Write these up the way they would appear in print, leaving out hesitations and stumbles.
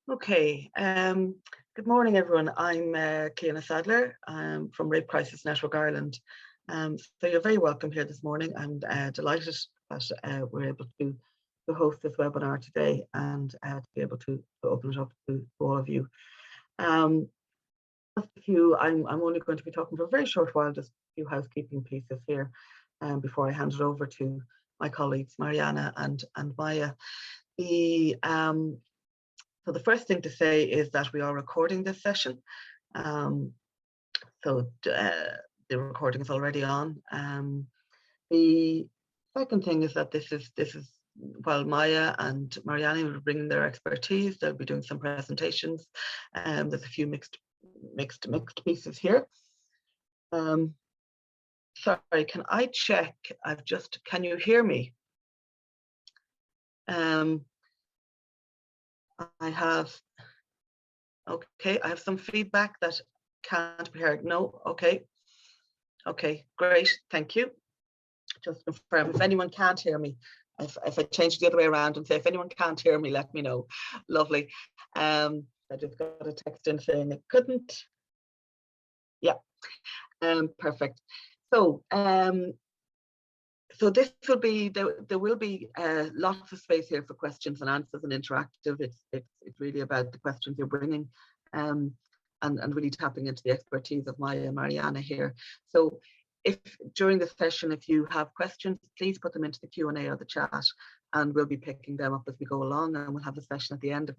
Okay, good morning, everyone. I'm Ciana Sadler from Rape Crisis Network Ireland. So you're very welcome here this morning. I'm delighted that we're able to host this webinar today and to be able to open it up to all of you. Just a few, I'm only going to be talking for a very short while, just a few housekeeping pieces here before I hand it over to my colleagues, Marijana and Maja. So the first thing to say is that we are recording this session. So the recording is already on. The second thing is that this is while Maja and Marijana will bring their expertise, they'll be doing some presentations. There's a few mixed pieces here. Sorry, can I check? Can you hear me? I have some feedback that can't be heard. No, okay, great, thank you. Just confirm if anyone can't hear me. If I change the other way around and say if anyone can't hear me, let me know. Lovely. I just got a text in saying it couldn't. Yeah, perfect. So so this will be, there will be lots of space here for questions and answers and interactive. It's really about the questions you're bringing and really tapping into the expertise of Maja and Marijana here. So if during the session, if you have questions, please put them into the Q&A or the chat, and we'll be picking them up as we go along, and we'll have a session at the end. If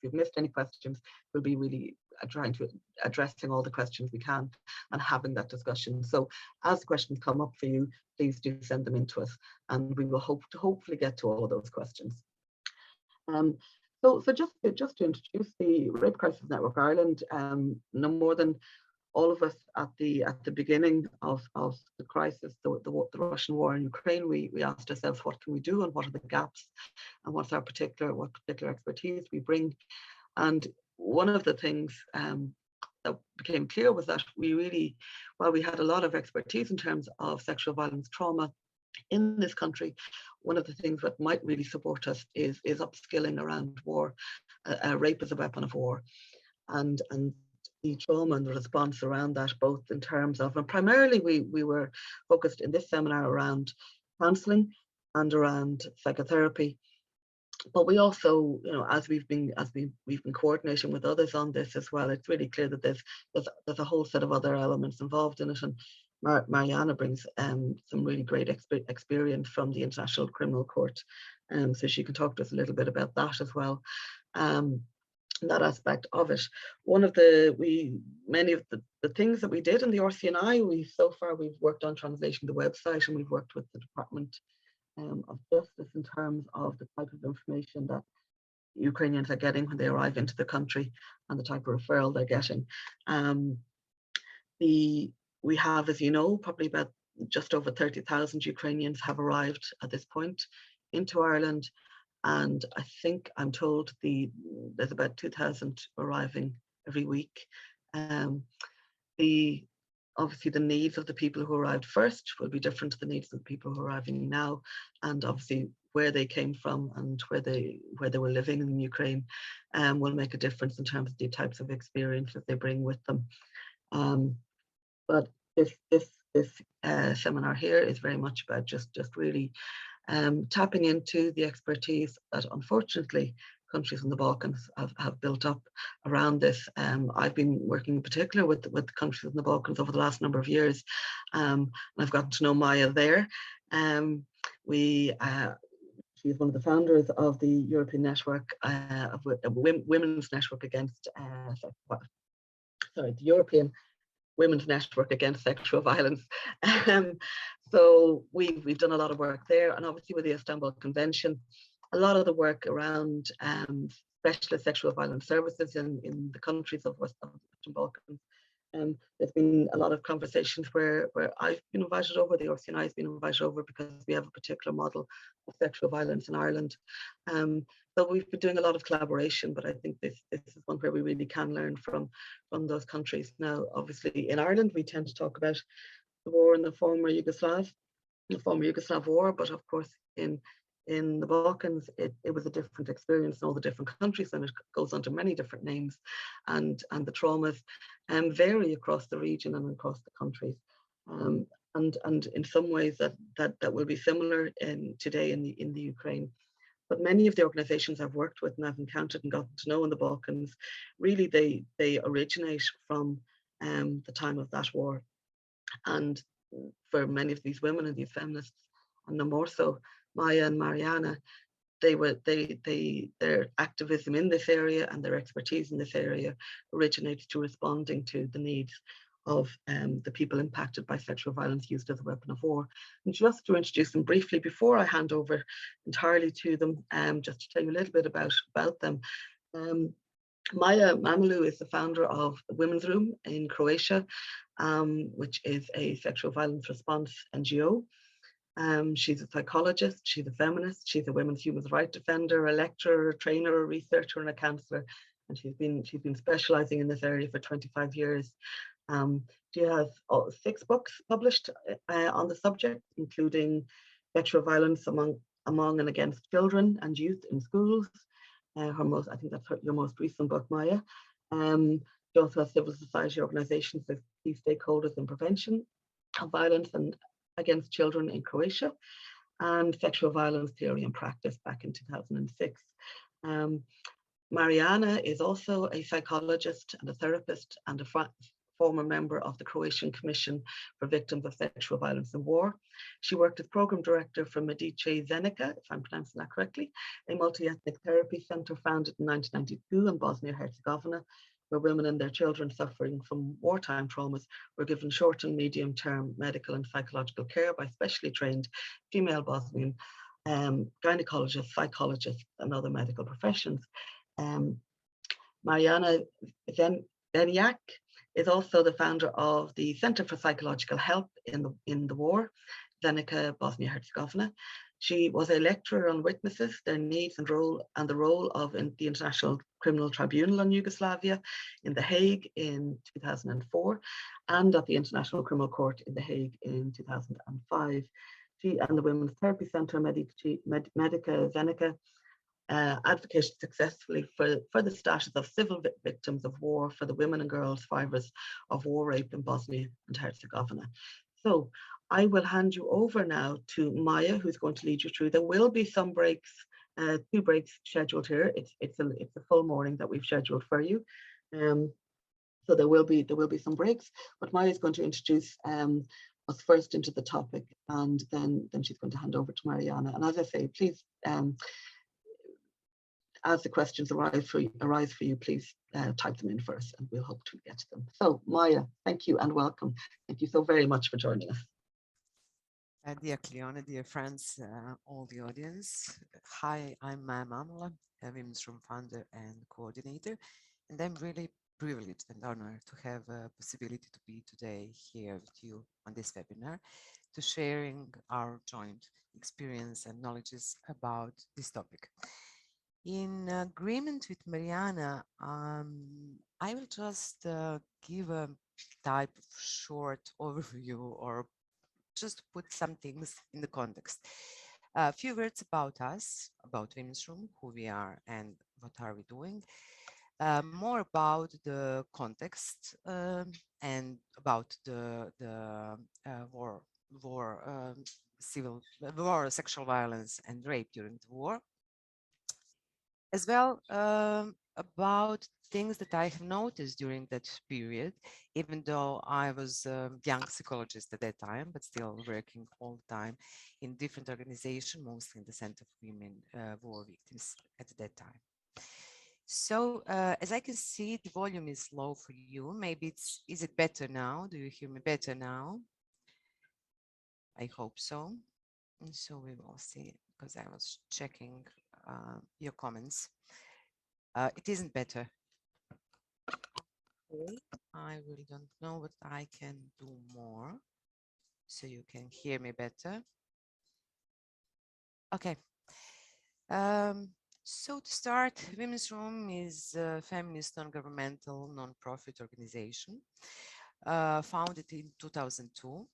you've missed any questions, we'll be really trying to addressing all the questions we can and having that discussion. So as questions come up for you, please do send them in to us, and we will hopefully get to all of those questions. So just to introduce the Rape Crisis Network Ireland, no more than all of us at the beginning of the crisis, the Russian war in Ukraine, we asked ourselves, what can we do and what are the gaps and what particular expertise we bring. And one of the things that became clear was that while we had a lot of expertise in terms of sexual violence trauma in this country, one of the things that might really support us is upskilling around war. Rape is a weapon of war, and the trauma and the response around that, both in terms of, and primarily we were focused in this seminar around counselling and around psychotherapy. But we also, as we've been coordinating with others on this as well, it's really clear that there's a whole set of other elements involved in it. And Marijana brings some really great experience from the International Criminal Court, so she can talk to us a little bit about that as well. That aspect of it. Many of the things that we did in the RCNI, we've worked on translating the website, and we've worked with the Department of Justice in terms of the type of information that Ukrainians are getting when they arrive into the country and the type of referral they're getting. We have, as you know, probably about just over 30,000 Ukrainians have arrived at this point into Ireland. And I think I'm told there's about 2,000 arriving every week. Obviously the needs of the people who arrived first will be different to the needs of the people who are arriving now, and obviously where they came from and where they were living in Ukraine will make a difference in terms of the types of experiences they bring with them. But this seminar here is very much about just really tapping into the expertise that unfortunately countries in the Balkans have built up around this. I've been working in particular with countries in the Balkans over the last number of years, and I've gotten to know Maja there. She's one of the founders of the European Network of Women's Network Against the European Women's Network Against Sexual Violence. So we've done a lot of work there, and obviously with the Istanbul Convention, a lot of the work around specialist sexual violence services in the countries of Western Balkans. There's been a lot of conversations where I've been invited over, the RCNI has been invited over, because we have a particular model of sexual violence in Ireland. So we've been doing a lot of collaboration, but I think this is one where we really can learn from those countries. Now, obviously in Ireland, we tend to talk about the war in the former Yugoslav war, but of course in In the Balkans, it was a different experience in all the different countries, and it goes under many different names, and the traumas vary across the region and across the countries. And in some ways that will be similar today in the Ukraine. But many of the organizations I've worked with and I've encountered and gotten to know in the Balkans, really they originate from the time of that war. And for many of these women and these feminists, and no more so, Maja and Marijana, their activism in this area and their expertise in this area originates to responding to the needs of the people impacted by sexual violence used as a weapon of war. And just to introduce them briefly before I hand over entirely to them, just to tell you a little bit about them. Maja Mamula is the founder of the Women's Room in Croatia, which is a sexual violence response NGO. She's a psychologist, she's a feminist, she's a women's human rights defender, a lecturer, a trainer, a researcher, and a counsellor. And she's been specialising in this area for 25 years. She has 6 books published on the subject, including sexual violence among and against children and youth in schools. I think that's your most recent book, Maja. She also has civil society organisations with key stakeholders in prevention of violence and against children in Croatia, and sexual violence theory and practice back in 2006. Marijana is also a psychologist and a therapist and a former member of the Croatian Commission for Victims of Sexual Violence in War. She worked as program director for Medici Ženska, if I'm pronouncing that correctly, a multi-ethnic therapy center founded in 1992 in Bosnia-Herzegovina, where women and their children suffering from wartime traumas were given short and medium-term medical and psychological care by specially trained female Bosnian gynecologists, psychologists, and other medical professions. Marijana Senjak is also the founder of the Center for Psychological Help in the War, Zenica, Bosnia-Herzegovina. She was a lecturer on witnesses, their needs and the role of the International Criminal Tribunal on Yugoslavia in The Hague in 2004, and at the International Criminal Court in The Hague in 2005. She and the Women's Therapy Center, Medica Zenica, advocated successfully for the status of civil victims of war for the women and girls survivors of war rape in Bosnia and Herzegovina. So I will hand you over now to Maja, who's going to lead you through. There will be some breaks, 2 breaks scheduled here. It's a full morning that we've scheduled for you. So there will be some breaks, but Maja is going to introduce us first into the topic, and then she's going to hand over to Marijana. And as I say, please, as the questions arise for you, please type them in first, and we'll hope to get to them. So Maja, thank you and welcome. Thank you so very much for joining us. Dear Cleona, dear friends, all the audience. Hi, I'm Mamula, a Women's Room founder and coordinator, and I'm really privileged and honored to have a possibility to be today here with you on this webinar, to sharing our joint experience and knowledges about this topic. In agreement with Marijana, I will just give a type of short overview, or just put some things in the context. A few words about us, about Women's Room, who we are and what are we doing. More about the context and about the war, sexual violence and rape during the war. As well, about things that I have noticed during that period, even though I was a young psychologist at that time, but still working all the time in different organizations, mostly in the Center for Women War Victims at that time. So as I can see, the volume is low for you. Maybe is it better now? Do you hear me better now? I hope so. And so we will see, because I was checking your comments. It isn't better. I really don't know, but I can do more so you can hear me better. Okay. So to start, Women's Room is a feminist non-governmental non-profit organization founded in 2002.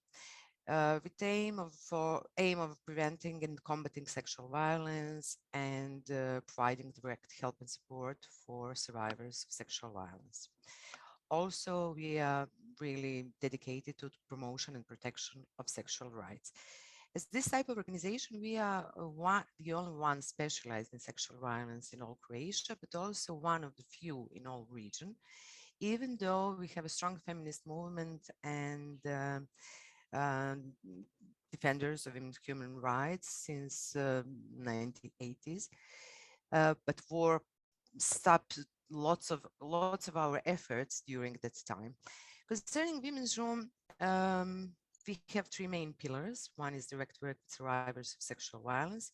with aim of preventing and combating sexual violence and providing direct help and support for survivors of sexual violence. Also, we are really dedicated to the promotion and protection of sexual rights. As this type of organization, we are the only one specialized in sexual violence in all Croatia, but also one of the few in all region, even though we have a strong feminist movement and um, defenders of human rights since 1980s, but war stopped lots of our efforts during that time. Concerning women's room, we have three main pillars. One is direct work with survivors of sexual violence,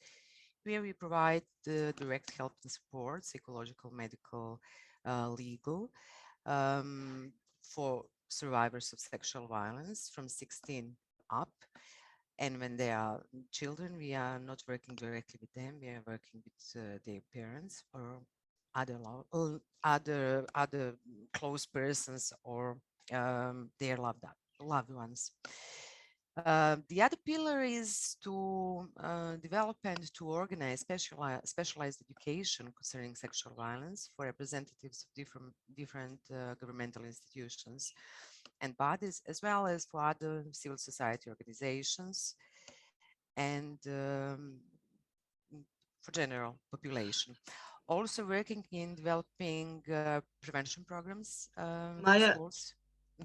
where we provide direct help and support, psychological, medical, legal, for survivors of sexual violence from 16 up. And when they are children, we are not working directly with them. We are working with their parents or other close persons or their loved ones. The other pillar is to develop and to organize specialized education concerning sexual violence for representatives of different governmental institutions and bodies, as well as for other civil society organizations and for general population. Also working in developing prevention programs in Maya, schools.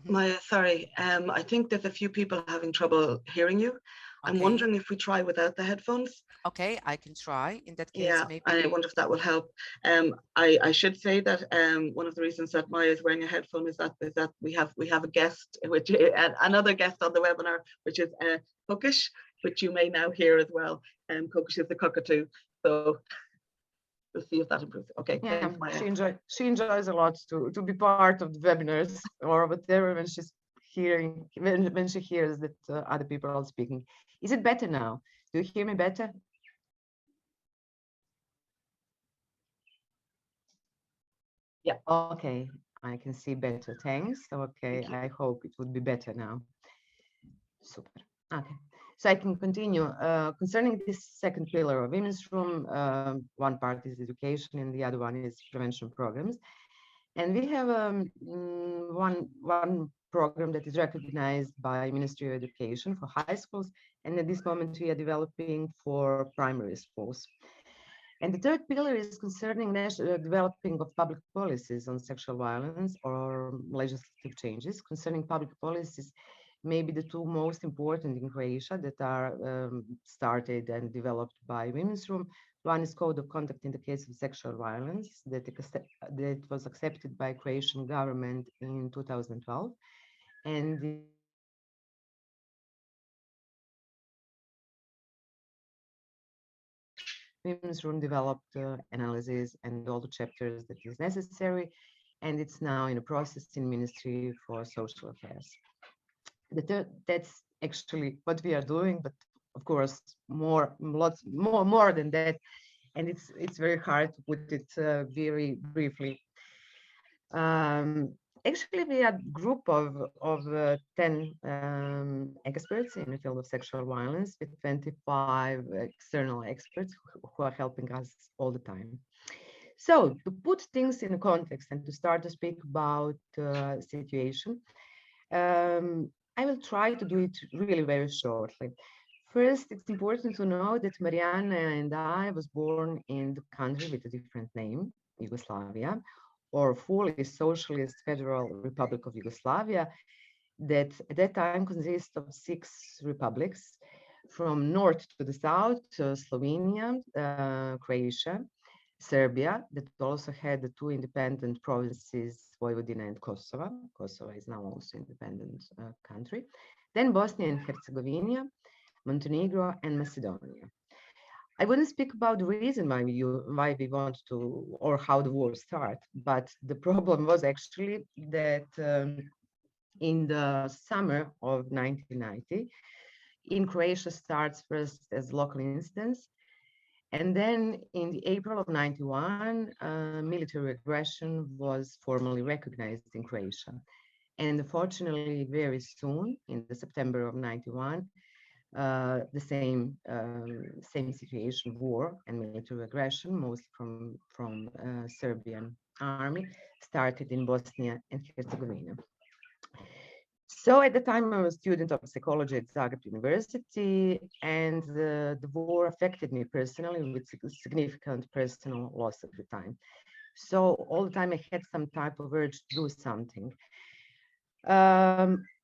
Maya, sorry. I think there's a few people having trouble hearing you. I'm Okay. wondering if we try without the headphones. Okay, I can try. In that case, Yeah, I maybe. wonder if that will help. I should say that one of the reasons that Maya is wearing a headphone is that we have a guest, which another guest on the webinar, which is Cookish, which you may now hear as well. Cookish is the cockatoo, so we'll see if that improves. Okay, Yeah, thanks, Maya. she enjoys a lot to be part of the webinars or whatever when she's hearing when she hears that other people are speaking. Is it better now? Do you hear me better? Yeah. Okay, I can see better. Thanks. Okay, Thank you. I hope it would be better now. Super. Okay, so I can continue. Concerning this second pillar of women's room, one part is education and the other one is prevention programs. And we have one program that is recognized by Ministry of Education for high schools, and at this moment we are developing for primary schools. And the third pillar is concerning developing of public policies on sexual violence or legislative changes. Concerning public policies, maybe the two most important in Croatia that are started and developed by Women's Room. One is Code of Conduct in the case of sexual violence that was accepted by Croatian government in 2012. And the Women's Room developed analysis and all the chapters that is necessary. And it's now in a process in Ministry for Social Affairs. That's actually what we are doing, but of course, lots more than that. And it's very hard to put it very briefly. Actually, we are a group of 10 experts in the field of sexual violence with 25 external experts who are helping us all the time. So to put things in context and to start to speak about situation, I will try to do it really very shortly. First, it's important to know that Marijana and I was born in the country with a different name, Yugoslavia, or fully socialist Federal Republic of Yugoslavia, that at that time consists of 6 republics, from north to the south, Slovenia, Croatia, Serbia, that also had the 2 independent provinces, Vojvodina and Kosovo. Kosovo is now also independent country. Then Bosnia and Herzegovina, Montenegro, and Macedonia. I wouldn't speak about the reason why we want to, or how the war started, but the problem was actually that in the summer of 1990, in Croatia starts first as local instance, and then in the April of 91, military aggression was formally recognized in Croatia. And unfortunately, very soon, in the September of 91, the same situation, war and military aggression, mostly from Serbian army, started in Bosnia and Herzegovina. So at the time, I was a student of psychology at Zagreb University, and the war affected me personally with significant personal loss at the time. So all the time I had some type of urge to do something.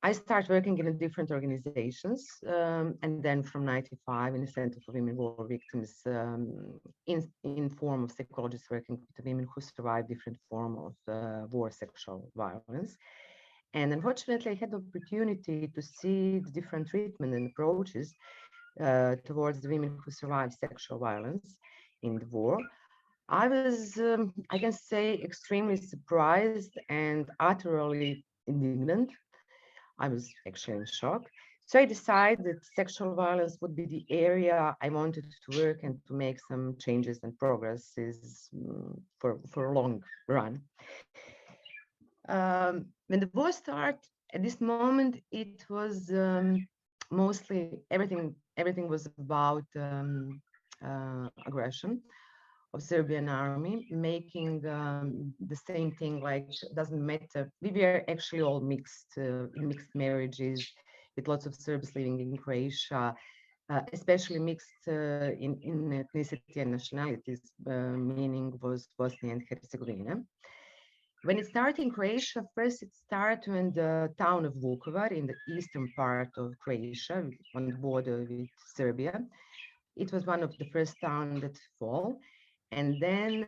I started working in different organizations, and then from 95 in the Center for Women War Victims, in form of psychologists working with women who survived different form of war sexual violence. And unfortunately, I had the opportunity to see the different treatment and approaches towards the women who survived sexual violence in the war. I was, I can say, extremely surprised and utterly indignant. I was actually in shock. So I decided that sexual violence would be the area I wanted to work and to make some changes and progresses for a long run. When the war started, at this moment, it was mostly everything was about aggression of Serbian army, making the same thing, like doesn't matter. We were actually all mixed marriages with lots of Serbs living in Croatia, especially mixed in ethnicity and nationalities, meaning was Bosnia and Herzegovina. When it started in Croatia, first it started in the town of Vukovar in the eastern part of Croatia on the border with Serbia. It was one of the first towns that fall. And then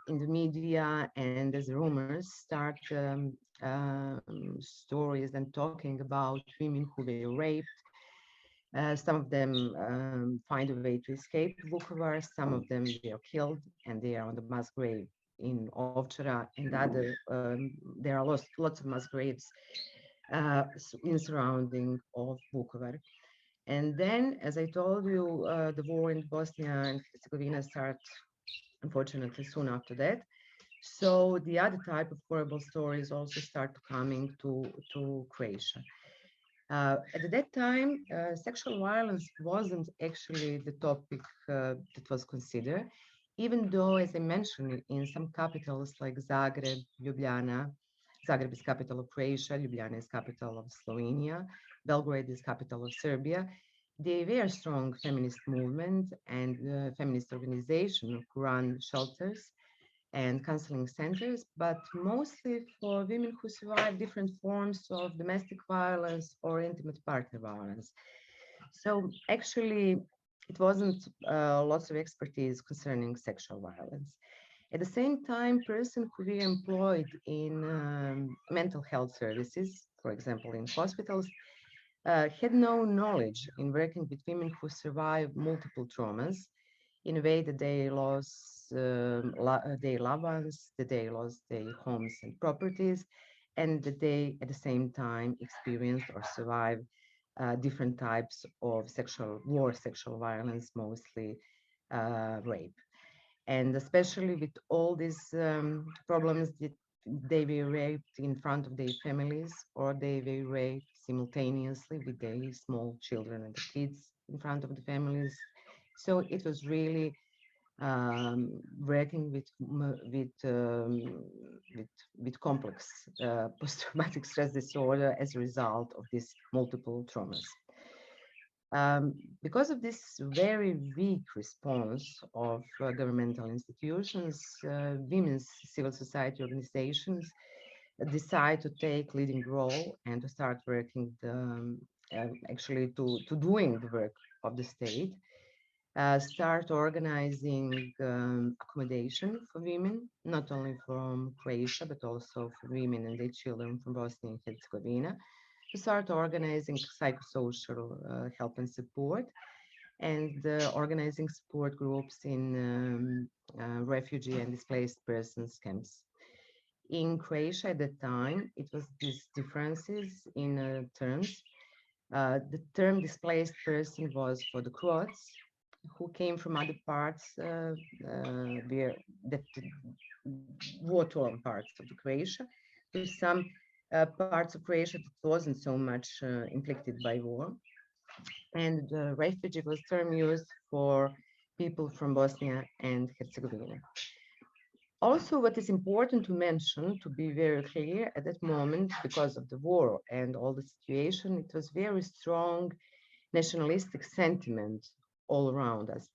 in the media and as rumors start stories and talking about women who were raped. Some of them find a way to escape Vukovar. Some of them they are killed and they are on the mass grave in Ovčara and other. There are lots of mass graves in surrounding of Vukovar. And then, as I told you, the war in Bosnia and Herzegovina started, unfortunately, soon after that. So the other type of horrible stories also start coming to Croatia. At that time, sexual violence wasn't actually the topic that was considered, even though, as I mentioned, in some capitals like Zagreb, Ljubljana, Zagreb is capital of Croatia, Ljubljana is capital of Slovenia, Belgrade is capital of Serbia. They were strong feminist movement and feminist organization who run shelters and counseling centers, but mostly for women who survive different forms of domestic violence or intimate partner violence. So actually, it wasn't lots of expertise concerning sexual violence. At the same time, persons who were employed in mental health services, for example, in hospitals, had no knowledge in working with women who survive multiple traumas in a way that they lost their loved ones, that they lost their homes and properties, and that they at the same time experienced or survived different types of sexual violence, mostly rape. And especially with all these problems that they were raped in front of their families or they were raped simultaneously with their small children and the kids in front of the families. So it was really working with complex post-traumatic stress disorder as a result of these multiple traumas. Because of this very weak response of governmental institutions, women's civil society organizations decide to take leading role and to start working actually to doing the work of the state. Start organizing accommodation for women, not only from Croatia, but also for women and their children from Bosnia and Herzegovina. To start organizing psychosocial help and support, and organizing support groups in refugee and displaced persons camps. In Croatia at that time, it was these differences in terms. The term displaced person was for the Croats who came from other parts where that war-torn parts of the Croatia, to some parts of Croatia that wasn't so much inflicted by war. And refugee was term used for people from Bosnia and Herzegovina. Also, what is important to mention, to be very clear, at that moment, because of the war and all the situation, it was very strong nationalistic sentiment all around us.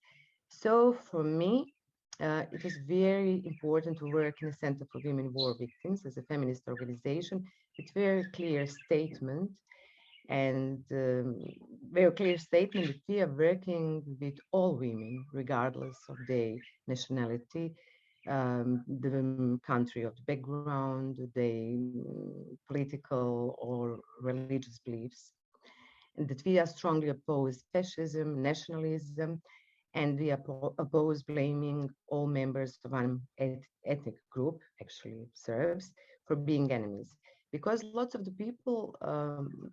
So for me, it was very important to work in the Center for Women War Victims as a feminist organization with very clear statement and very clear statement that we are working with all women, regardless of their nationality, the country of the background, the political or religious beliefs, and that we are strongly opposed fascism, nationalism, and we oppose blaming all members of one ethnic group, actually Serbs, for being enemies. Because lots of the people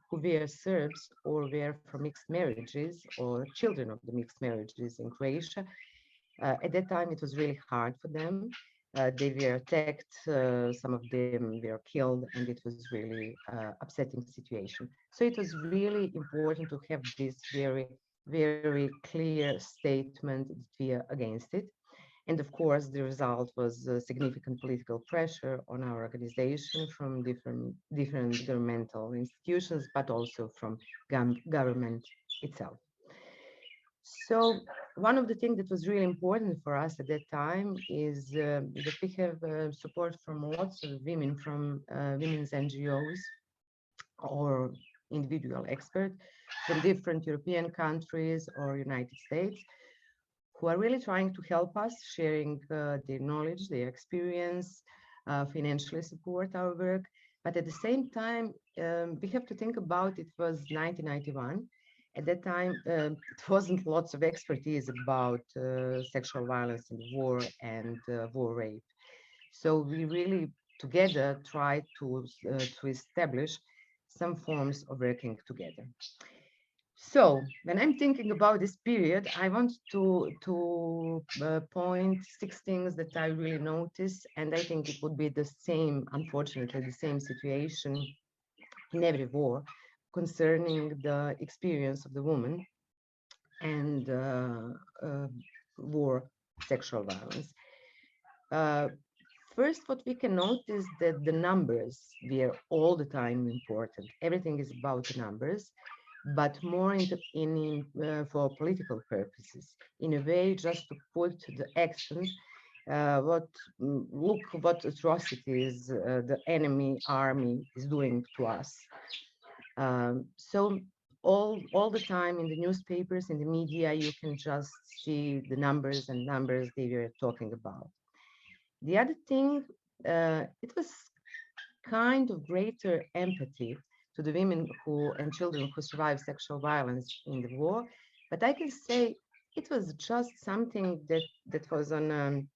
who were Serbs or were from mixed marriages or children of the mixed marriages in Croatia, at that time it was really hard for them. They were attacked, some of them were killed, and it was really upsetting situation. So it was really important to have this very clear statement that we are against it. And of course, the result was significant political pressure on our organization from different governmental institutions, but also from government itself. So one of the things that was really important for us at that time is that we have support from lots of women from women's NGOs or individual experts from different European countries or United States who are really trying to help us, sharing their knowledge, their experience, financially support our work. But at the same time, we have to think about it was 1991. At that time, it wasn't lots of expertise about sexual violence in war and war rape. So we really together tried to establish some forms of working together. So when I'm thinking about this period, I want to point 6 things that I really noticed, and I think it would be the same, unfortunately, the same situation in every war concerning the experience of the woman and war sexual violence. First, what we can notice that the numbers were all the time important. Everything is about the numbers, but more for political purposes, in a way just to put the action, look what atrocities the enemy army is doing to us. So all the time in the newspapers, in the media, you can just see the numbers and numbers they were talking about. The other thing, it was kind of greater empathy to the women who and children who survived sexual violence in the war. But I can say it was just something that was on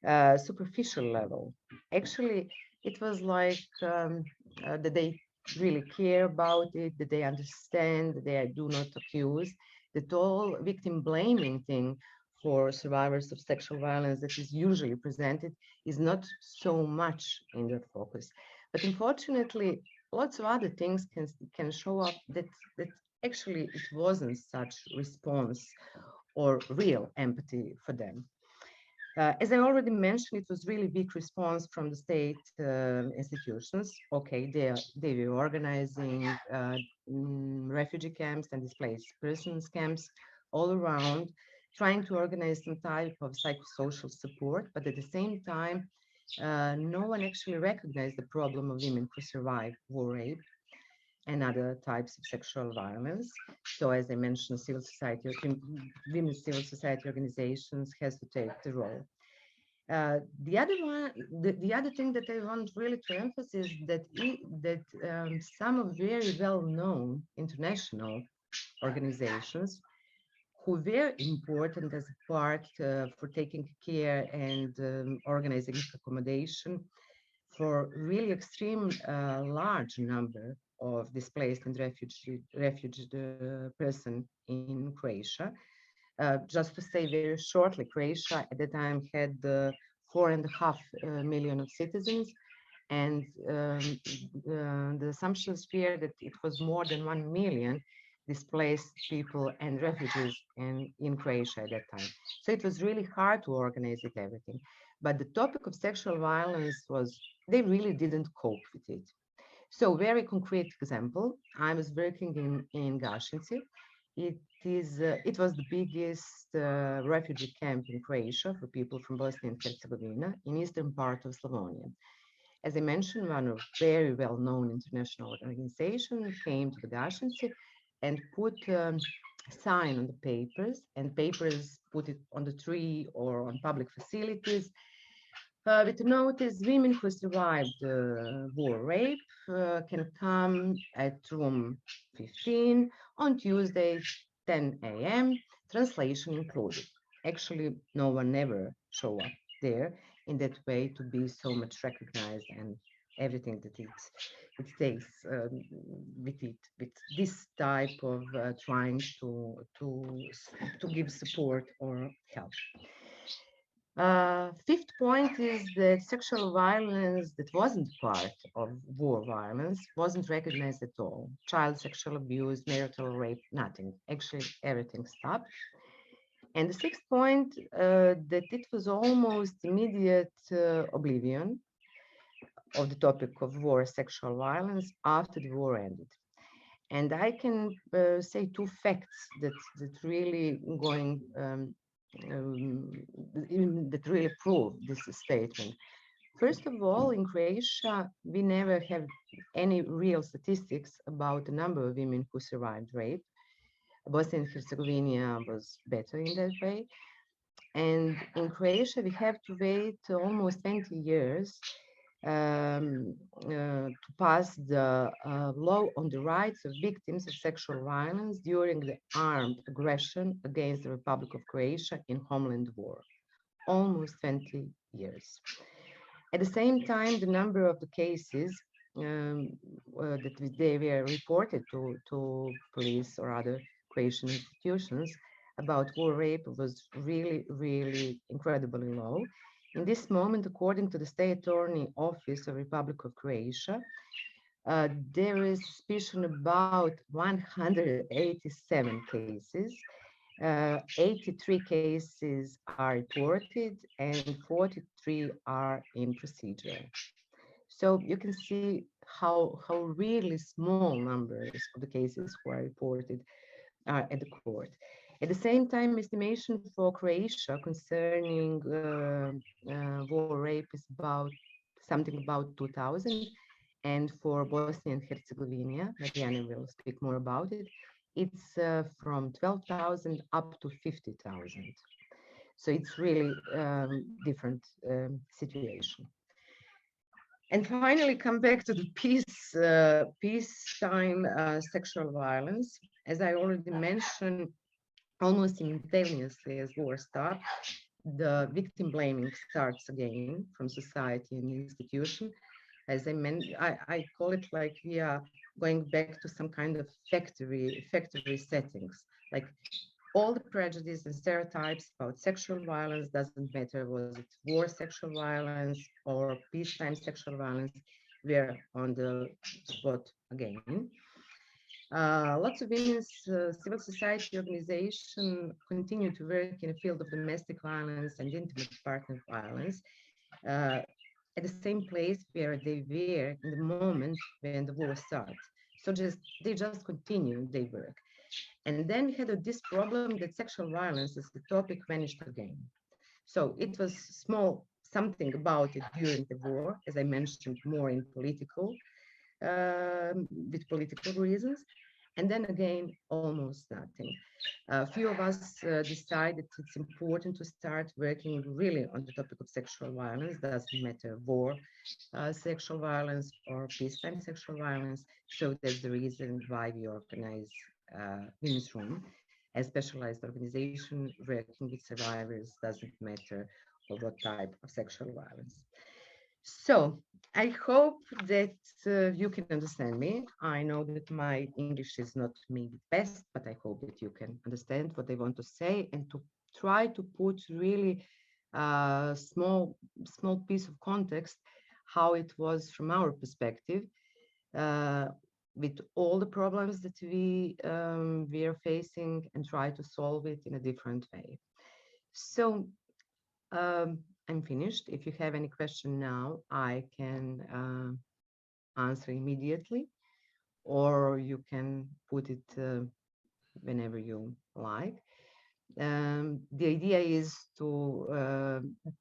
a superficial level. Actually, it was like that they really care about it, that they understand, that they do not accuse, that all victim blaming thing for survivors of sexual violence that is usually presented is not so much in their focus. But unfortunately, lots of other things can show up that actually it wasn't such response or real empathy for them. As I already mentioned, it was really big response from the state institutions. Okay, they were organizing refugee camps and displaced persons camps all around, trying to organize some type of psychosocial support, but at the same time, no one actually recognized the problem of women who survive war rape and other types of sexual violence. So as I mentioned, civil society, women's civil society organizations has to take the role. The other thing that I want really to emphasize that some of very well-known international organizations who were important as a part for taking care and organizing accommodation for really extreme large number of displaced and refugee person in Croatia. Just to say very shortly, Croatia at the time had 4.5 million of citizens, And the assumptions were that it was more than 1 million displaced people and refugees in Croatia at that time. So it was really hard to organize it, everything. But the topic of sexual violence was, they really didn't cope with it. So very concrete example, I was working in Gašinci. It was the biggest refugee camp in Croatia for people from Bosnia and Herzegovina in eastern part of Slavonia. As I mentioned, one of very well-known international organization came to the Gašinci and put a sign on the papers, and papers put it on the tree or on public facilities with the notice, women who survived war rape can come at room 15 on Tuesday, 10 a.m., translation included. Actually, no one ever show up there in that way to be so much recognized and everything that it takes with this type of trying to give support or help. Fifth point is that sexual violence that wasn't part of war violence wasn't recognized at all. Child sexual abuse, marital rape, nothing. Actually, everything stopped. And the sixth point, that it was almost immediate oblivion of the topic of war, sexual violence after the war ended. And I can say two facts that really going that really prove this statement. First of all, in Croatia, we never have any real statistics about the number of women who survived rape. Bosnia and Herzegovina was better in that way. And in Croatia, we have to wait almost 20 years to pass the law on the rights of victims of sexual violence during the armed aggression against the Republic of Croatia in homeland war. Almost 20 years. At the same time, the number of the cases that they were reported to police or other Croatian institutions about war rape was really, really incredibly low. In this moment, according to the State Attorney Office of Republic of Croatia, there is suspicion about 187 cases. 83 cases are reported and 43 are in procedure. So you can see how really small numbers of the cases who are reported are at the court. At the same time, estimation for Croatia concerning war rape is something about 2,000. And for Bosnia and Herzegovina, Marijana will speak more about it, it's from 12,000 up to 50,000. So it's really different situation. And finally, come back to the peacetime sexual violence. As I already mentioned, almost simultaneously as war stopped, the victim blaming starts again from society and institution. As I mentioned, I call it like we are going back to some kind of factory settings. Like all the prejudice and stereotypes about sexual violence doesn't matter. Was it war sexual violence or peacetime sexual violence? We're on the spot again. Lots of women's civil society organizations continue to work in the field of domestic violence and intimate partner violence at the same place where they were in the moment when the war started. So they just continue their work. And then we had this problem that sexual violence as the topic vanished again. So it was something about it during the war, as I mentioned, more in with political reasons. And then again, almost nothing. A few of us decided it's important to start working really on the topic of sexual violence. Doesn't matter war sexual violence or peacetime sexual violence. So that's the reason why we organize Women's Room, a specialized organization working with survivors, doesn't matter of what type of sexual violence. So I hope that you can understand me. I know that my English is not maybe best, but I hope that you can understand what I want to say and to try to put really small piece of context how it was from our perspective, with all the problems that we are facing, and try to solve it in a different way. So I'm finished. If you have any question now, I can answer immediately, or you can put it whenever you like. The idea is to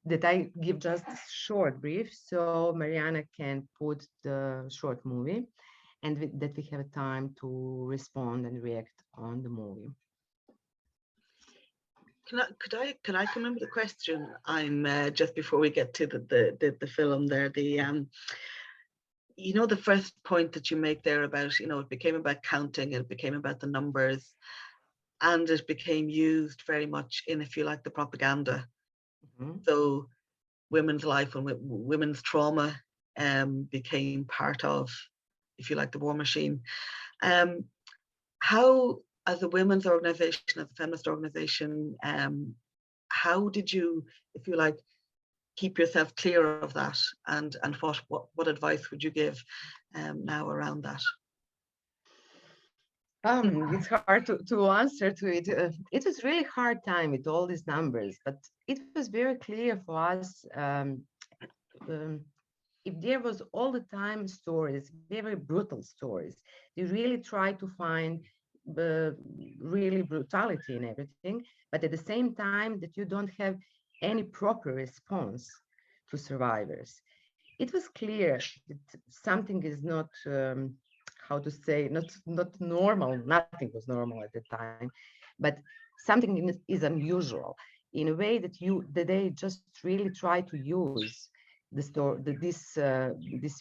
that I give just a short brief, so Marijana can put the short movie, and that we have time to respond and react on the movie. Can I come in with a question? I'm just before we get to the film there, you know, the first point that you make there about, you know, it became about counting, it became about the numbers, and it became used very much in, if you like, the propaganda. Mm-hmm. So women's life and women's trauma became part of, if you like, the war machine. How, as a women's organization, as a feminist organization, how did you, if you like, keep yourself clear of that, and what advice would you give now around that? It's hard to answer to it. It was really hard time with all these numbers, but it was very clear for us. If there was all the time stories, very brutal stories, they really try to find really brutality in everything, but at the same time that you don't have any proper response to survivors. It was clear that something is not, how to say, not normal. Nothing was normal at the time, but something is unusual in a way that they just really try to use these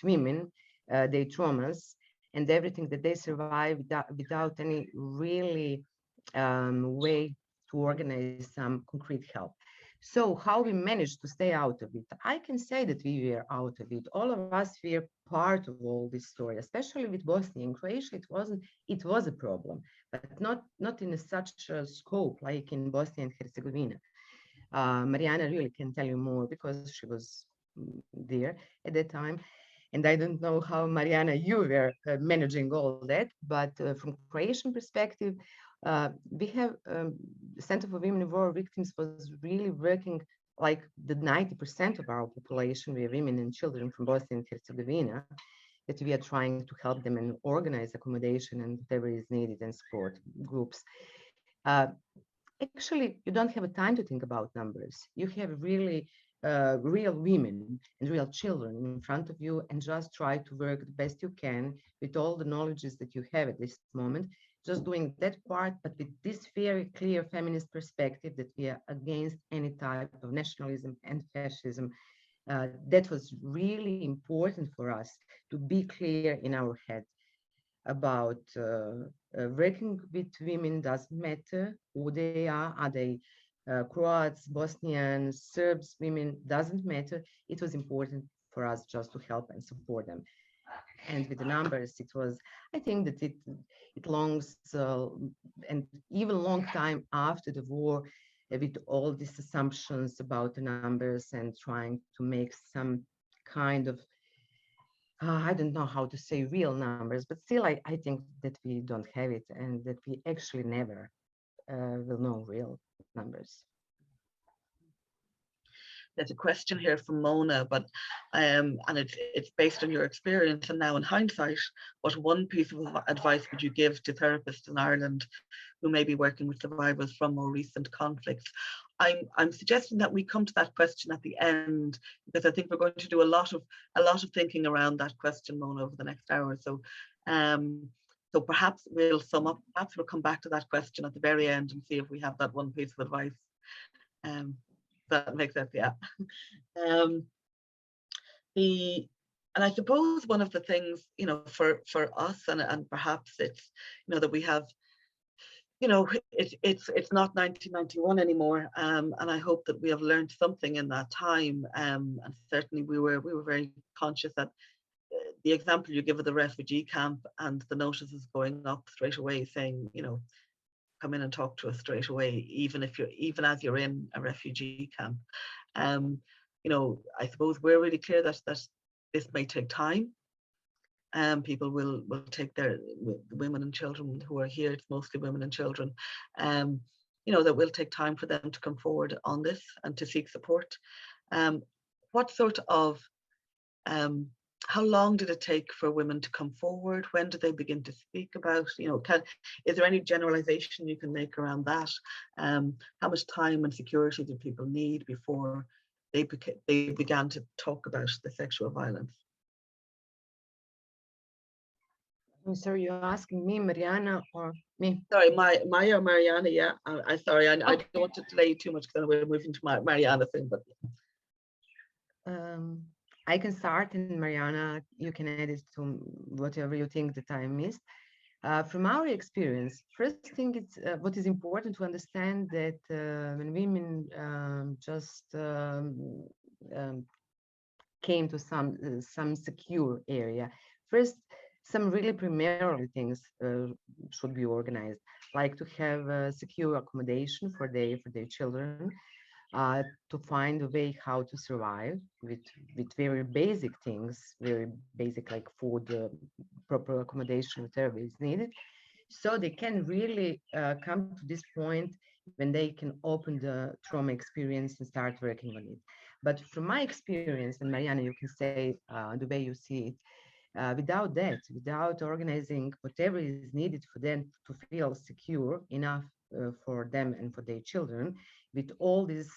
women, their traumas and everything that they survive without any really way to organize some concrete help. So how we managed to stay out of it? I can say that we were out of it. All of us were part of all this story, especially with Bosnia and Croatia. It was a problem, but not in such a scope like in Bosnia and Herzegovina. Marijana really can tell you more because she was there at that time. And I don't know how, Marijana, you were managing all that, but from Croatian perspective, we have the Center for Women in War Victims was really working like the 90% of our population were women and children from Bosnia and Herzegovina, that we are trying to help them and organize accommodation and whatever is needed and support groups. Actually, you don't have a time to think about numbers. You have really real women and real children in front of you, and just try to work the best you can with all the knowledges that you have at this moment, just doing that part, but with this very clear feminist perspective that we are against any type of nationalism and fascism. That was really important for us to be clear in our head about working with women. Doesn't matter who they are they Croats, Bosnians, Serbs, women, doesn't matter. It was important for us just to help and support them. And with the numbers, it was, I think that it longs and even long time after the war, with all these assumptions about the numbers and trying to make some kind of I don't know how to say real numbers, but still I think that we don't have it, and that we actually never will know real numbers. There's a question here from Mona, but and it's based on your experience and now in hindsight, what one piece of advice would you give to therapists in Ireland who may be working with survivors from more recent conflicts? I'm suggesting that we come to that question at the end, because I think we're going to do a lot of thinking around that question, Mona, over the next hour. So so perhaps we'll sum up, perhaps we'll come back to that question at the very end and see if we have that one piece of advice. That makes sense, yeah. And I suppose one of the things, you know, for us, and perhaps it's, you know, that we have, you know, it's not 1991 anymore, and I hope that we have learned something in that time, and certainly we were very conscious that the example you give of the refugee camp and the notices going up straight away saying, you know, come in and talk to us straight away, even as you're in a refugee camp. You know, I suppose we're really clear that this may take time. People will take their women and children who are here. It's mostly women and children. That will take time for them to come forward on this and to seek support. What sort of how long did it take for women to come forward? When did they begin to speak about? Is there any generalization you can make around that? How much time and security did people need before they began to talk about the sexual violence? I'm sorry, you're asking me, Marijana, or me? Sorry, Maja or Marijana, yeah. I'm sorry, I don't want to delay you too much because we're moving to Marijana thing, but. I can start, and Marijana, you can add it to whatever you think that I missed. From our experience, first thing, it's what is important to understand that when women came to some secure area, first, some really primarily things should be organized, like to have secure accommodation for their children, to find a way how to survive with very basic things, very basic like food, proper accommodation, whatever is needed. So they can really come to this point when they can open the trauma experience and start working on it. But from my experience, and Marijana, you can say the way you see it, without that, without organizing whatever is needed for them to feel secure enough for them and for their children, with all this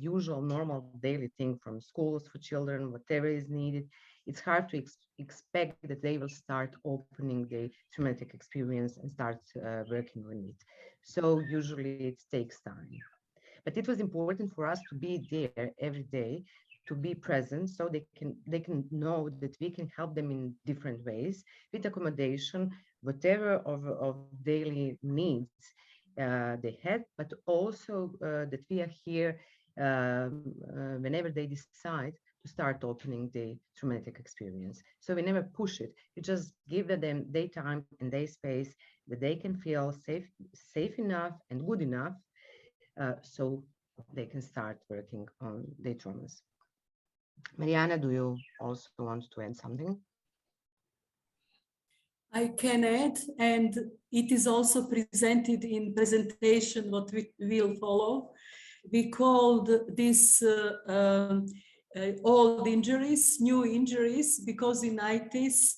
usual normal daily thing from schools for children, whatever is needed, it's hard to expect that they will start opening the traumatic experience and start working on it. So usually it takes time. But it was important for us to be there every day, to be present, so they can know that we can help them in different ways with accommodation, whatever of daily needs they had, but also that we are here whenever they decide to start opening the traumatic experience. So we never push it. We just give them their time and their space that they can feel safe enough and good enough, so they can start working on their traumas. Marijana, do you also want to add something? I can add, and it is also presented in presentation what we will follow. We called this old injuries, new injuries, because in 90s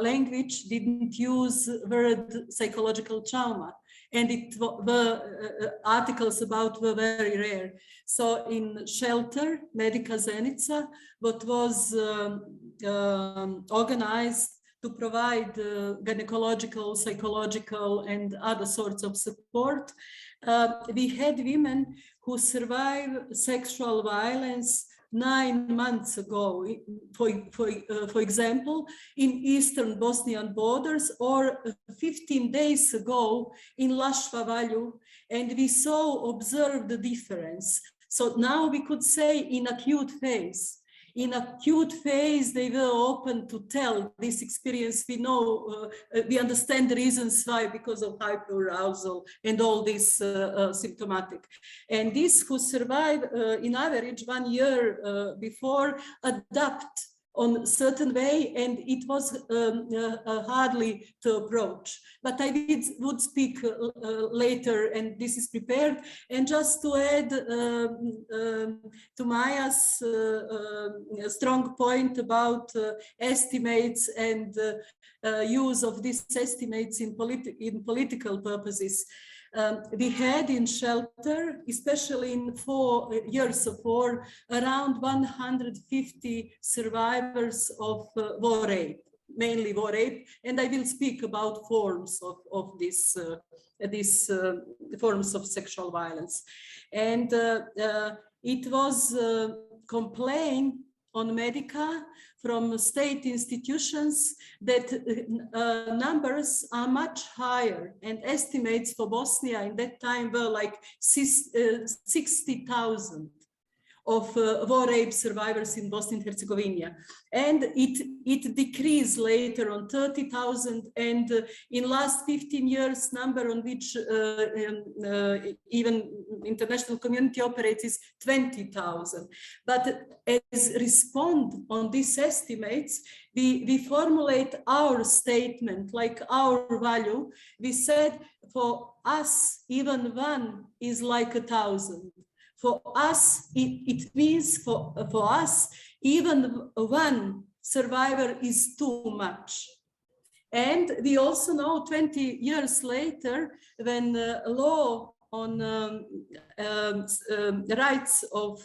language didn't use word psychological trauma, and the articles about were very rare. So in shelter, Medica Zenica, what was organized to provide gynecological, psychological, and other sorts of support. We had women who survived sexual violence 9 months ago, for example, in eastern Bosnian borders, or 15 days ago in Lašva Valju, and we observed the difference. So now we could say in acute phase. In acute phase, they were open to tell this experience. We know, we understand the reasons why, because of hyperarousal and all this symptomatic. And these who survive in average 1 year before adapt on a certain way, and it was hardly to approach. But I would speak later, and this is prepared. And just to add to Maja's strong point about estimates and use of these estimates in political purposes. We had in shelter, especially in 4 years of war, around 150 survivors of war rape, mainly war rape, and I will speak about forms of these forms of sexual violence. And it was complained on Medica from state institutions that numbers are much higher, and estimates for Bosnia in that time were like 60,000 of war rape survivors in Bosnia and Herzegovina. And it decreased later on 30,000, and in last 15 years, number on which even international community operates is 20,000. But as respond on these estimates, we formulate our statement, like our value. We said, for us, even one is like 1,000. For us, it means for us, even one survivor is too much. And we also know 20 years later, when law on rights of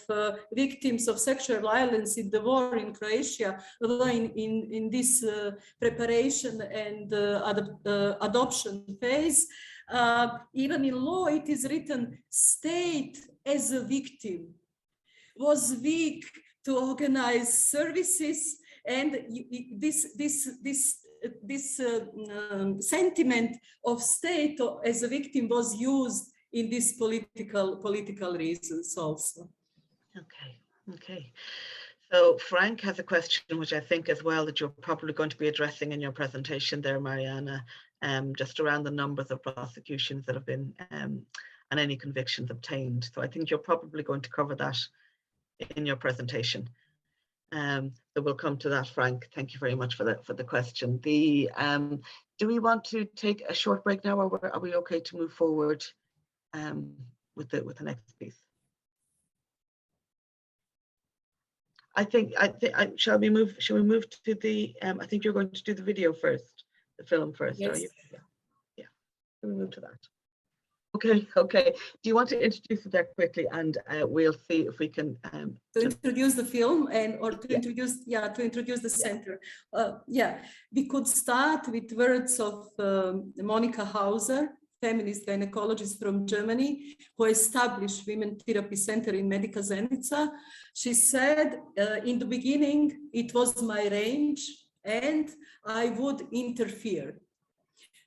victims of sexual violence in the war in Croatia were in this preparation and adoption phase, even in law it is written, state as a victim was weak to organize services, and this sentiment of state as a victim was used in these political reasons also. Okay. So Frank has a question, which I think as well that you're probably going to be addressing in your presentation there, Marijana, just around the numbers of prosecutions that have been and any convictions obtained. So I think you're probably going to cover that in your presentation. So we'll come to that, Frank. Thank you very much for the question. Do we want to take a short break now, or are we okay to move forward with the next piece? Shall we move to the? I think you're going to do the video first, the film first. Yes. Are you? Yeah. Can we move to that? Okay. Do you want to introduce it there quickly, and we'll see if we can to introduce the film or to introduce the center. We could start with words of Monika Hauser, feminist gynecologist from Germany, who established Women Therapy Center in Medica Zenica. She said, in the beginning, it was my range and I would interfere.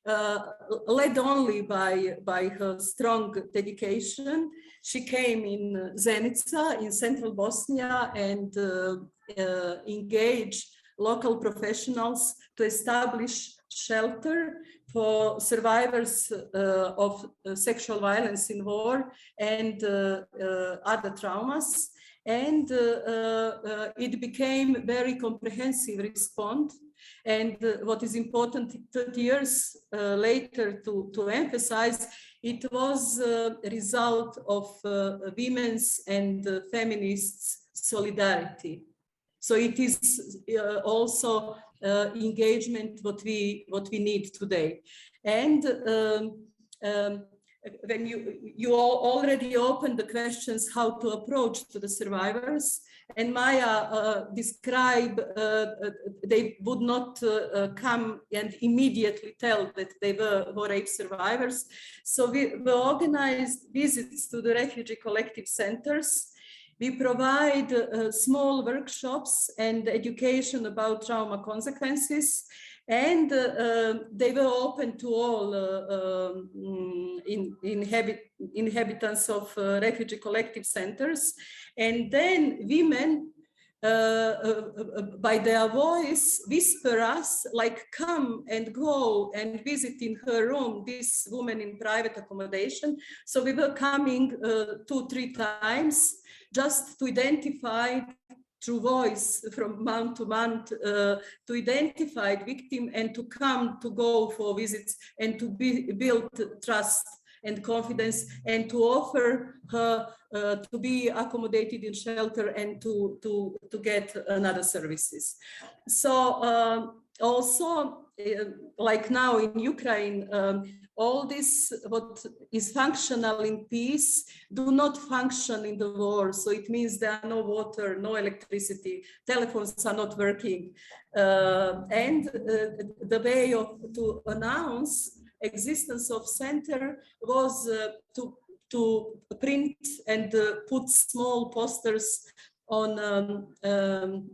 Led only by her strong dedication, she came in Zenica in central Bosnia and engaged local professionals to establish shelter for survivors of sexual violence in war and other traumas. And it became very comprehensive response. And what is important 30 years later to emphasize, it was a result of women's and feminists' solidarity. So it is also engagement what we need today. And when you already opened the questions how to approach to the survivors, and Maja described they would not come and immediately tell that they were rape survivors. So we organized visits to the refugee collective centers. We provide small workshops and education about trauma consequences, and they were open to all inhabitants of refugee collective centers. And then women, by their voice, whisper us, like, come and go and visit in her room, this woman in private accommodation. So we were coming 2-3 times just to identify through voice from month to month, to identify the victim and to come to go for visits and to build trust and confidence and to offer her to be accommodated in shelter and to get another services. So also, like now in Ukraine, all this what is functional in peace do not function in the war. So it means there are no water, no electricity, telephones are not working. And the way to announce existence of center was to print and put small posters on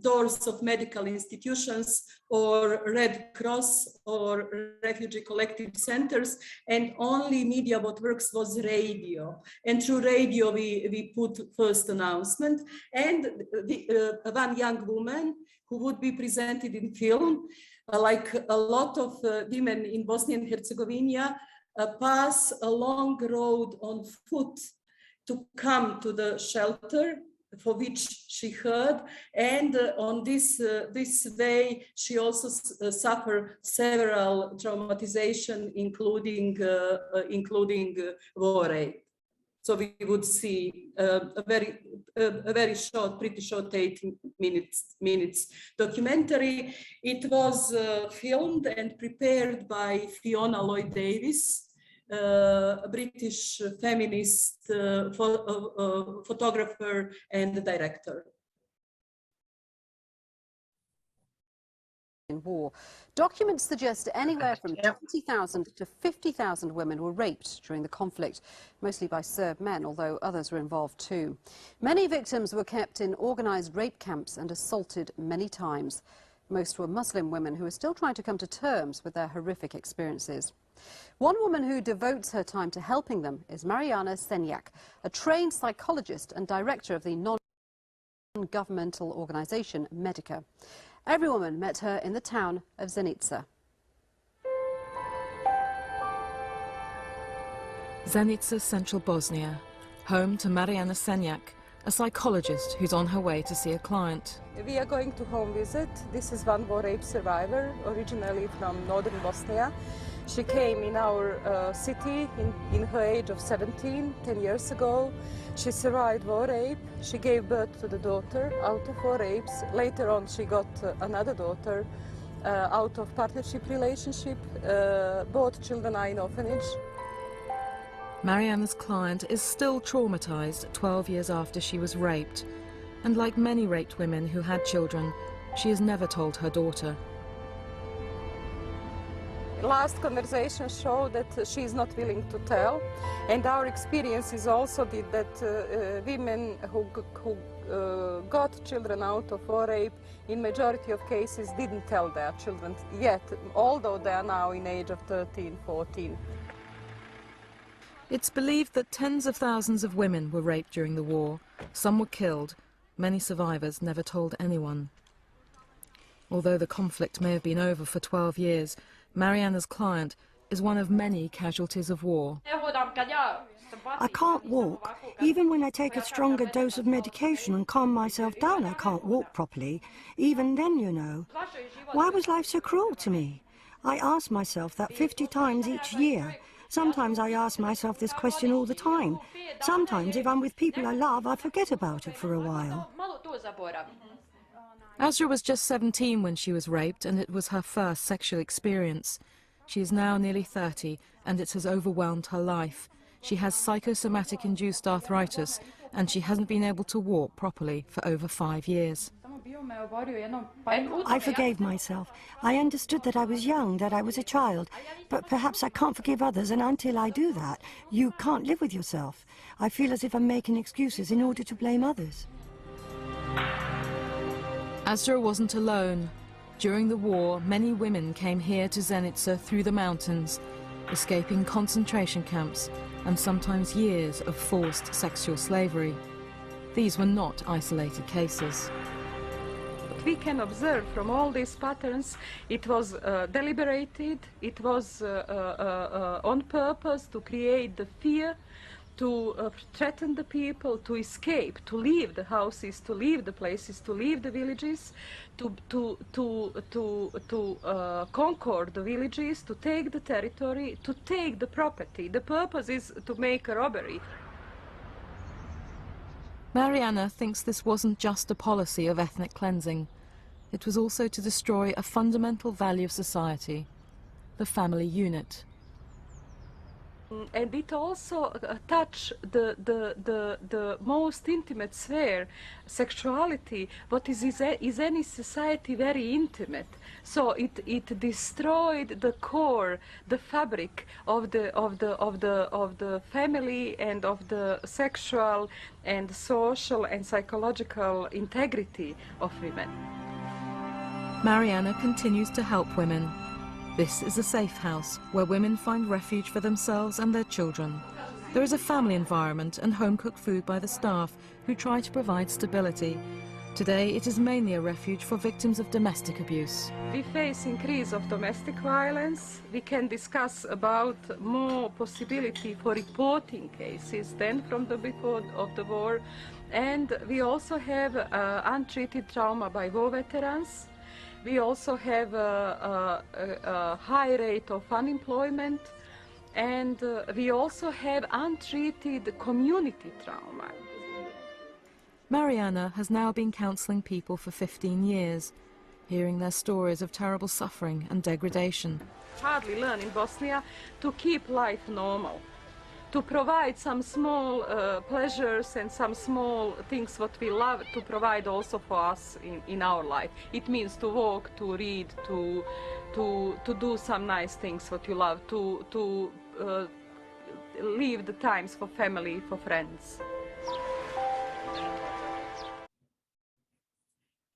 doors of medical institutions or Red Cross or refugee collective centers, and only media what works was radio. And through radio we put first announcement, and one young woman who would be presented in film, like a lot of women in Bosnia and Herzegovina, pass a long road on foot to come to the shelter for which she heard, and on this way she also suffered several traumatization, including war rape. So we would see a very short, pretty short 8 minutes documentary. It was filmed and prepared by Fiona Lloyd-Davis, a British feminist photographer and director. In war. Documents suggest anywhere from 20,000 to 50,000 women were raped during the conflict, mostly by Serb men, although others were involved too. Many victims were kept in organised rape camps and assaulted many times. Most were Muslim women who are still trying to come to terms with their horrific experiences. One woman who devotes her time to helping them is Marijana Senjak, a trained psychologist and director of the non-governmental organisation Medica. Every woman met her in the town of Zenica. Zenica, central Bosnia, home to Marijana Senjak, a psychologist who's on her way to see a client. We are going to home visit. This is one war rape survivor, originally from northern Bosnia. She came in our city in her age of 17, 10 years ago. She survived war rape. She gave birth to the daughter out of war rapes. Later on she got another daughter out of partnership relationship. Both children are in orphanage. Marijana's client is still traumatized 12 years after she was raped. And like many raped women who had children, she has never told her daughter. Last conversation showed that she is not willing to tell, and our experience is also that women who got children out of war rape, in majority of cases didn't tell their children yet, although they are now in age of 13, 14. It's believed that tens of thousands of women were raped during the war. Some were killed. Many survivors never told anyone. Although the conflict may have been over for 12 years, Marijana's client is one of many casualties of war. I can't walk. Even when I take a stronger dose of medication and calm myself down, I can't walk properly. Even then, you know. Why was life so cruel to me? I ask myself that 50 times each year. Sometimes I ask myself this question all the time. Sometimes, if I'm with people I love, I forget about it for a while. Azra was just 17 when she was raped, and it was her first sexual experience. She is now nearly 30, and it has overwhelmed her life. She has psychosomatic-induced arthritis, and she hasn't been able to walk properly for over 5 years. I forgave myself. I understood that I was young, that I was a child. But perhaps I can't forgive others, and until I do that, you can't live with yourself. I feel as if I'm making excuses in order to blame others. Azra wasn't alone. During the war, many women came here to Zenica through the mountains, escaping concentration camps and sometimes years of forced sexual slavery. These were not isolated cases. We can observe from all these patterns, it was deliberated, it was on purpose to create the fear, to threaten the people, to escape, to leave the houses, to leave the places, to leave the villages, to conquer the villages, to take the territory, to take the property. The purpose is to make a robbery. Marijana thinks this wasn't just a policy of ethnic cleansing. It was also to destroy a fundamental value of society, the family unit. and it also touch the most intimate sphere, sexuality. What is any society very intimate? So it destroyed the core, the fabric of the family and of the sexual and social and psychological integrity of women. Marijana continues to help women. This is a safe house where women find refuge for themselves and their children. There is a family environment and home-cooked food by the staff who try to provide stability. Today it is mainly a refuge for victims of domestic abuse. We face increase of domestic violence. We can discuss about more possibility for reporting cases than from the before of the war. And we also have untreated trauma by war veterans. We also have a high rate of unemployment, and we also have untreated community trauma. Marijana has now been counselling people for 15 years, hearing their stories of terrible suffering and degradation. Hardly learn in Bosnia to keep life normal, to provide some small pleasures and some small things what we love to provide also for us in our life. It means to walk, to read, to do some nice things what you love, to leave the times for family, for friends.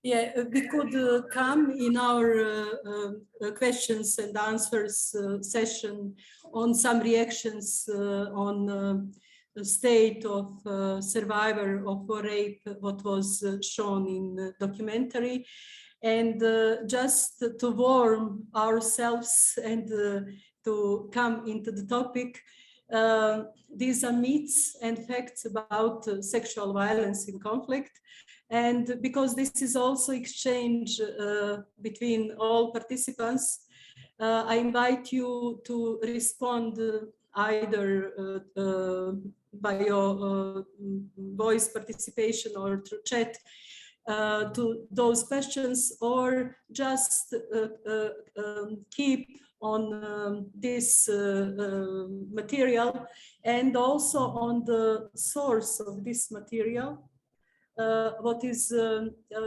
Yeah, we could come in our questions and answers session on some reactions on the state of survivor of rape, what was shown in the documentary. And just to warm ourselves and to come into the topic, these are myths and facts about sexual violence in conflict. And because this is also exchange between all participants, I invite you to respond either by your voice participation or through chat to those questions, or just keep on this material and also on the source of this material. What is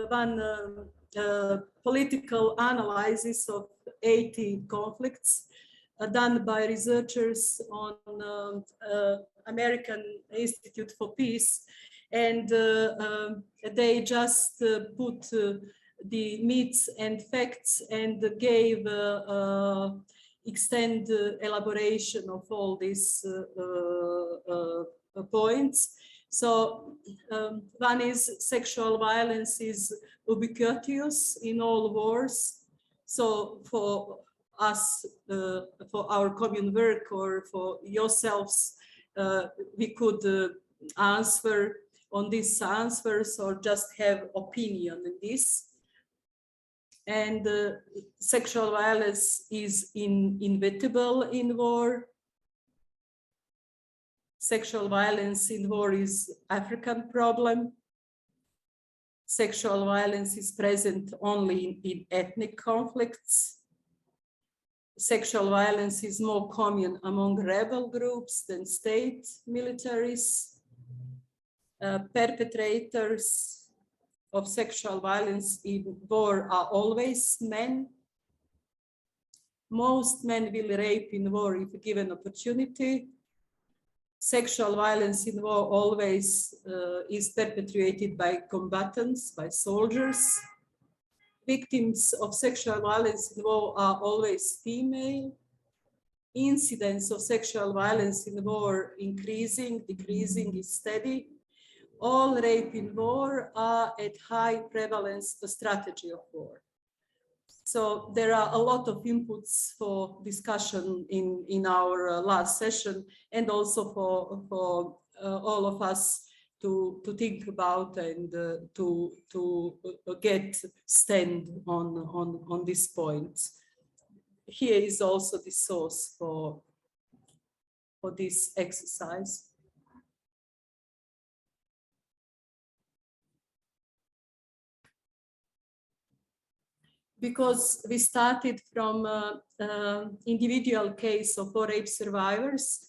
one political analysis of 80 conflicts done by researchers on American Institute for Peace, and they just put the myths and facts and gave extended elaboration of all these points. So one is sexual violence is ubiquitous in all wars. So for us, for our common work or for yourselves, we could answer on these answers or just have opinion on this. And sexual violence is inevitable in war. Sexual violence in war is African problem. Sexual violence is present only in ethnic conflicts. Sexual violence is more common among rebel groups than state militaries. Perpetrators of sexual violence in war are always men. Most men will rape in war if given opportunity. Sexual violence in war always is perpetrated by combatants, by soldiers. Victims of sexual violence in war are always female. Incidence of sexual violence in war increasing, decreasing is steady. All rape in war are at high prevalence the strategy of war. So there are a lot of inputs for discussion in our last session, and also for all of us to think about and to get stand on this point. Here is also the source for this exercise. Because we started from individual case of rape survivors,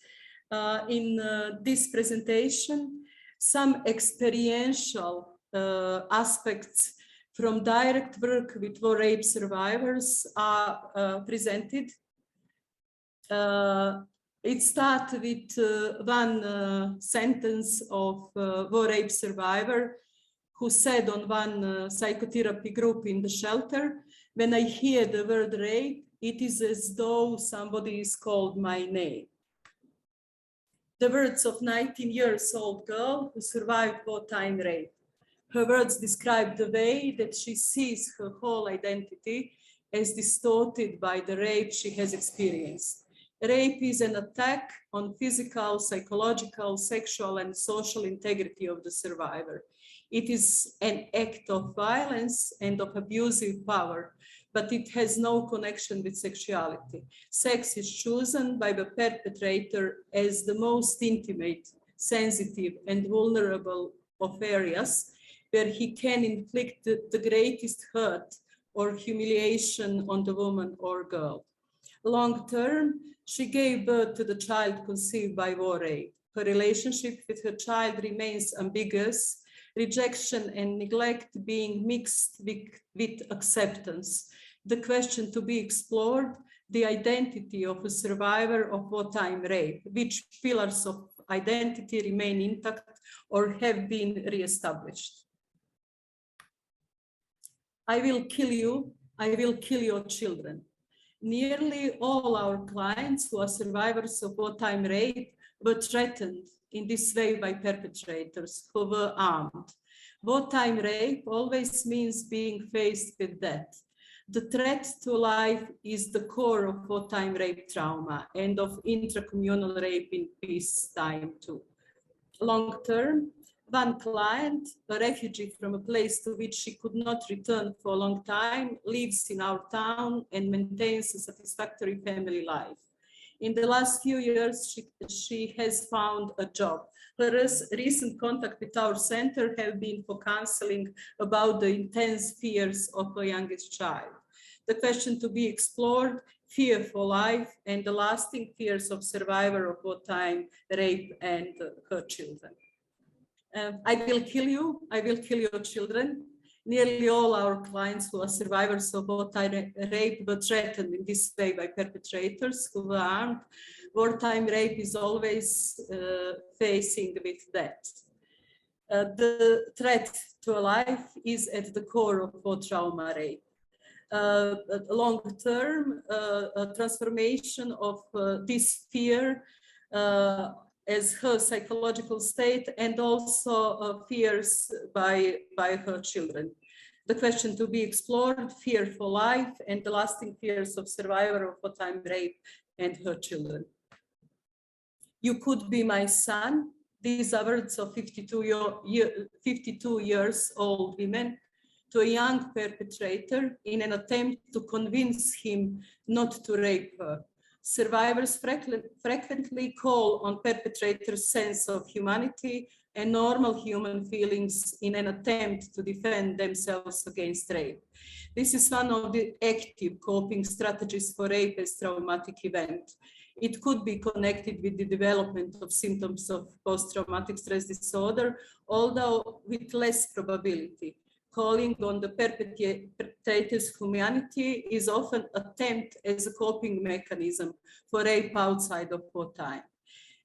in this presentation some experiential aspects from direct work with war rape survivors are presented. It starts with one sentence of war rape survivor who said on one psychotherapy group in the shelter, "When I hear the word rape, it is as though somebody is called my name." The words of 19-year-old girl who survived wartime rape. Her words describe the way that she sees her whole identity as distorted by the rape she has experienced. Rape is an attack on physical, psychological, sexual, and social integrity of the survivor. It is an act of violence and of abusive power, but it has no connection with sexuality. Sex is chosen by the perpetrator as the most intimate, sensitive, and vulnerable of areas where he can inflict the greatest hurt or humiliation on the woman or girl. Long term, she gave birth to the child conceived by war rape. Her relationship with her child remains ambiguous, rejection and neglect being mixed with acceptance. The question to be explored, the identity of a survivor of wartime rape, which pillars of identity remain intact or have been reestablished. I will kill you, I will kill your children. Nearly all our clients who are survivors of wartime rape were threatened in this way by perpetrators who were armed. Wartime rape always means being faced with death. The threat to life is the core of wartime rape trauma and of intracommunal rape in peacetime too. Long term, one client, a refugee from a place to which she could not return for a long time, lives in our town and maintains a satisfactory family life. In the last few years, she has found a job. Her recent contact with our center have been for counseling about the intense fears of her youngest child. The question to be explored, fear for life and the lasting fears of survivor of wartime rape and her children. I will kill you, I will kill your children. Nearly all our clients who are survivors of wartime rape were threatened in this way by perpetrators who were armed. Wartime rape is always facing with death. The threat to life is at the core of war trauma rape. Long term, transformation of this fear as her psychological state and also fears by her children. The question to be explored, fear for life and the lasting fears of survivor of wartime rape and her children. You could be my son. These are words of 52 years old women to a young perpetrator in an attempt to convince him not to rape her. Survivors frequently call on perpetrators' sense of humanity and normal human feelings in an attempt to defend themselves against rape. This is one of the active coping strategies for rape as traumatic event. It could be connected with the development of symptoms of post-traumatic stress disorder, although with less probability. Calling on the perpetrator's humanity is often attempted as a coping mechanism for rape outside of wartime.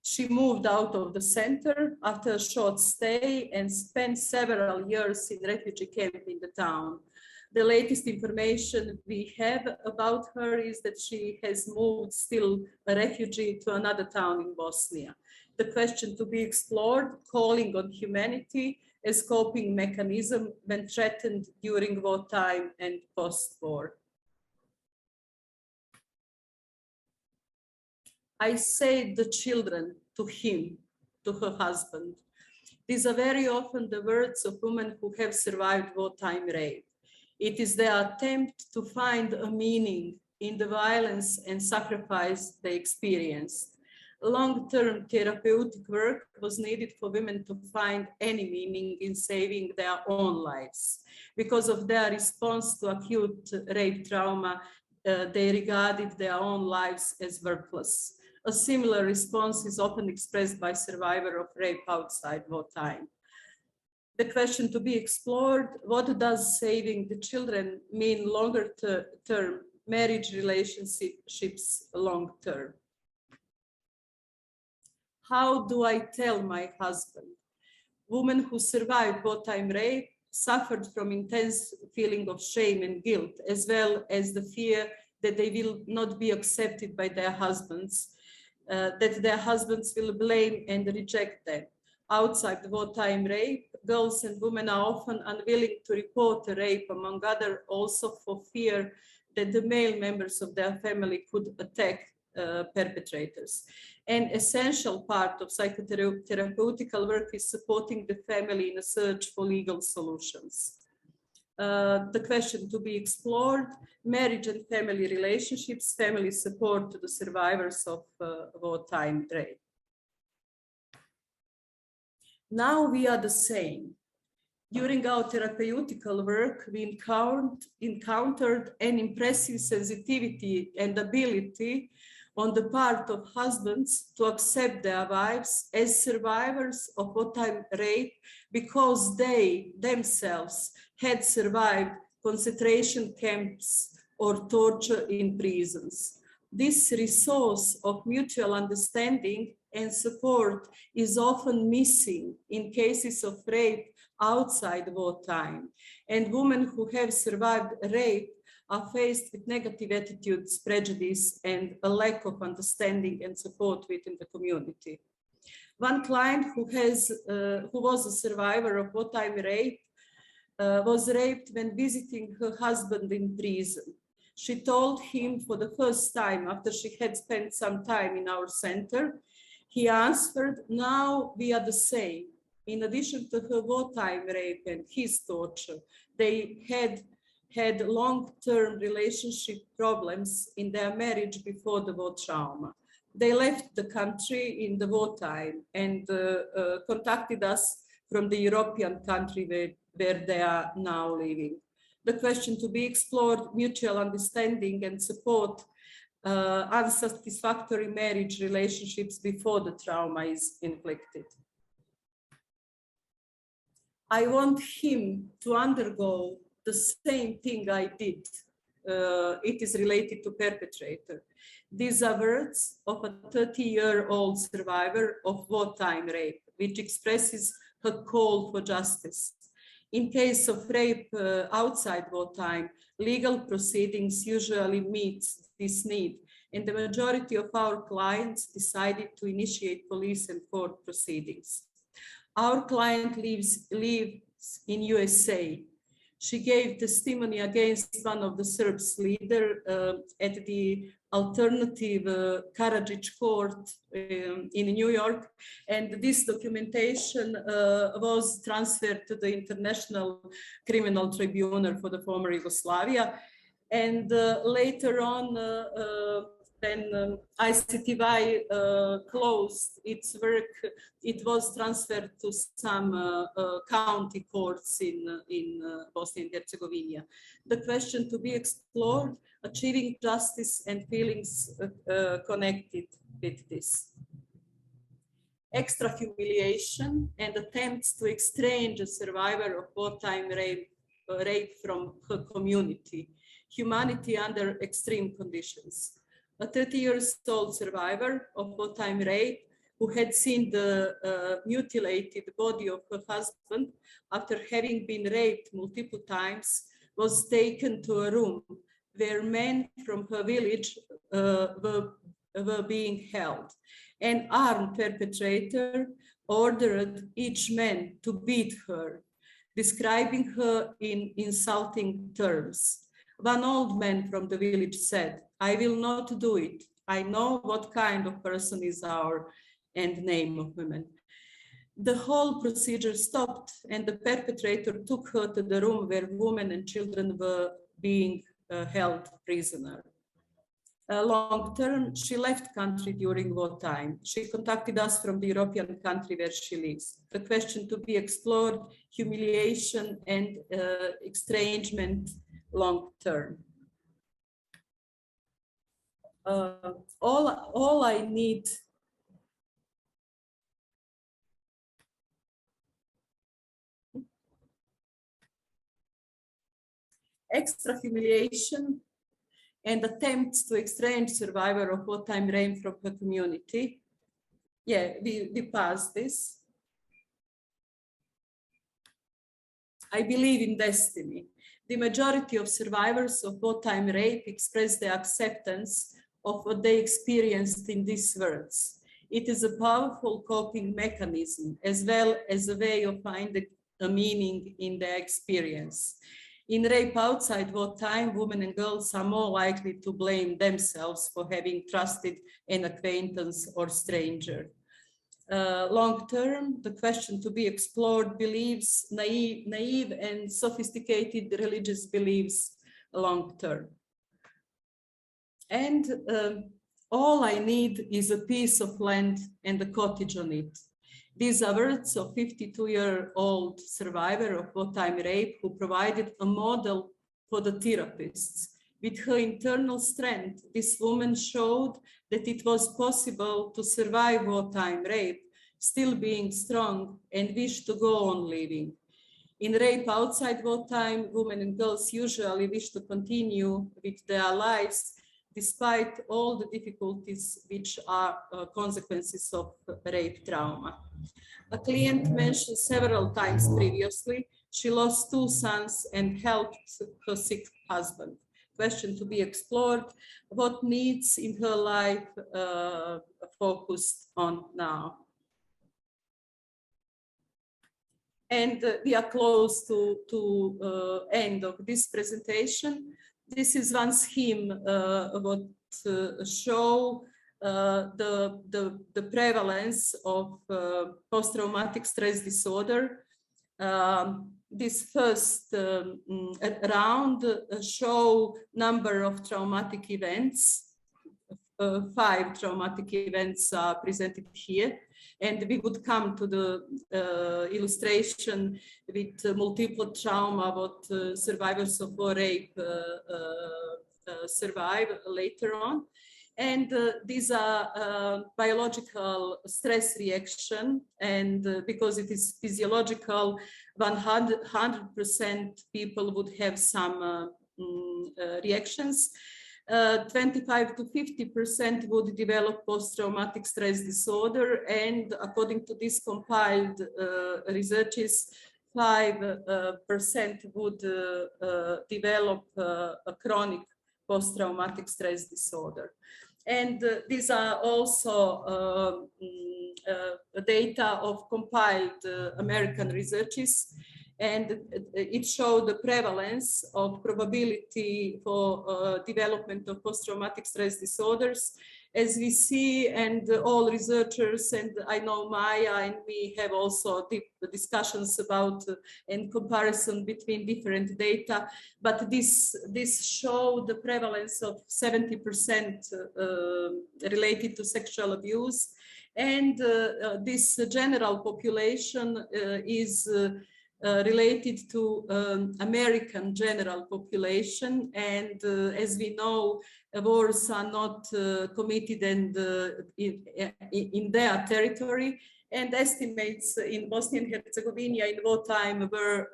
She moved out of the center after a short stay and spent several years in refugee camp in the town. The latest information we have about her is that she has moved still a refugee to another town in Bosnia. The question to be explored, calling on humanity as coping mechanism when threatened during wartime and post-war. I say the children to him, to her husband. These are very often the words of women who have survived wartime rape. It is their attempt to find a meaning in the violence and sacrifice they experienced. Long-term therapeutic work was needed for women to find any meaning in saving their own lives. Because of their response to acute rape trauma, they regarded their own lives as worthless. A similar response is often expressed by survivors of rape outside wartime. The question to be explored, what does saving the children mean longer term, marriage relationships long term? How do I tell my husband? Women who survived wartime rape suffered from intense feeling of shame and guilt, as well as the fear that they will not be accepted by their husbands, that their husbands will blame and reject them. Outside the wartime rape, girls and women are often unwilling to report a rape, among other also for fear that the male members of their family could attack perpetrators. An essential part of psychotherapeutical work is supporting the family in a search for legal solutions. The question to be explored, marriage and family relationships, family support to the survivors of wartime rape. Now we are the same. During our therapeutical work, we encountered an impressive sensitivity and ability on the part of husbands to accept their wives as survivors of wartime rape because they themselves had survived concentration camps or torture in prisons. This resource of mutual understanding and support is often missing in cases of rape outside wartime, and women who have survived rape are faced with negative attitudes, prejudice, and a lack of understanding and support within the community. One client who was a survivor of wartime rape was raped when visiting her husband in prison. She told him for the first time after she had spent some time in our center. He answered, "Now we are the same." In addition to her wartime rape and his torture, they had long-term relationship problems in their marriage before the war trauma. They left the country in the wartime and contacted us from the European country where they are now living. The question to be explored, mutual understanding and support unsatisfactory marriage relationships before the trauma is inflicted. I want him to undergo the same thing I did. It is related to perpetrator. These are words of a 30-year-old survivor of wartime rape, which expresses her call for justice. In case of rape outside wartime, legal proceedings usually meet this need, and the majority of our clients decided to initiate police and court proceedings. Our client lives in USA. She gave testimony against one of the Serbs leader at the alternative Karadzic court in New York, and this documentation was transferred to the International Criminal Tribunal for the former Yugoslavia, and later on when ICTY closed its work, it was transferred to some county courts in Bosnia and Herzegovina. The question to be explored, achieving justice and feelings connected with this. Extra humiliation and attempts to estrange a survivor of wartime rape from her community. Humanity under extreme conditions. A 30-year-old survivor of wartime rape who had seen the mutilated body of her husband after having been raped multiple times was taken to a room where men from her village were being held. An armed perpetrator ordered each man to beat her, describing her in insulting terms. One old man from the village said, "I will not do it. I know what kind of person is our and name of women." The whole procedure stopped and the perpetrator took her to the room where women and children were being held prisoner. Long term, she left country during wartime. She contacted us from the European country where she lives. The question to be explored, humiliation and estrangement long term. All I need extra humiliation and attempts to estrange survivor of wartime rape from her community. Yeah, we passed this. I believe in destiny. The majority of survivors of wartime rape express their acceptance of what they experienced in these words. It is a powerful coping mechanism, as well as a way of finding a meaning in their experience. In rape outside wartime, women and girls are more likely to blame themselves for having trusted an acquaintance or stranger. Long term, the question to be explored believes, naive and sophisticated religious beliefs long term. And all I need is a piece of land and a cottage on it. These are words of 52-year-old survivor of wartime rape who provided a model for the therapists. With her internal strength, this woman showed that it was possible to survive wartime rape, still being strong and wish to go on living. In rape outside wartime, women and girls usually wish to continue with their lives despite all the difficulties which are consequences of rape trauma. A client mentioned several times previously, she lost 2 sons and helped her sick husband. Question to be explored, what needs in her life focused on now? And we are close to end of this presentation. This is one scheme what show the prevalence of post-traumatic stress disorder. This first round show number of traumatic events. 5 traumatic events are presented here. And we would come to the illustration with multiple trauma, what survivors of war rape survive later on. And these are biological stress reaction, and because it is physiological, 100% people would have some reactions. 25 to 50% would develop post-traumatic stress disorder, and according to these compiled researches, 5% would develop a chronic post-traumatic stress disorder. And these are also data of compiled American researches, and it showed the prevalence of probability for development of post-traumatic stress disorders. As we see, and all researchers, and I know Maja and we have also deep discussions about and comparison between different data, but this showed the prevalence of 70% related to sexual abuse. And this general population is related to American general population, and as we know, wars are not committed and in their territory, and estimates in Bosnia and Herzegovina in wartime were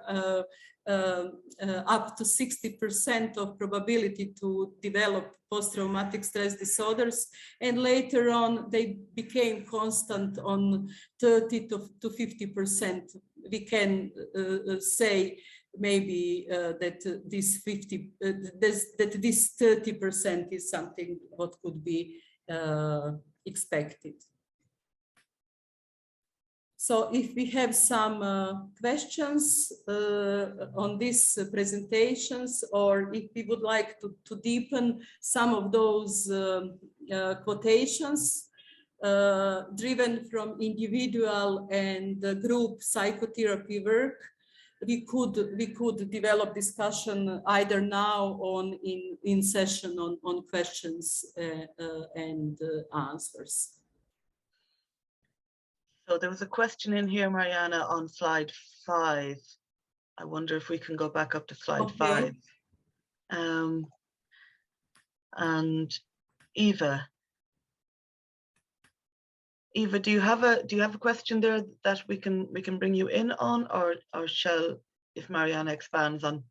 up to 60% of probability to develop post-traumatic stress disorders, and later on they became constant on 30 to 50%. We can say maybe that this 30% is something what could be expected. So if we have some questions on these presentations, or if we would like to deepen some of those quotations, driven from individual and group psychotherapy work, we could develop discussion either now or in session on questions and answers. So there was a question in here, Marijana, on slide 5. I wonder if we can go back up to slide 5. And Eva. Eva, do you have a question there that we can bring you in on, or shall, if Marijana expands on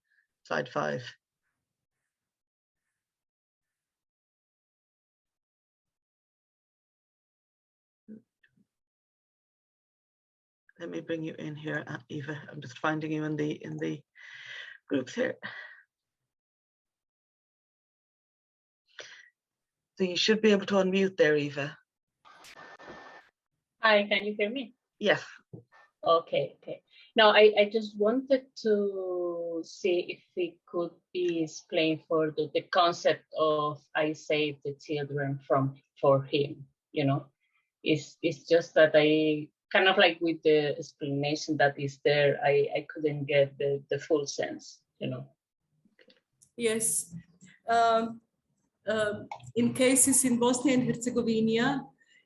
slide 5? Let me bring you in here, Eva. I'm just finding you in the groups here. So you should be able to unmute there, Eva. Hi, can you hear me? Yes. Okay. Now, I just wanted to see if we could be explained for the concept of I save the children for him, you know. It's just that I kind of like with the explanation that is there, I couldn't get the full sense, you know. Yes. In cases in Bosnia and Herzegovina,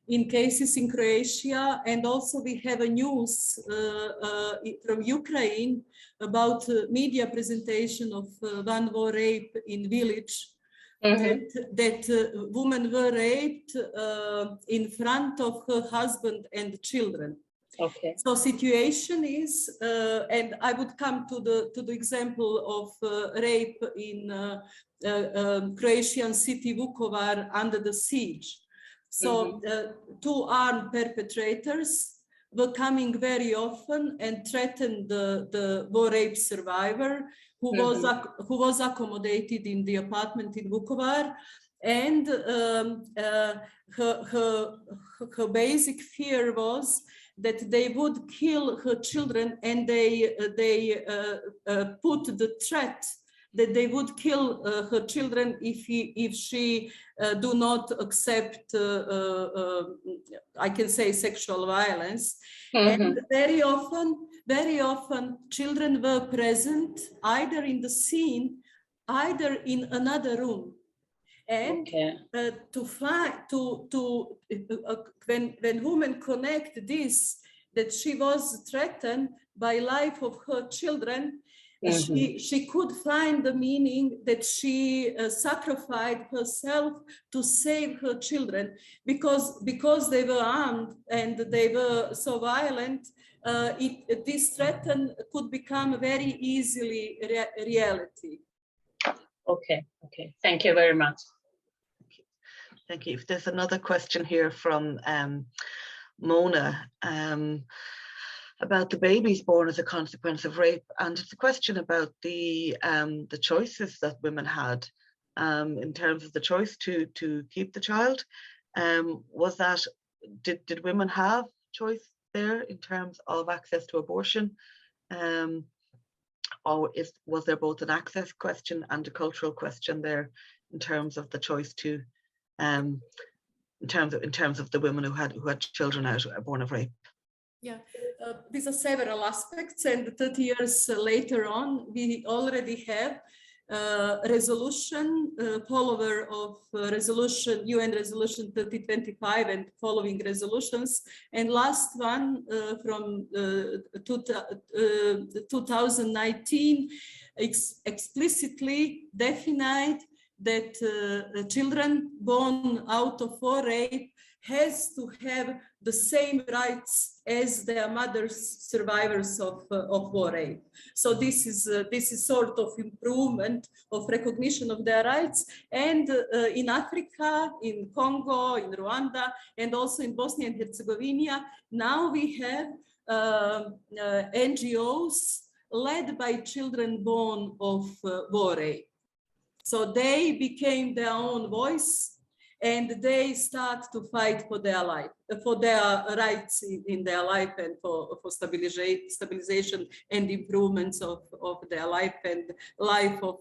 in cases in Croatia, and also we have a news from Ukraine about media presentation of one war rape in village. That women were raped in front of her husband and children. Okay. So situation is, and I would come to the example of rape in Croatian city Vukovar under the siege. So two armed perpetrators were coming very often and threatened the war rape survivor who was accommodated in the apartment in Vukovar, and her basic fear was that they would kill her children, and they put the threat that they would kill her children if she do not accept, I can say, sexual violence. And very often children were present either in the scene, either in another room. And when women connect this, that she was threatened by life of her children, she could find the meaning that she sacrificed herself to save her children, because they were armed and they were so violent. This threat could become very easily reality. Okay. Thank you very much. Thank you. If there's another question here from Mona about the babies born as a consequence of rape, and it's a question about the choices that women had in terms of the choice to keep the child. Was that, did women have choice there in terms of access to abortion, or was there both an access question and a cultural question there in terms of the choice to in terms of the women who had children born of rape? Yeah, these are several aspects, and 30 years later on, we already have resolution, follower of resolution, UN resolution 3025 and following resolutions. And last one from 2019 explicitly defined that children born out of war rape has to have the same rights as their mothers, survivors of war rape. So this is sort of improvement of recognition of their rights. And in Africa, in Congo, in Rwanda, and also in Bosnia and Herzegovina, now we have NGOs led by children born of war rape. So they became their own voice, and they start to fight for their life, for their rights in their life, and for stabilization and improvements of their life and life of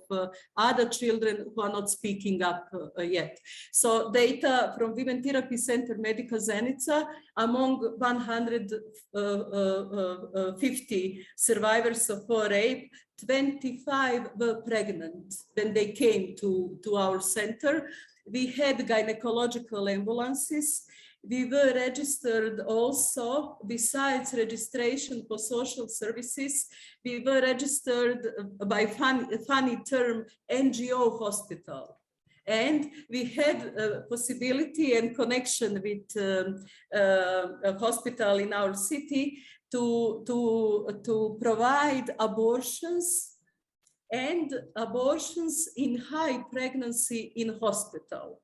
other children who are not speaking up yet. So data from Women Therapy Center Medica Zenica, among 150 survivors of war rape, 25 were pregnant when they came to our center. We had gynecological ambulances. We were registered also, besides registration for social services, we were registered by funny term NGO hospital. And we had a possibility and connection with a hospital in our city to provide abortions and abortions in high pregnancy in hospital.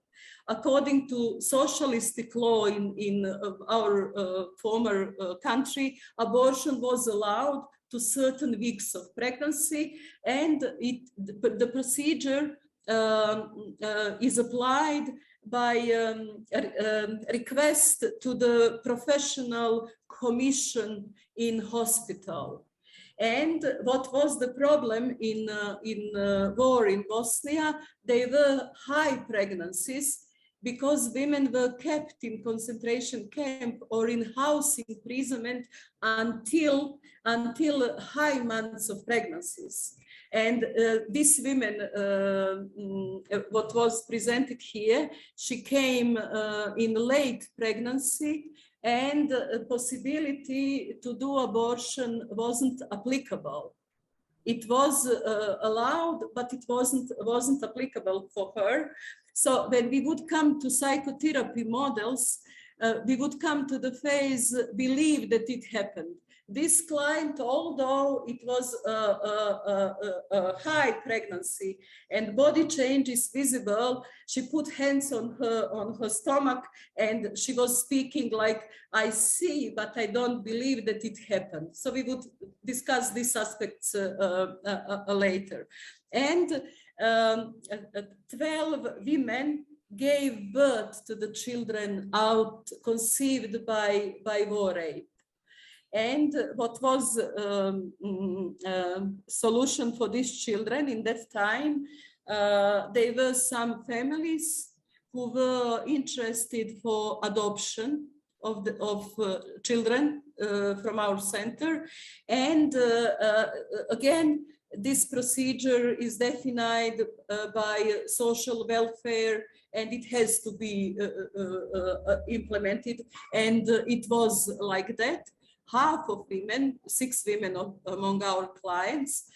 According to socialistic law in our former country, abortion was allowed to certain weeks of pregnancy, and the procedure is applied by request to the professional commission in hospital. And what was the problem in war in Bosnia? They were high pregnancies because women were kept in concentration camp or in house imprisonment until high months of pregnancies. And these women, what was presented here, she came in late pregnancy, and the possibility to do abortion wasn't applicable. It was allowed, but it wasn't applicable for her. So when we would come to psychotherapy models, we would come to the phase, believe that it happened. This client, although it was a high pregnancy and body change is visible, she put hands on her stomach and she was speaking like, I see, but I don't believe that it happened. So we would discuss these aspects later. And 12 women gave birth to the children conceived by war rape. And what was solution for these children in that time? There were some families who were interested for adoption of children from our center. And again, this procedure is defined by social welfare, and it has to be implemented. And it was like that. Half of women, 6 women among our clients,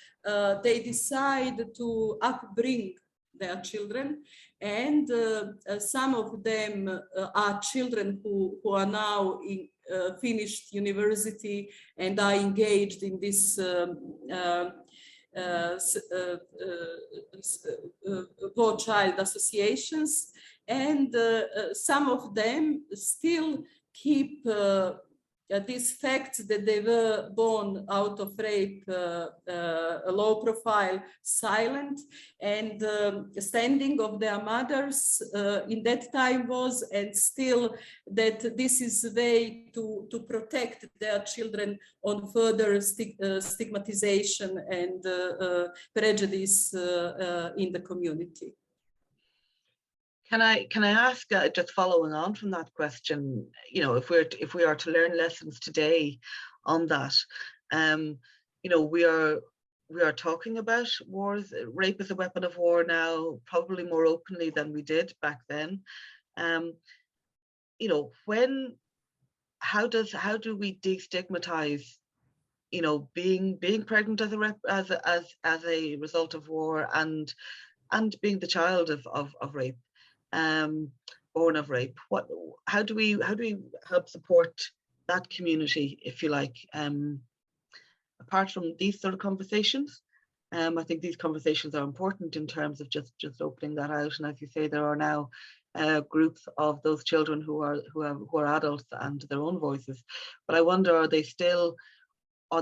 they decide to upbring their children, and some of them are children who are now in finished university and are engaged in this war-child associations, and some of them still keep these facts that they were born out of rape, low profile, silent, and standing of their mothers in that time was, and still, that this is a way to protect their children on further stigmatization and prejudice in the community. Can I ask, just following on from that question, you know, if we are to learn lessons today on that, you know, we are talking about wars, rape as a weapon of war now, probably more openly than we did back then. You know, how do we destigmatize, you know, being pregnant as a result of war, and being the child of rape? Born of rape. How do we help support that community, if you like, apart from these sort of conversations? I think these conversations are important in terms of just opening that out. And as you say, there are now groups of those children who are adults and their own voices. But I wonder, are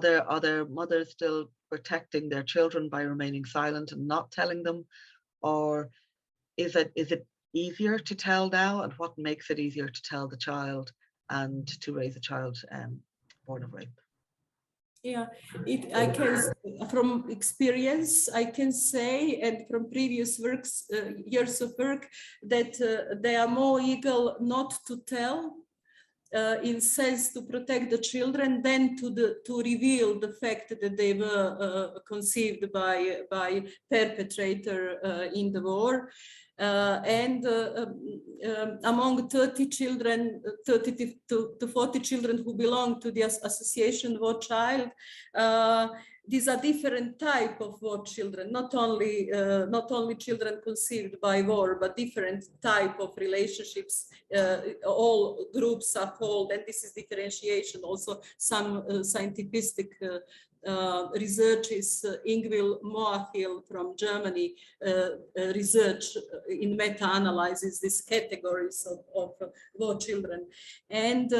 their mothers still protecting their children by remaining silent and not telling them, or is it easier to tell now, and what makes it easier to tell the child and to raise a child born of rape? Yeah, I can, from experience, I can say, and from previous years of work, that they are more eager not to tell, in sense to protect the children, than to reveal the fact that they were conceived by perpetrator in the war. And among 30 children, 30 to 40 children who belong to the association War Child, these are different type of war children, not only children conceived by war, but different type of relationships. All groups are called, and this is differentiation. Also, some scientific researches, Ingvild Moahil from Germany, research in meta-analysis these categories of war children, and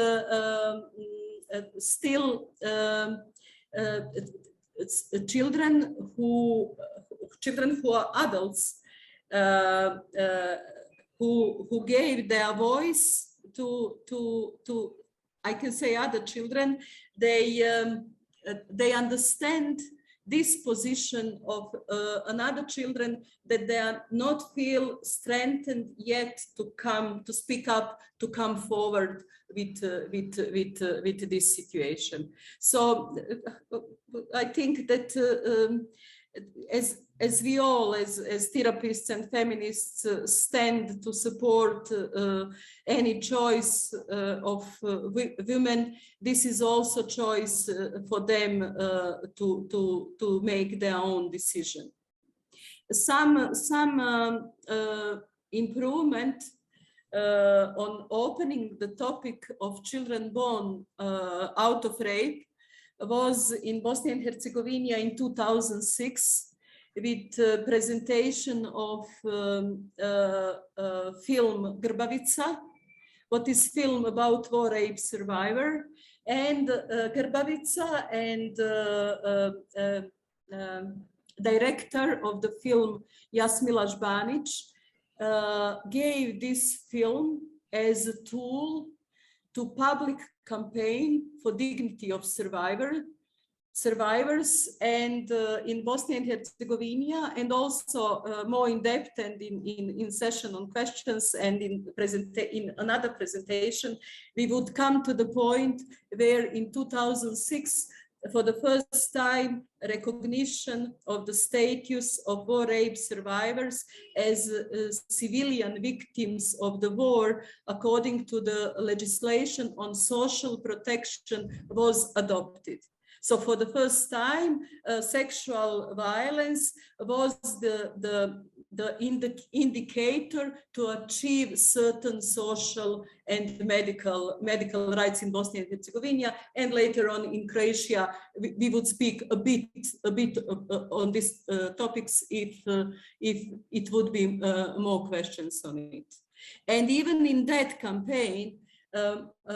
still. Children who are adults who gave their voice to I can say other children, they understand this position of another children, that they are not feel strengthened yet to come to speak up, to come forward with this situation. So I think that as we all, as therapists and feminists, stand to support any choice of women, this is also choice for them to make their own decision. Some improvement on opening the topic of children born out of rape was in Bosnia and Herzegovina in 2006 with presentation of film Grbavica, what is film about war rape survivor, and Grbavica and director of the film Jasmila Žbanić gave this film as a tool to public campaign for dignity of survivors, and in Bosnia and Herzegovina, and also more in depth and in session on questions and in another presentation, we would come to the point where in 2006, for the first time, recognition of the status of war rape survivors as civilian victims of the war, according to the legislation on social protection, was adopted. So for the first time, sexual violence was the indicator to achieve certain social and medical rights in Bosnia and Herzegovina, and later on in Croatia, we would speak a bit on these topics if it would be more questions on it. And even in that campaign,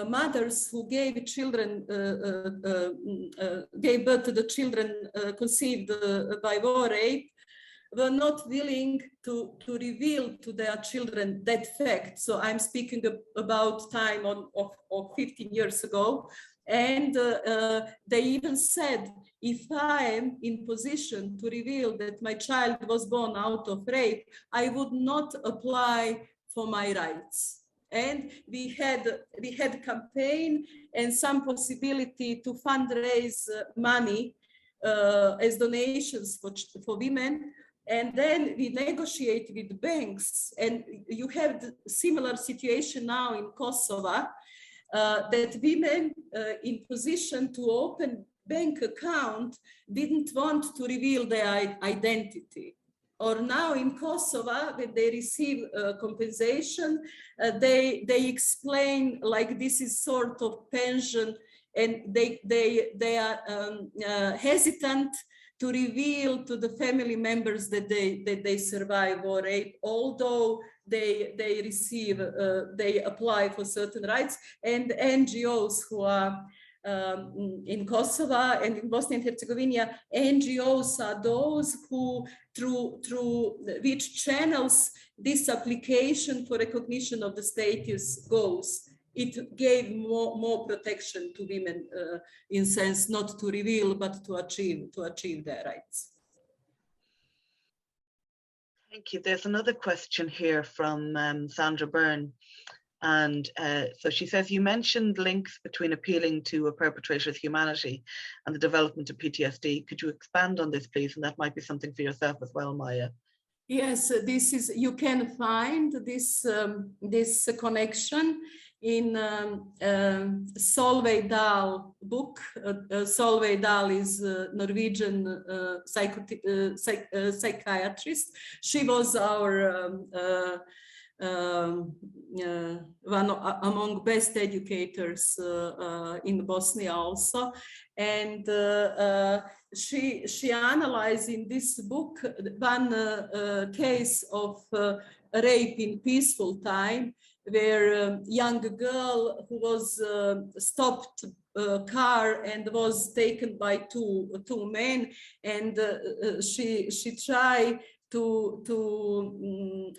mothers who gave birth to the children conceived by war rape were not willing to reveal to their children that fact. So I'm speaking about time of 15 years ago. And they even said, if I am in position to reveal that my child was born out of rape, I would not apply for my rights. And we had campaign and some possibility to fundraise money as donations for women. And then we negotiate with banks, and you have the similar situation now in Kosovo, that women in position to open bank account didn't want to reveal their identity. Or now in Kosovo, when they receive compensation, they explain like this is sort of pension, and they are hesitant to reveal to the family members that they survive war rape, although they apply for certain rights. And NGOs who are in Kosovo and in Bosnia and Herzegovina, NGOs are those who, through which channels this application for recognition of the status goes. It gave more protection to women in sense not to reveal, but to achieve their rights. Thank you. There's another question here from Sandra Byrne. And so she says, you mentioned links between appealing to a perpetrator's humanity and the development of PTSD. Could you expand on this, please? And that might be something for yourself as well, Maja. Yes, this is, you can find this connection in Solveig Dahl book. Solveig Dahl is a Norwegian psychiatrist. She was our one among best educators in Bosnia also, and she analyzed in this book one case of rape in peaceful time, where a young girl who was stopped car and was taken by two men, and she tried to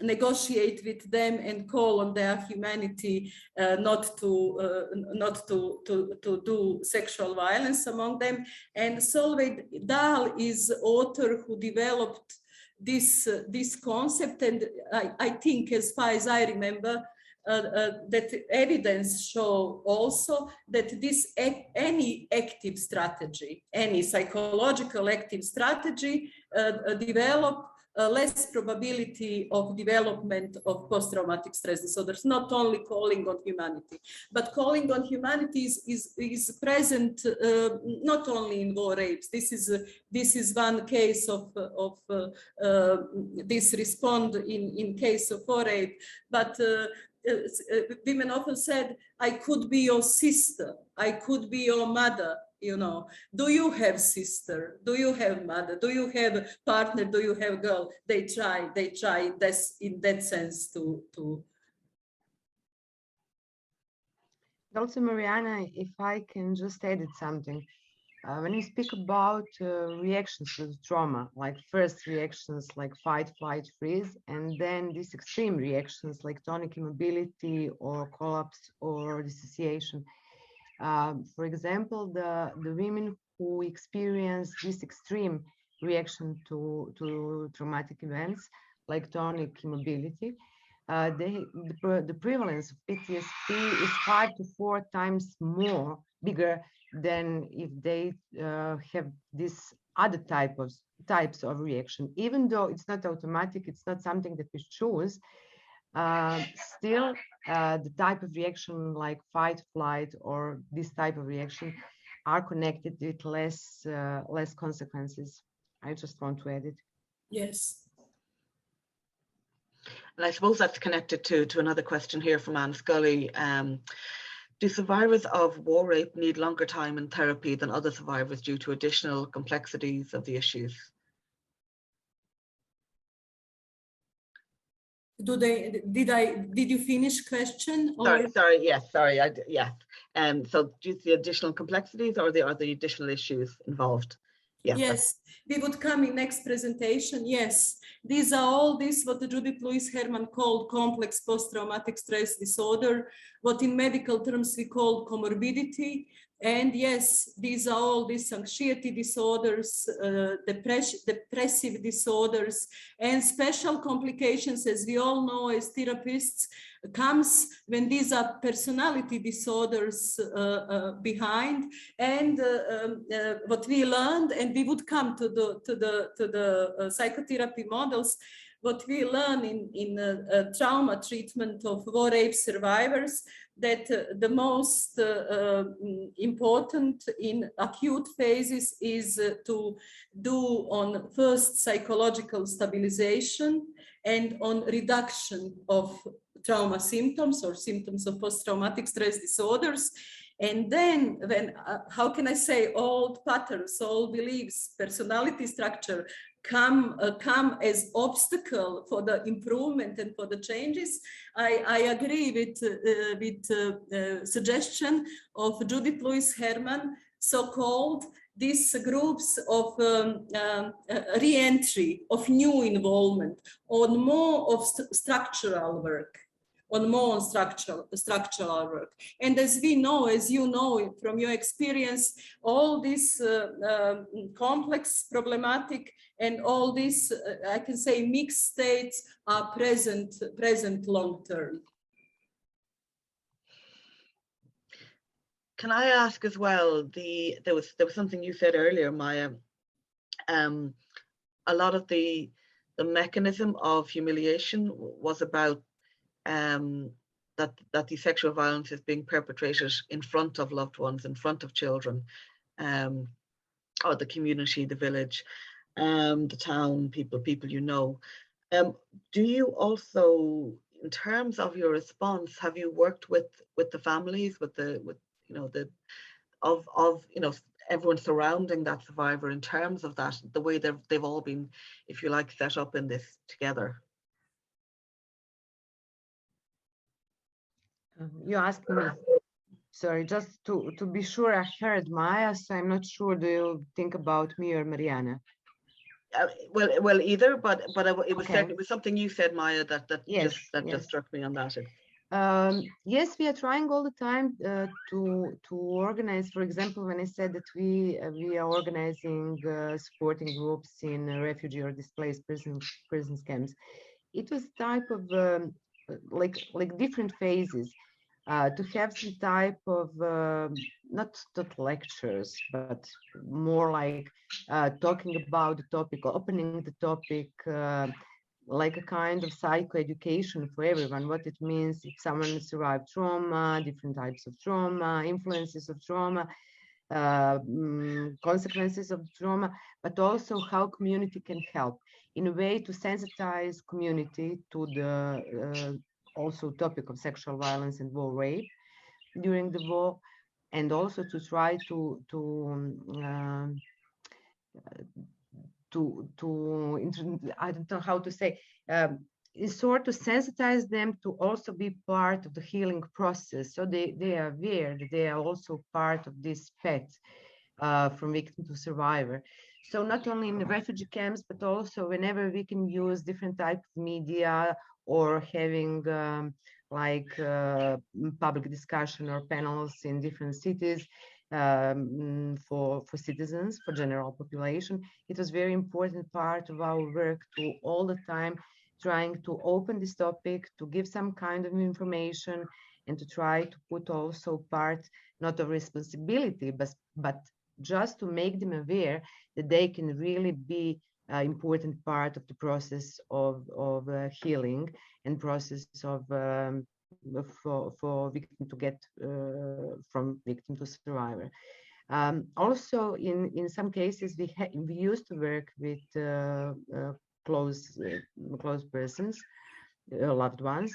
negotiate with them and call on their humanity, not to do sexual violence among them. And Solveig Dahl is author who developed this concept, and I think, as far as I remember, that evidence show also that this any active strategy, any psychological active strategy develop less probability of development of post-traumatic stress disorders, not only calling on humanity, but calling on humanity is present not only in war rapes. This is one case of this respond in case of war rape, but women often said, I could be your sister, I could be your mother. You know, do you have sister? Do you have mother? Do you have partner? Do you have girl? They try in that sense to. Also, Marijana, if I can just edit something. When you speak about reactions to trauma, like first reactions like fight, flight, freeze, and then these extreme reactions like tonic immobility or collapse or dissociation. For example, the women who experience this extreme reaction to traumatic events like tonic immobility, the prevalence of PTSD is 5 to 4 times bigger than if they have this other types of reaction. Even though it's not automatic, it's not something that we choose. Still, the type of reaction like fight, flight, or this type of reaction are connected with less consequences. I just want to add it. Yes. And I suppose that's connected to another question here from Anne Scully. Do survivors of war rape need longer time in therapy than other survivors due to additional complexities of the issues? Did you finish question? Or? Sorry, yes. So due to the additional complexities or the additional issues involved? Yeah, yes, we would come in next presentation. Yes, these are all this what Judith Louise Herman called complex post-traumatic stress disorder, what in medical terms we call comorbidity. And yes, these are all these anxiety disorders, depressive disorders, and special complications, as we all know as therapists, comes when these are personality disorders behind. And what we learned, and we would come to the psychotherapy models, what we learn in trauma treatment of war rape survivors, that the most important in acute phases is to do on first psychological stabilization and on reduction of trauma symptoms or symptoms of post-traumatic stress disorders. And then when, how can I say, old patterns, old beliefs, personality structure come as obstacle for the improvement and for the changes, I agree with suggestion of Judith Louise Herman, so-called these groups of re-entry, of new involvement, on more of structural work. On more on structural work. And as we know, as you know from your experience, all this complex problematic and all these, I can say, mixed states are present long term. Can I ask as well, there was something you said earlier, Maja, a lot of the mechanism of humiliation was about that the sexual violence is being perpetrated in front of loved ones, in front of children, or the community, the village, the town, people you know. Do you also, in terms of your response, have you worked with the families, with you know of you know everyone surrounding that survivor in terms of that, the way they've all been, if you like, set up in this together? You asked me. Sorry, just to be sure I heard Maja, so I'm not sure. Do you think about me or Marijana? Well, either, but it was Okay. it was something you said, Maja, Yes, just struck me on that. Yes, we are trying all the time to organize. For example, when I said that we are organizing supporting groups in refugee or displaced prisons camps, it was type of like different phases. To have some type of not lectures, but more like talking about the topic, opening the topic, like a kind of psychoeducation for everyone, what it means if someone survived trauma, different types of trauma, influences of trauma, consequences of trauma, but also how community can help in a way to sensitize community to the also topic of sexual violence and war rape during the war, and also to try to I don't know how to say, is sort of sensitize them to also be part of the healing process, so they are aware that they are also part of this path from victim to survivor. So not only in the refugee camps, but also whenever we can use different types of media or having public discussion or panels in different cities for citizens, for general population. It was very important part of our work to all the time trying to open this topic, to give some kind of information, and to try to put also part not of responsibility, but just to make them aware that they can really be an important part of the process of healing and process of for victim to get from victim to survivor. Also, in some cases, we used to work with close persons, loved ones,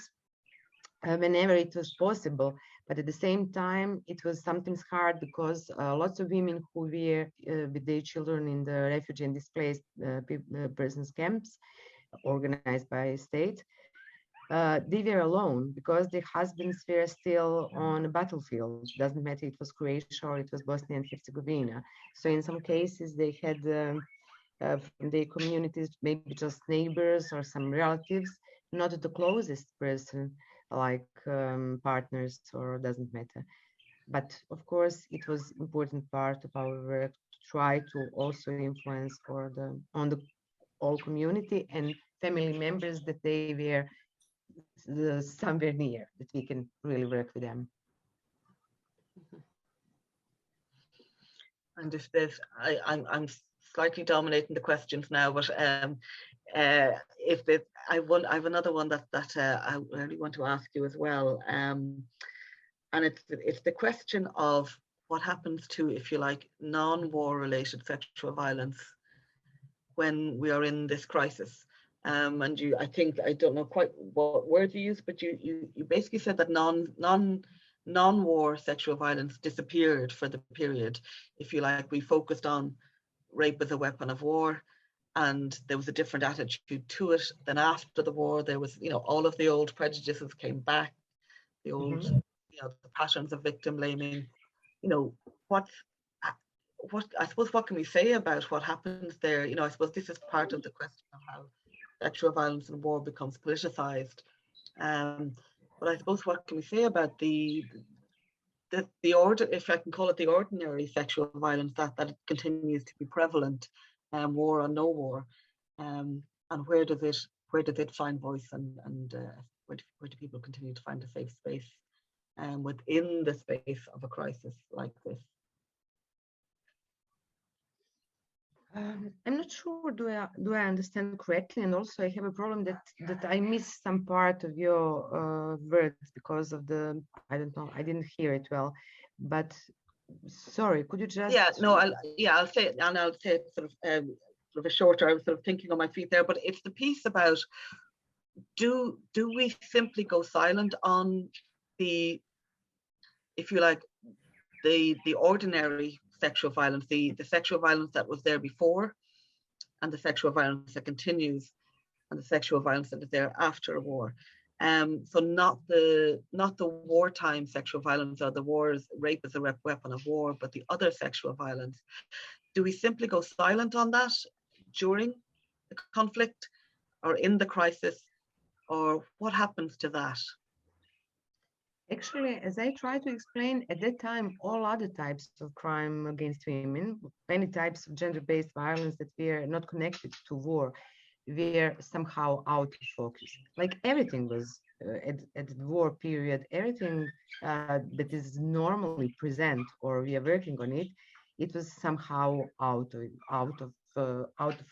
whenever it was possible. But at the same time, it was sometimes hard because lots of women who were with their children in the refugee and displaced persons camps organized by state, they were alone because their husbands were still on a battlefield. Doesn't matter it was Croatia or it was Bosnia and Herzegovina. So in some cases they had from their communities maybe just neighbors or some relatives, not the closest person like partners, or doesn't matter. But of course it was important part of our work to try to also influence on the whole community and family members that they were somewhere near, that we can really work with them. And if there's, I'm slightly dominating the questions now, but if there's, I have another one that I really want to ask you as well, and it's the question of what happens to, if you like, non-war related sexual violence when we are in this crisis. And you, I think, I don't know quite what word you use, but you basically said that non-war sexual violence disappeared for the period. If you like, we focused on rape as a weapon of war, and there was a different attitude to it. Then after the war, there was, you know, all of the old prejudices came back, the old, you know, the patterns of victim blaming. You know, what I suppose, what can we say about what happens there? You know, I suppose this is part of the question of how sexual violence in war becomes politicized. But I suppose, what can we say about the order, if I can call it the ordinary sexual violence that continues to be prevalent, war or no war, and where does it find voice, and where do people continue to find a safe space within the space of a crisis like this? I'm not sure do I understand correctly, and also I have a problem that I missed some part of your words because of the, I don't know, I didn't hear it well, but sorry, could you just? I'll say it, and I'll say it sort of a shorter. I was sort of thinking on my feet there, but it's the piece about do we simply go silent on the, if you like, the ordinary sexual violence, the sexual violence that was there before, and the sexual violence that continues, and the sexual violence that is there after a war. So not the wartime sexual violence or the wars, rape as a weapon of war, but the other sexual violence. Do we simply go silent on that during the conflict or in the crisis, or what happens to that? Actually, as I try to explain, at that time, all other types of crime against women, many types of gender-based violence that were not connected to war, were somehow out of focus. Like everything was at the war period, everything that is normally present or we are working on it, it was somehow out of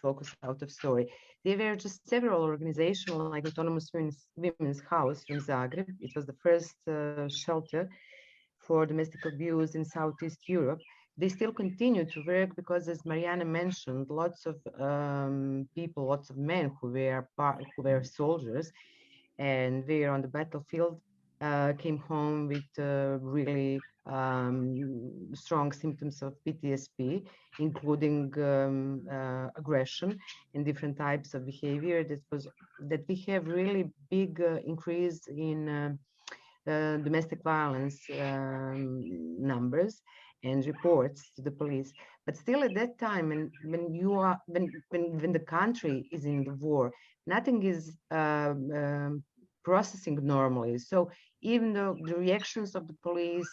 focus, out of story. There were just several organizations like Autonomous Women's House from Zagreb. It was the first shelter for domestic abuse in Southeast Europe. They still continue to work because, as Marijana mentioned, lots of people, lots of men who were soldiers and were on the battlefield came home with really strong symptoms of PTSD, including aggression and different types of behavior. That we have really big increase in domestic violence numbers and reports to the police. But still, at that time, and when the country is in the war, nothing is processing normally. So even though the reactions of the police,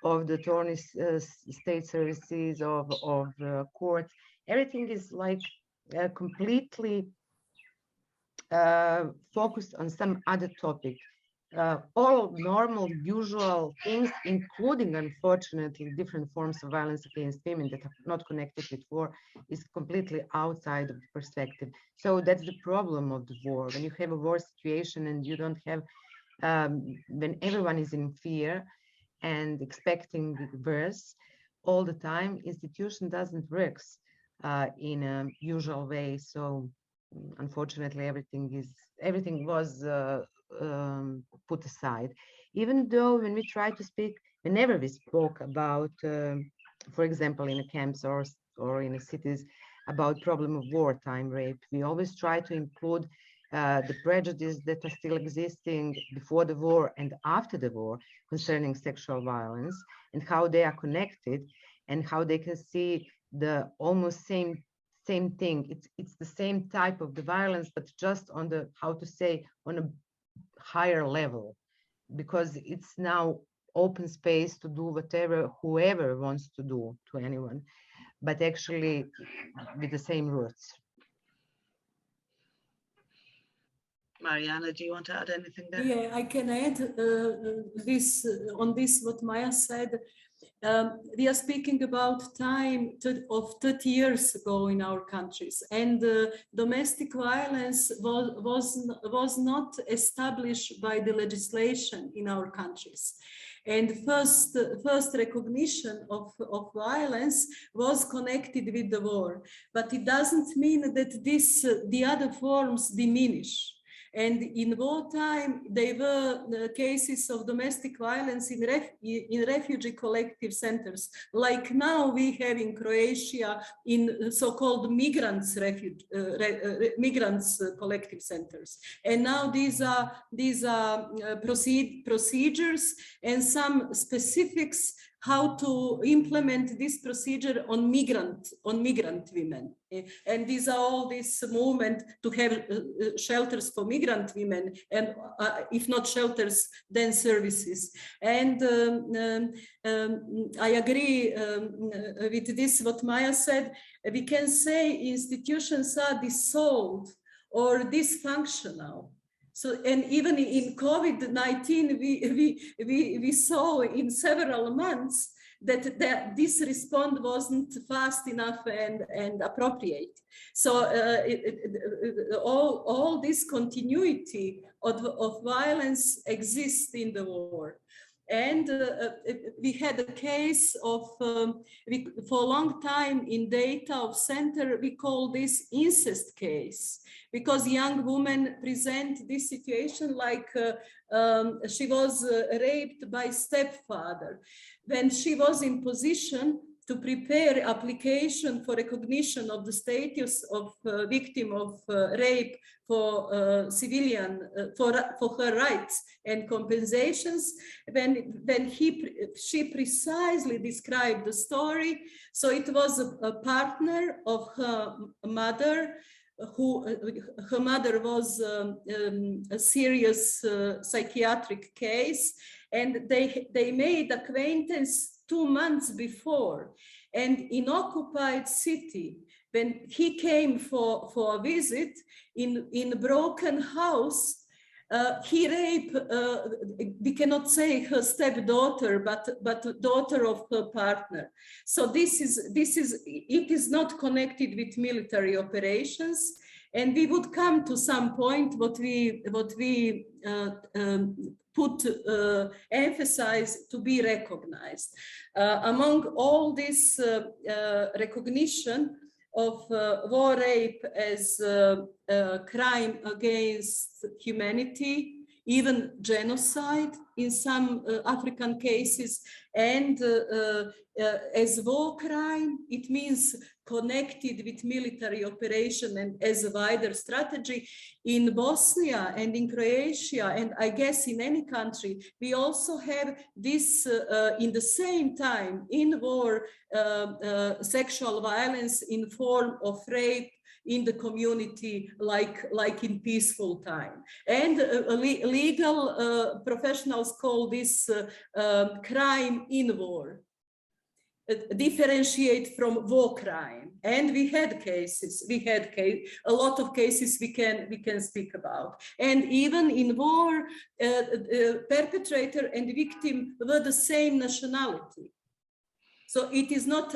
of the attorney state services, of courts, everything is like completely focused on some other topic. All normal, usual things, including, unfortunately, different forms of violence against women that are not connected with war, is completely outside of the perspective. So that's the problem of the war. When you have a war situation and you don't have, when everyone is in fear and expecting the worst all the time, institution doesn't work in a usual way. So unfortunately, everything was put aside, even though when we try to speak, whenever we spoke about, for example, in the camps or in the cities, about problem of wartime rape, we always try to include the prejudice that are still existing before the war and after the war concerning sexual violence, and how they are connected, and how they can see the almost same thing. It's the same type of the violence, but just on the, how to say, on a higher level, because it's now open space to do whatever whoever wants to do to anyone, but actually with the same roots. Marijana, do you want to add anything there? Yeah, I can add this on this what Maja said. We are speaking about time of 30 years ago in our countries, and domestic violence was not established by the legislation in our countries. And first recognition of violence was connected with the war, but it doesn't mean that the other forms diminish. And in wartime, there were cases of domestic violence in refugee collective centers, like now we have in Croatia in so-called migrants collective centers. And now these are procedures and some specifics how to implement this procedure on migrant women. And these are all this movement to have shelters for migrant women, and if not shelters, then services. And I agree with this, what Maja said. We can say institutions are dissolved or dysfunctional. So, and even in COVID-19, we saw in several months that this response wasn't fast enough and appropriate. So all this continuity of violence exists in the war. And we had a case of, for a long time in data of center, we call this incest case, because young women present this situation like she was raped by stepfather. When she was in position to prepare application for recognition of the status of victim of rape for civilian, for her rights and compensations, when she precisely described the story. So it was a partner of her mother, her mother was a serious psychiatric case, and they made acquaintance 2 months before. And in occupied city, when he came for a visit in a broken house, he raped, we cannot say her stepdaughter, but daughter of her partner. So it is not connected with military operations. And we would come to some point what we emphasize to be recognized. Among all this recognition of war rape as a crime against humanity, even genocide in some African cases, and as war crime, it means connected with military operation and as a wider strategy. In Bosnia and in Croatia, and I guess in any country, we also have this in the same time in war, sexual violence in form of rape in the community, like in peaceful time. And legal professionals call this crime in war. Differentiate from war crime, and we had cases. A lot of cases we can speak about, and even in war, perpetrator and victim were the same nationality. So it is not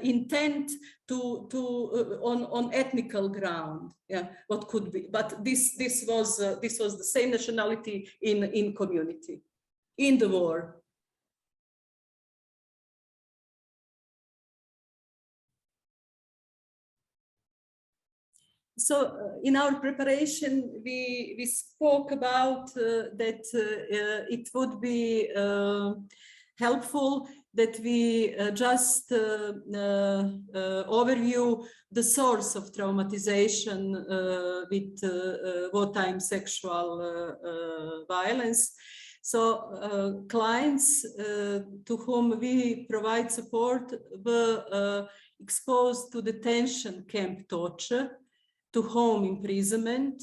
intent on ethnical ground. Yeah, what could be, but this was the same nationality in community, in the war. So in our preparation, we spoke about that it would be helpful that we just overview the source of traumatization with wartime sexual violence. So clients to whom we provide support were exposed to detention camp torture, to home imprisonment,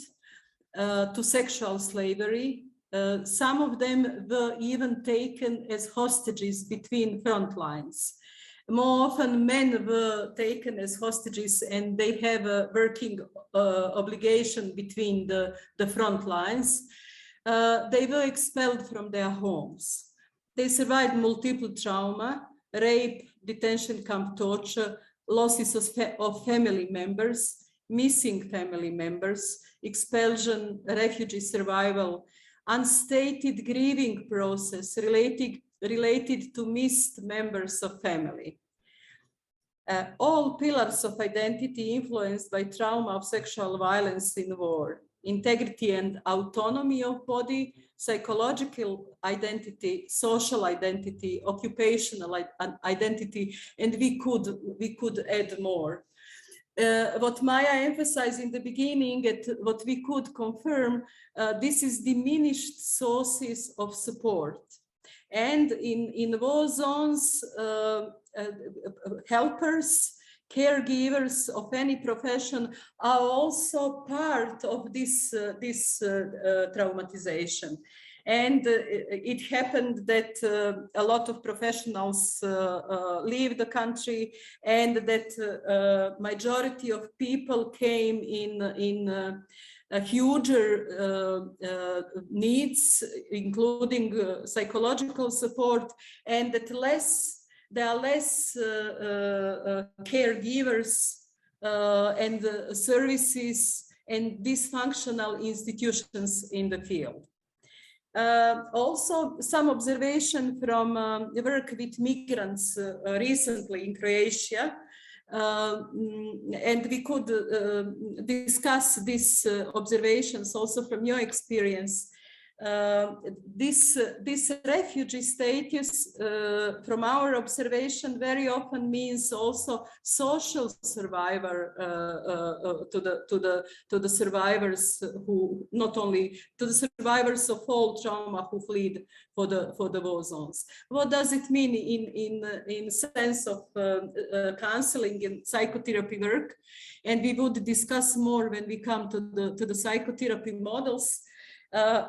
to sexual slavery. Some of them were even taken as hostages between front lines. More often, men were taken as hostages, and they have a working obligation between the front lines. They were expelled from their homes. They survived multiple trauma, rape, detention camp torture, losses of family members, missing family members, expulsion, refugee survival, unstated grieving process related to missed members of family. All pillars of identity influenced by trauma of sexual violence in war: integrity and autonomy of body, psychological identity, social identity, occupational identity, and we could add more. What Maja emphasized in the beginning, and what we could confirm, this is diminished sources of support. And in war zones, helpers, caregivers of any profession are also part of this traumatization. And it happened that a lot of professionals leave the country, and that majority of people came in huger needs, including psychological support, and that less there are less caregivers and services and dysfunctional institutions in the field. Also, some observation from work with migrants recently in Croatia, and we could discuss these observations also from your experience. This refugee status, from our observation, very often means also social survivor to the survivors who, not only to the survivors of all trauma who fled for the war zones. What does it mean in sense of counseling and psychotherapy work? And we would discuss more when we come to the psychotherapy models.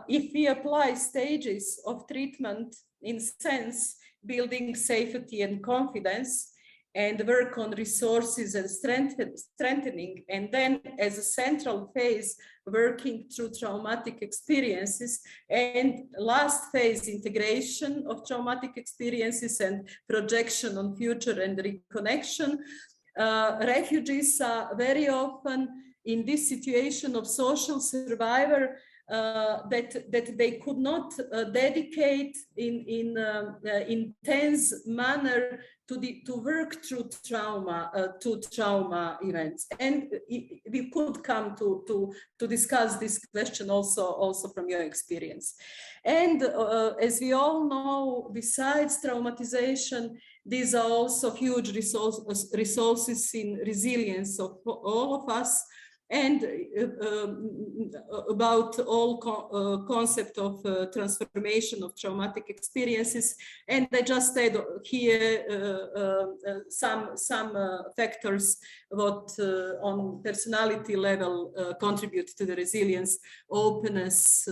If we apply stages of treatment in sense, building safety and confidence, and work on resources and strengthening, and then as a central phase, working through traumatic experiences, and last phase, integration of traumatic experiences and projection on future and reconnection. Refugees are very often in this situation of social survivor, that they could not dedicate in intense manner to work through trauma events. And we could come to discuss this question also from your experience. And as we all know, besides traumatization, these are also huge resources in resilience of all of us, and about all concept of transformation of traumatic experiences. And I just said here some factors what on personality level contribute to the resilience: openness,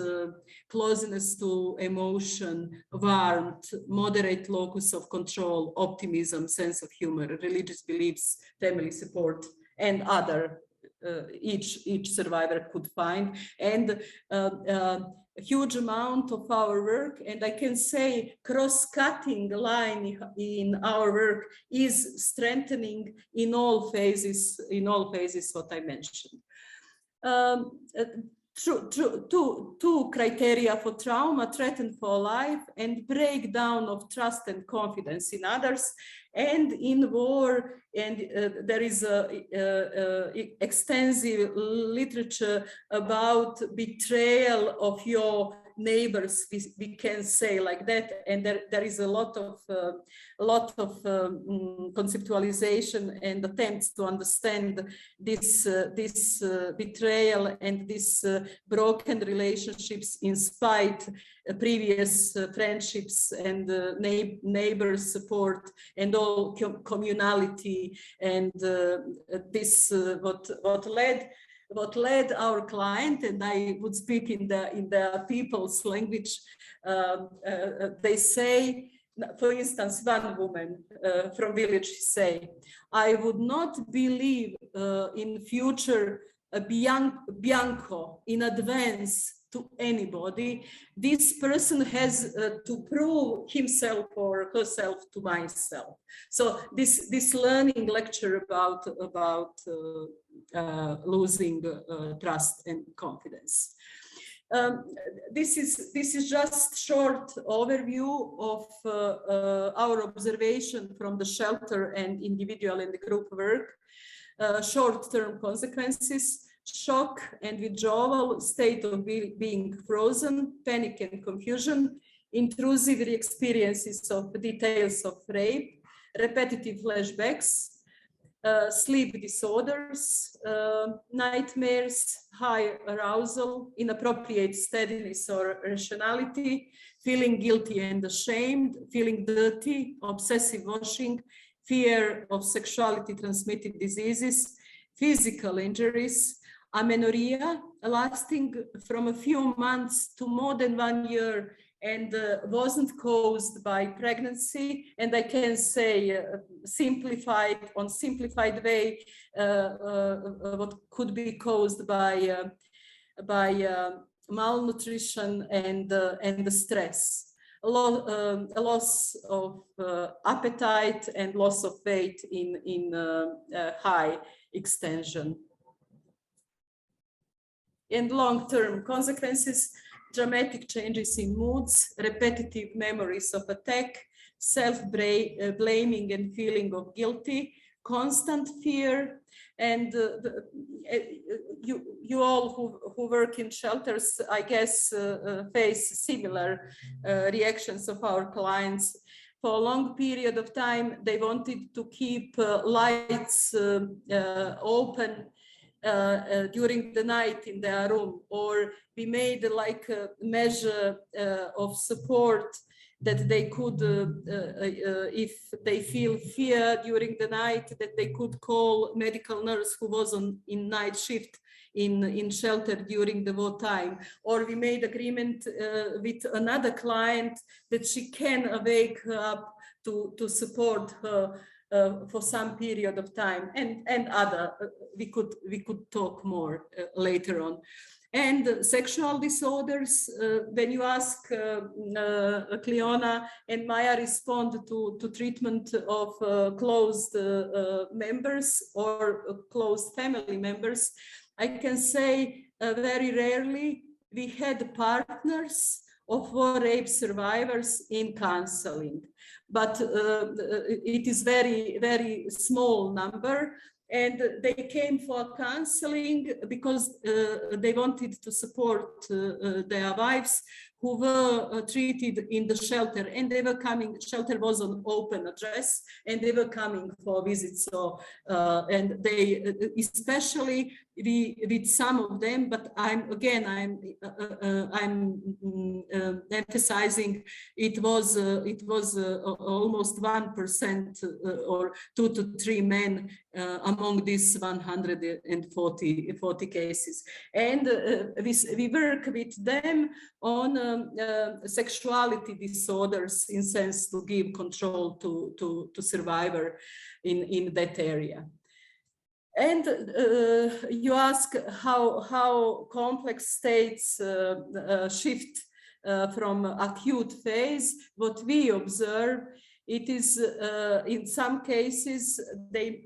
closeness to emotion, warmth, moderate locus of control, optimism, sense of humor, religious beliefs, family support, and other each survivor could find. And a huge amount of our work, and I can say cross-cutting line in our work, is strengthening in all phases what I mentioned. Two criteria for trauma: threatened for life and breakdown of trust and confidence in others. And in war, and there is extensive literature about betrayal of your neighbors, we can say like that. And there is a lot of conceptualization and attempts to understand this betrayal and these broken relationships in spite of previous friendships and neighbor support and all communality. And this what led our client, and I would speak in the people's language. They say, for instance, one woman from village say, "I would not believe in future Bianco in advance to anybody. This person has to prove himself or herself to myself." So this learning lecture about losing trust and confidence. This is just short overview of our observation from the shelter and individual and the group work. Short-term consequences: shock and withdrawal, state of being frozen, panic and confusion, intrusive experiences of details of rape, repetitive flashbacks, sleep disorders, nightmares, high arousal, inappropriate steadiness or rationality, feeling guilty and ashamed, feeling dirty, obsessive washing, fear of sexuality transmitted diseases, physical injuries, amenorrhea lasting from a few months to more than 1 year and wasn't caused by pregnancy. And I can say simplified way, what could be caused by malnutrition and the stress. a loss of appetite and loss of weight in high extension. And long-term consequences, dramatic changes in moods, repetitive memories of attack, self-blaming and feeling of guilty, constant fear, and you all who work in shelters, I guess, face similar reactions of our clients. For a long period of time, they wanted to keep lights open during the night in their room, or we made like a measure of support that they could, if they feel fear during the night, that they could call medical nurse who was in night shift in shelter during the wartime. Or we made agreement with another client that she can wake her up to support her for some period of time, and other, we could talk more later on. And sexual disorders, when you ask Cleona and Maja respond to treatment of closed members or closed family members, I can say very rarely we had partners of war rape survivors in counseling, but it is very, very small number. And they came for counseling because they wanted to support their wives who were treated in the shelter, and they were coming. Shelter was an open address, and they were coming for visits. So, and they, especially with some of them, but I'm emphasizing it was almost 1% or 2 to 3 men among these 140 cases, and we work with them on sexuality disorders, in sense to give control to survivor in that area. And you ask how complex states shift from acute phase. What we observe, it is in some cases they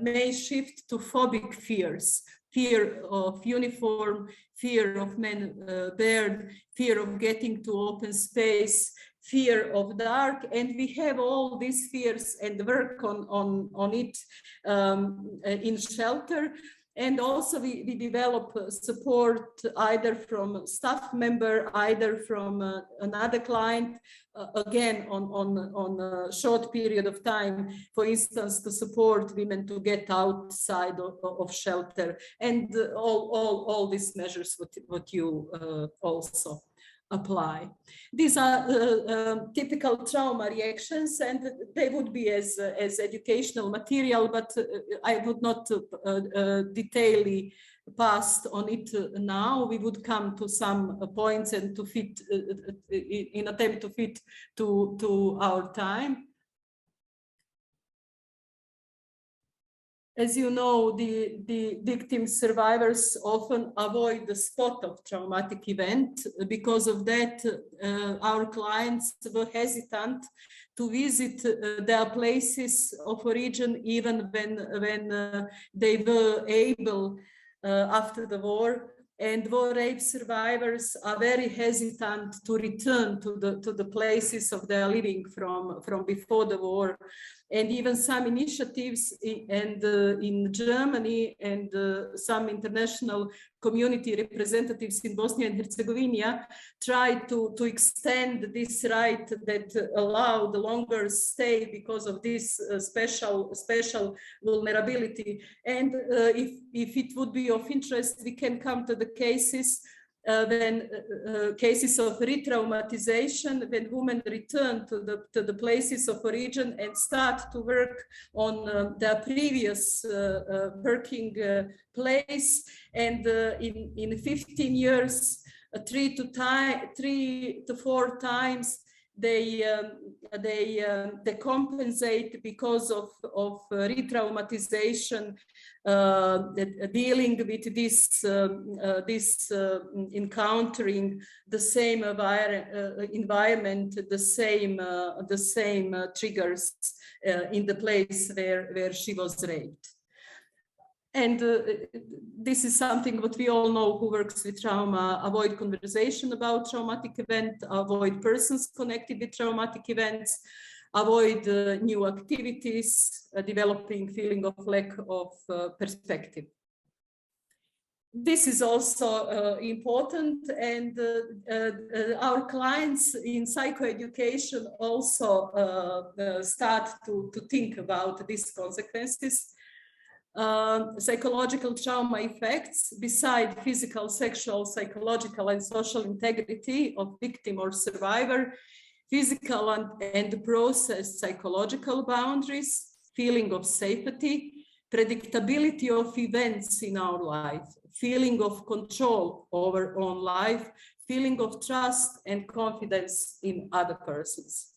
may shift to phobic fears. Fear of uniform, fear of men bared, fear of getting to open space, fear of dark, and we have all these fears and work on it in shelter. And also we develop support either from staff member, either from another client, again on a short period of time, for instance, to support women to get outside of shelter, and all these measures what you also apply. These are typical trauma reactions, and they would be as educational material, but I would not detailedly pass on it now. We would come to some points and to fit in attempt to fit to our time. As you know, the victim survivors often avoid the spot of traumatic event. Because of that, our clients were hesitant to visit their places of origin, even when they were able after the war. And war rape survivors are very hesitant to return to the places of their living from before the war. And even some initiatives in Germany and some international community representatives in Bosnia and Herzegovina tried to extend this right that allowed the longer stay because of this special vulnerability. And if it would be of interest, we can come to the cases cases of re-traumatization, when women return to the places of origin and start to work on their previous working place, and in 15 years, 3 to 4 times they compensate because of re-traumatization, dealing with this encountering the same environment, the same triggers in the place where she was raped. And this is something what we all know who works with trauma: avoid conversation about traumatic event, avoid persons connected with traumatic events, avoid new activities, developing feeling of lack of perspective. This is also important, and our clients in psychoeducation also start to think about these consequences. Psychological trauma effects, beside physical, sexual, psychological, and social integrity of victim or survivor, physical and processed psychological boundaries, feeling of safety, predictability of events in our life, feeling of control over own life, feeling of trust and confidence in other persons.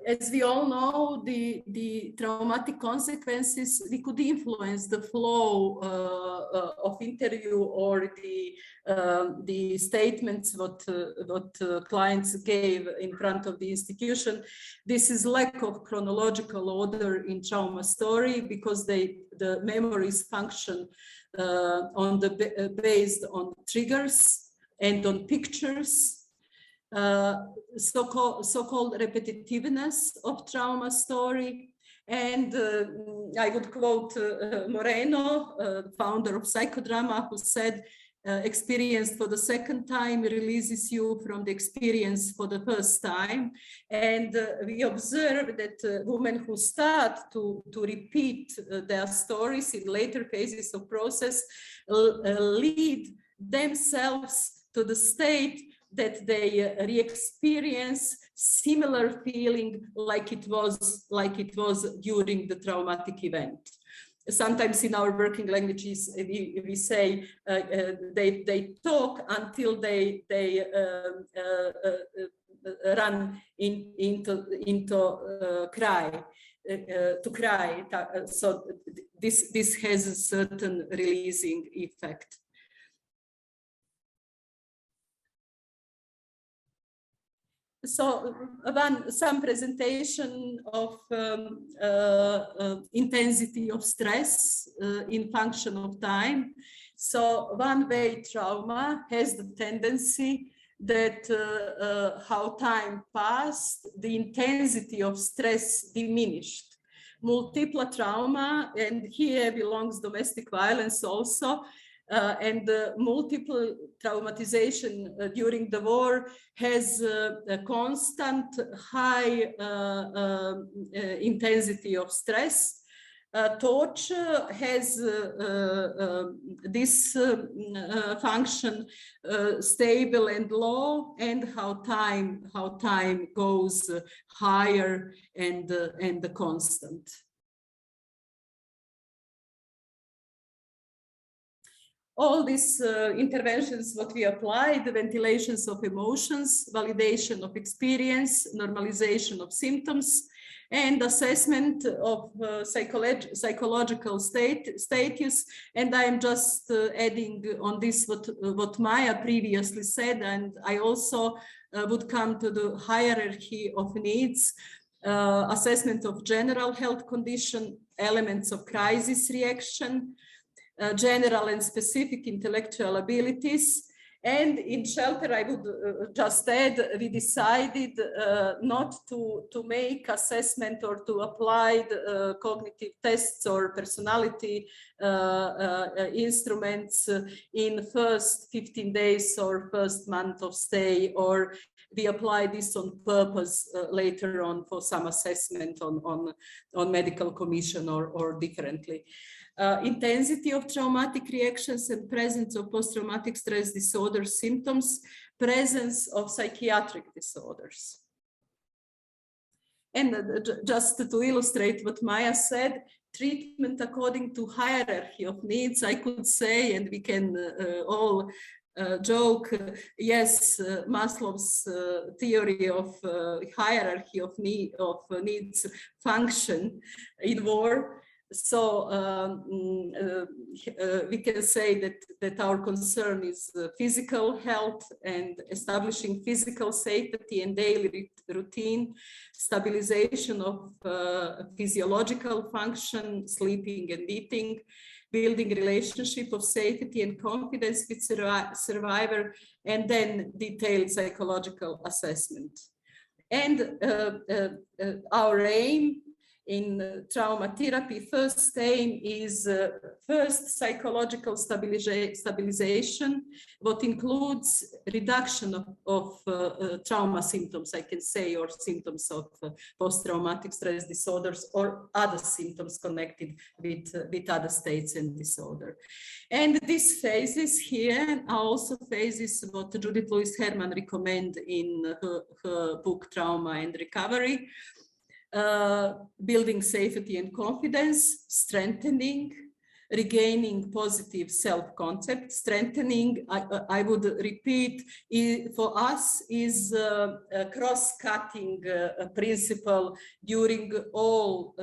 As we all know, the traumatic consequences, we could influence the flow of interview or the statements what clients gave in front of the institution. This is lack of chronological order in trauma story, because the memories function based on triggers and on pictures. So-called repetitiveness of trauma story. And I would quote Moreno, founder of psychodrama, who said, experience for the second time releases you from the experience for the first time. And we observe that women who start to repeat their stories in later phases of process lead themselves to the state that they re-experience similar feeling like it was during the traumatic event. Sometimes in our working languages, we say they talk until they run into cry, to cry. So this has a certain releasing effect. So some presentation of intensity of stress in function of time. So one-way trauma has the tendency that how time passed, the intensity of stress diminished. Multiple trauma, and here belongs domestic violence also, and multiple traumatization during the war has a constant high intensity of stress. Torture has this function stable and low, and how time goes higher and constant. All these interventions, what we applied, the ventilations of emotions, validation of experience, normalization of symptoms, and assessment of psychological status. And I am just adding on this what Maja previously said, and I also would come to the hierarchy of needs, assessment of general health condition, elements of crisis reaction, general and specific intellectual abilities. And in shelter, I would just add, we decided not to make assessment or to apply the, cognitive tests or personality instruments in first 15 days or first month of stay, or we apply this on purpose later on for some assessment on medical commission or differently. Intensity of traumatic reactions and presence of post-traumatic stress disorder symptoms, presence of psychiatric disorders. And just to illustrate what Maja said, treatment according to hierarchy of needs, I could say, and we can all joke, yes, Maslow's theory of hierarchy of needs function in war. So we can say that our concern is physical health and establishing physical safety and daily routine, stabilization of physiological function, sleeping and eating, building relationship of safety and confidence with survivor, and then detailed psychological assessment. And our aim in trauma therapy, first aim is first psychological stabilization, what includes reduction of trauma symptoms, I can say, or symptoms of post-traumatic stress disorders or other symptoms connected with other states and disorder. And these phases here are also phases what Judith Lewis Herman recommends in her book Trauma and Recovery. Building safety and confidence, strengthening, regaining positive self-concept, strengthening, I would repeat, for us is a cross-cutting principle during all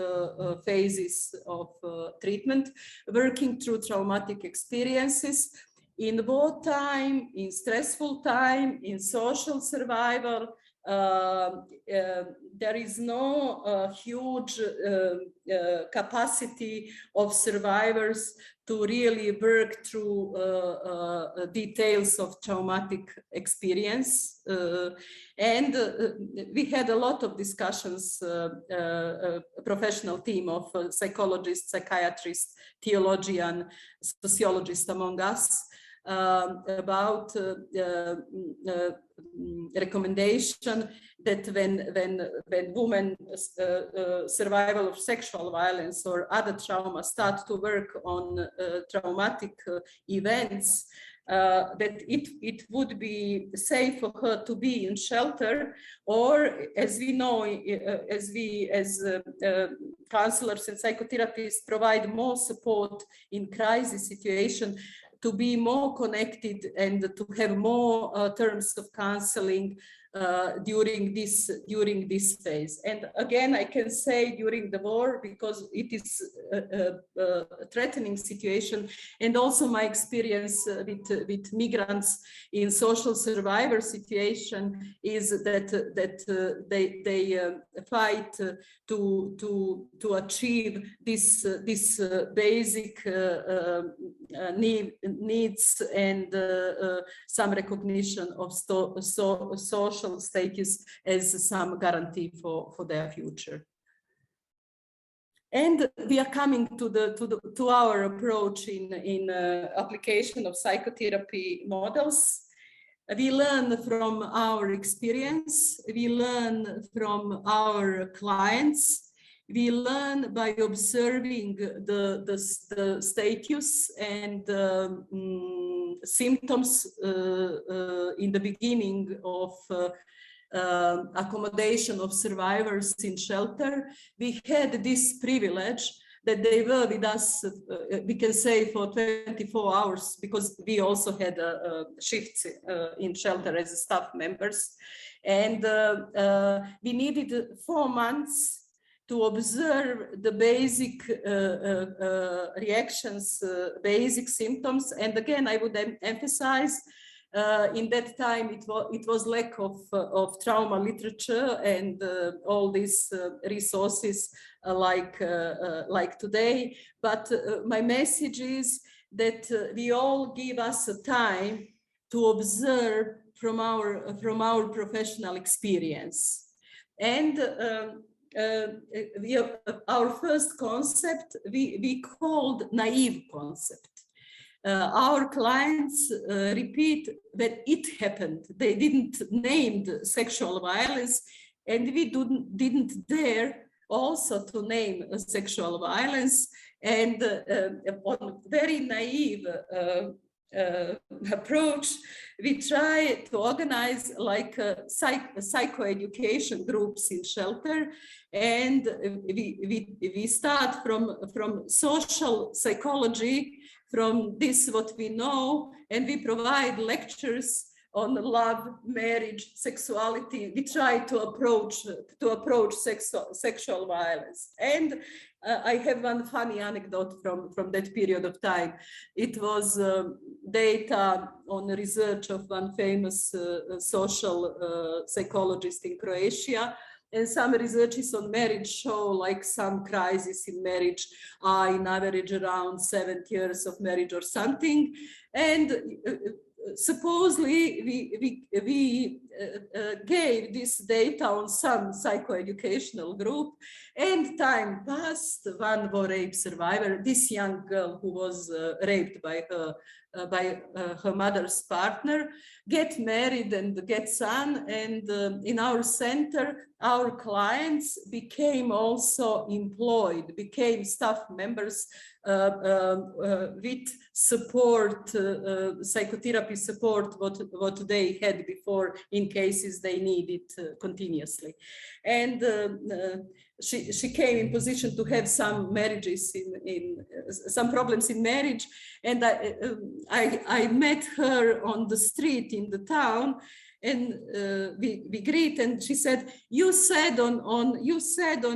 phases of treatment, working through traumatic experiences in wartime, in stressful time, in social survival. There is no huge capacity of survivors to really work through details of traumatic experience. And we had a lot of discussions, a professional team of psychologists, psychiatrists, theologians, sociologists among us, about recommendation that when women survival of sexual violence or other trauma start to work on traumatic events, that it would be safe for her to be in shelter, or as we know, as counselors and psychotherapists provide more support in crisis situation, to be more connected and to have more terms of counseling during this phase. And again, I can say during the war, because it is a threatening situation, and also my experience with migrants in social survivor situation is that they fight to achieve this basic needs and some recognition of social status as some guarantee for their future. And we are coming to our approach in application of psychotherapy models. We learn from our experience, we learn from our clients, we learn by observing the status and symptoms in the beginning of accommodation of survivors in shelter. We had this privilege that they were with us, we can say, for 24 hours, because we also had shifts in shelter as staff members. And we needed 4 months to observe the basic reactions, basic symptoms. And again, I would emphasize, in that time, it was lack of trauma literature and all these resources like today. But my message is that we all give us a time to observe from our professional experience. And our first concept we called naive concept. Our clients repeat that it happened. They didn't name the sexual violence, and we didn't dare also to name sexual violence. And on very naive approach, we try to organize like psychoeducation groups in shelter, and we start from social psychology from this what we know, and we provide lectures on love, marriage, sexuality. We try to approach sexual violence. And I have one funny anecdote from that period of time. It was data on research of one famous social psychologist in Croatia. And some researches on marriage show like some crisis in marriage, in average around 7 years of marriage or something. And supposedly we gave this data on some psychoeducational group, and time passed. One war rape survivor, this young girl who was raped by her mother's partner, get married and get son, and in our center our clients became also employed, became staff members with support, psychotherapy support, what they had before in cases they needed continuously. And she came in position to have some marriages some problems in marriage, and I met her on the street in the town, and we greet, and she said, you said on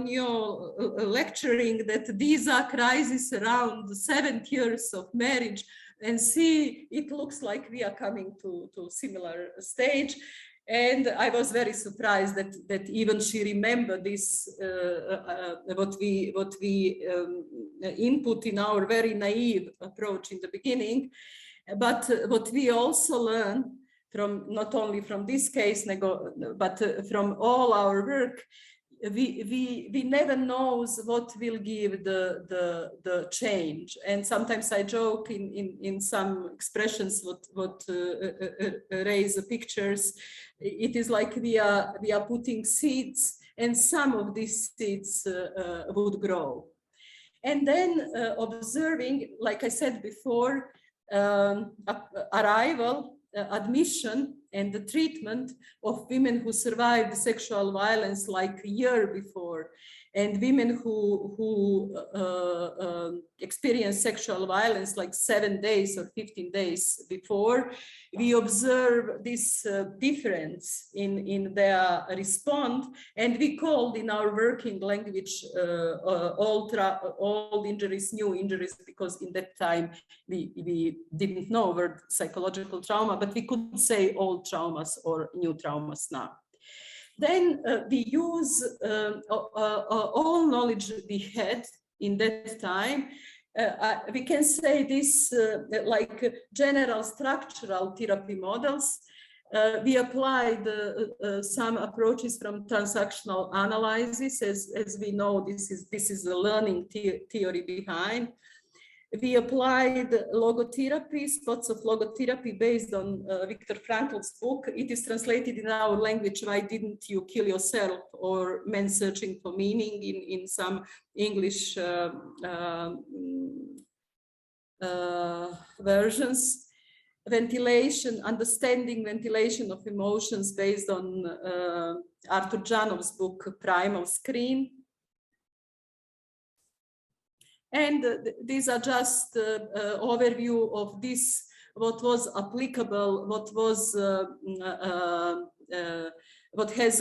your lecturing that these are crises around 7 years of marriage, and see, it looks like we are coming to similar stage. And I was very surprised that even she remembered this, what we input in our very naive approach in the beginning. But what we also learned from, not only from this case, but from all our work, we never knows what will give the change. And sometimes I joke in some expressions what raise the pictures. It is like we are putting seeds, and some of these seeds would grow. And then observing, like I said before, arrival, admission, and the treatment of women who survived sexual violence like a year before, and women who experienced sexual violence like 7 days or 15 days before. We observe this difference in their response, and we called in our working language old injuries, new injuries, because in that time we didn't know word psychological trauma, but we could say old traumas or new traumas now. Then we use all knowledge we had in that time. We can say this like general structural therapy models. We applied some approaches from transactional analysis, as we know this is the learning theory behind. We applied logotherapy, spots of logotherapy based on Viktor Frankl's book. It is translated in our language, Why Didn't You Kill Yourself? Or Men Searching for Meaning in some English versions. Ventilation, understanding ventilation of emotions based on Arthur Janov's book, Primal Screen. And these are just overview of this, what was applicable, what was, what has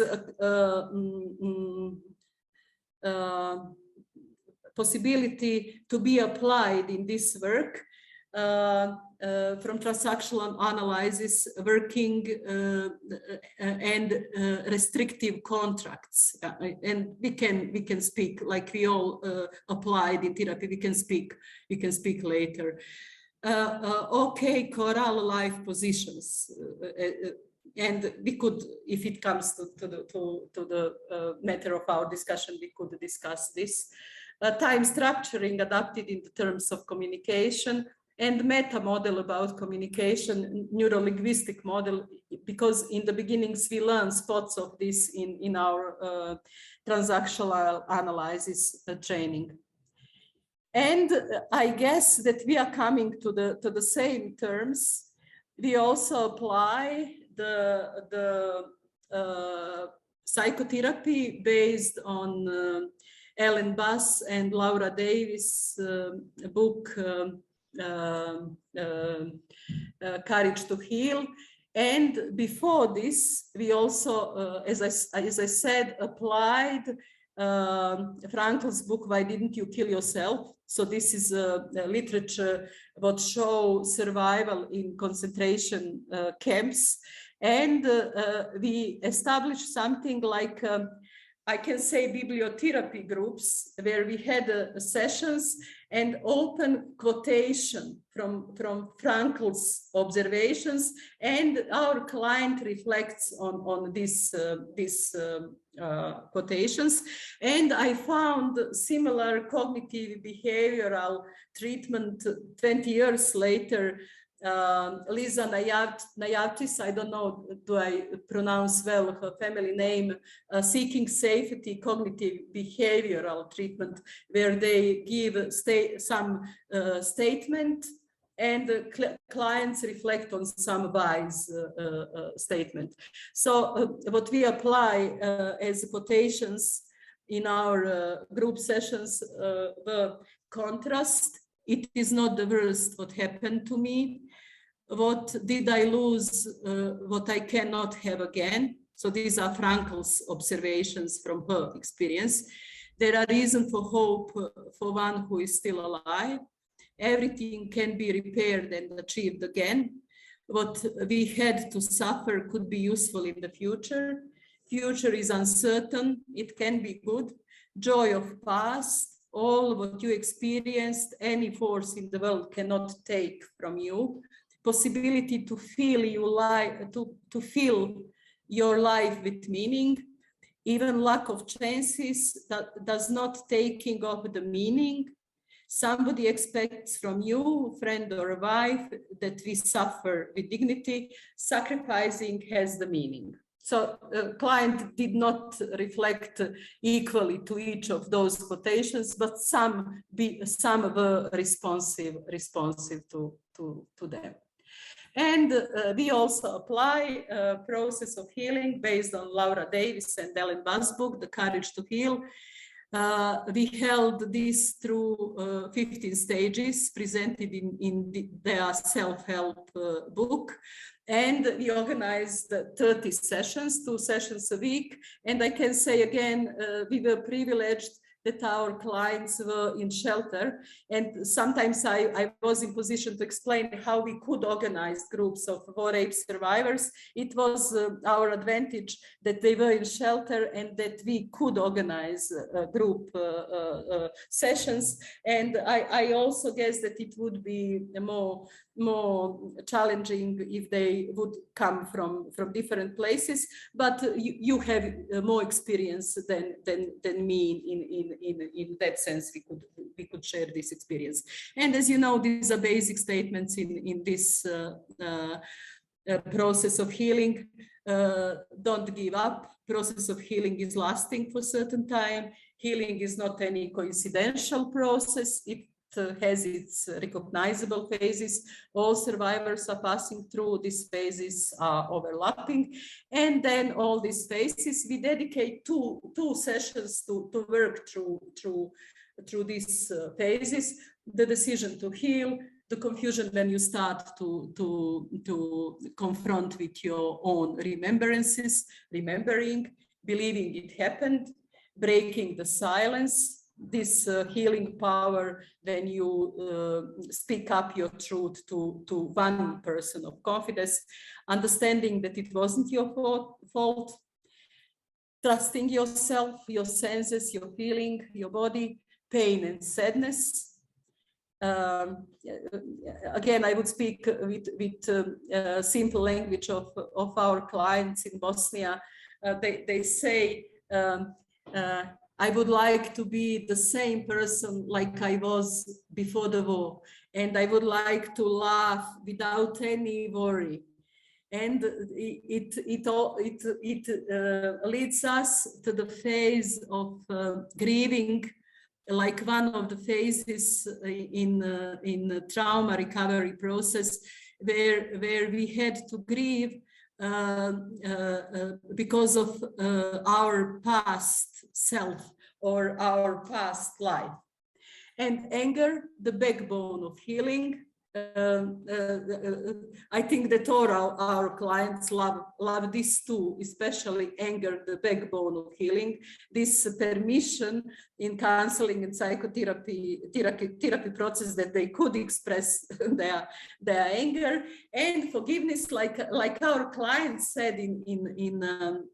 possibility to be applied in this work. From transactional analysis, working and restrictive contracts, and we can speak like we all applied in therapy. We can speak later. Okay, choral life positions, and we could, if it comes to the matter of our discussion, we could discuss this. Time structuring adapted in the terms of communication, and meta model about communication, neuro-linguistic model, because in the beginnings we learned spots of this in our transactional analysis training. And I guess that we are coming to the same terms. We also apply the psychotherapy based on Ellen Bass and Laura Davis' book, Courage to Heal. And before this, we also, as I said, applied Frankl's book, Why Didn't You Kill Yourself? So this is literature what show survival in concentration camps. And we established something like, I can say, bibliotherapy groups, where we had sessions and open quotation from Frankl's observations, and our client reflects on these quotations. And I found similar cognitive behavioral treatment 20 years later. Lisa Nayatis, I don't know, do I pronounce well her family name, Seeking Safety Cognitive Behavioral Treatment, where they give some statement and clients reflect on some wise statement. So what we apply as quotations in our group sessions, the contrast. It is not the worst what happened to me. What did I lose, what I cannot have again? So these are Frankl's observations from her experience. There are reasons for hope for one who is still alive. Everything can be repaired and achieved again. What we had to suffer could be useful in the future. Future is uncertain, it can be good. Joy of past, all what you experienced, any force in the world cannot take from you. Possibility to feel to fill your life with meaning. Even lack of chances that does not taking of the meaning. Somebody expects from you, friend or a wife, that we suffer with dignity. Sacrificing has the meaning. So the client did not reflect equally to each of those quotations, but some were responsive to them. And we also apply a process of healing based on Laura Davis and Ellen Bass' book, The Courage to Heal. We held this through 15 stages presented in their self-help book. And we organized 30 sessions, 2 sessions a week. And I can say again, we were privileged that our clients were in shelter. And sometimes I was in position to explain how we could organize groups of war rape survivors. It was our advantage that they were in shelter and that we could organize group sessions. And I also guess that it would be more challenging if they would come from different places, but you have more experience than me in that sense. We could share this experience. And as you know, these are basic statements in this process of healing. Don't give up. Process of healing is lasting for a certain time. Healing is not any coincidental process. It has its recognizable phases. All survivors are passing through. These phases are overlapping. And then all these phases, we dedicate two sessions to work through these phases. The decision to heal, the confusion when you start to confront with your own remembrances, remembering, believing it happened, breaking the silence, this healing power when you speak up your truth to one person of confidence, understanding that it wasn't your fault, trusting yourself, your senses, your feeling, your body, pain and sadness. Again, I would speak with simple language of our clients in Bosnia. They say, I would like to be the same person like I was before the war, and I would like to laugh without any worry. And it leads us to the phase of grieving, like one of the phases in trauma recovery process, where we had to grieve because of our past self or our past life. And anger, the backbone of healing. I think that all our clients love this too, especially anger, the backbone of healing. This permission in counseling and psychotherapy therapy process that they could express their anger, and forgiveness, like our clients said in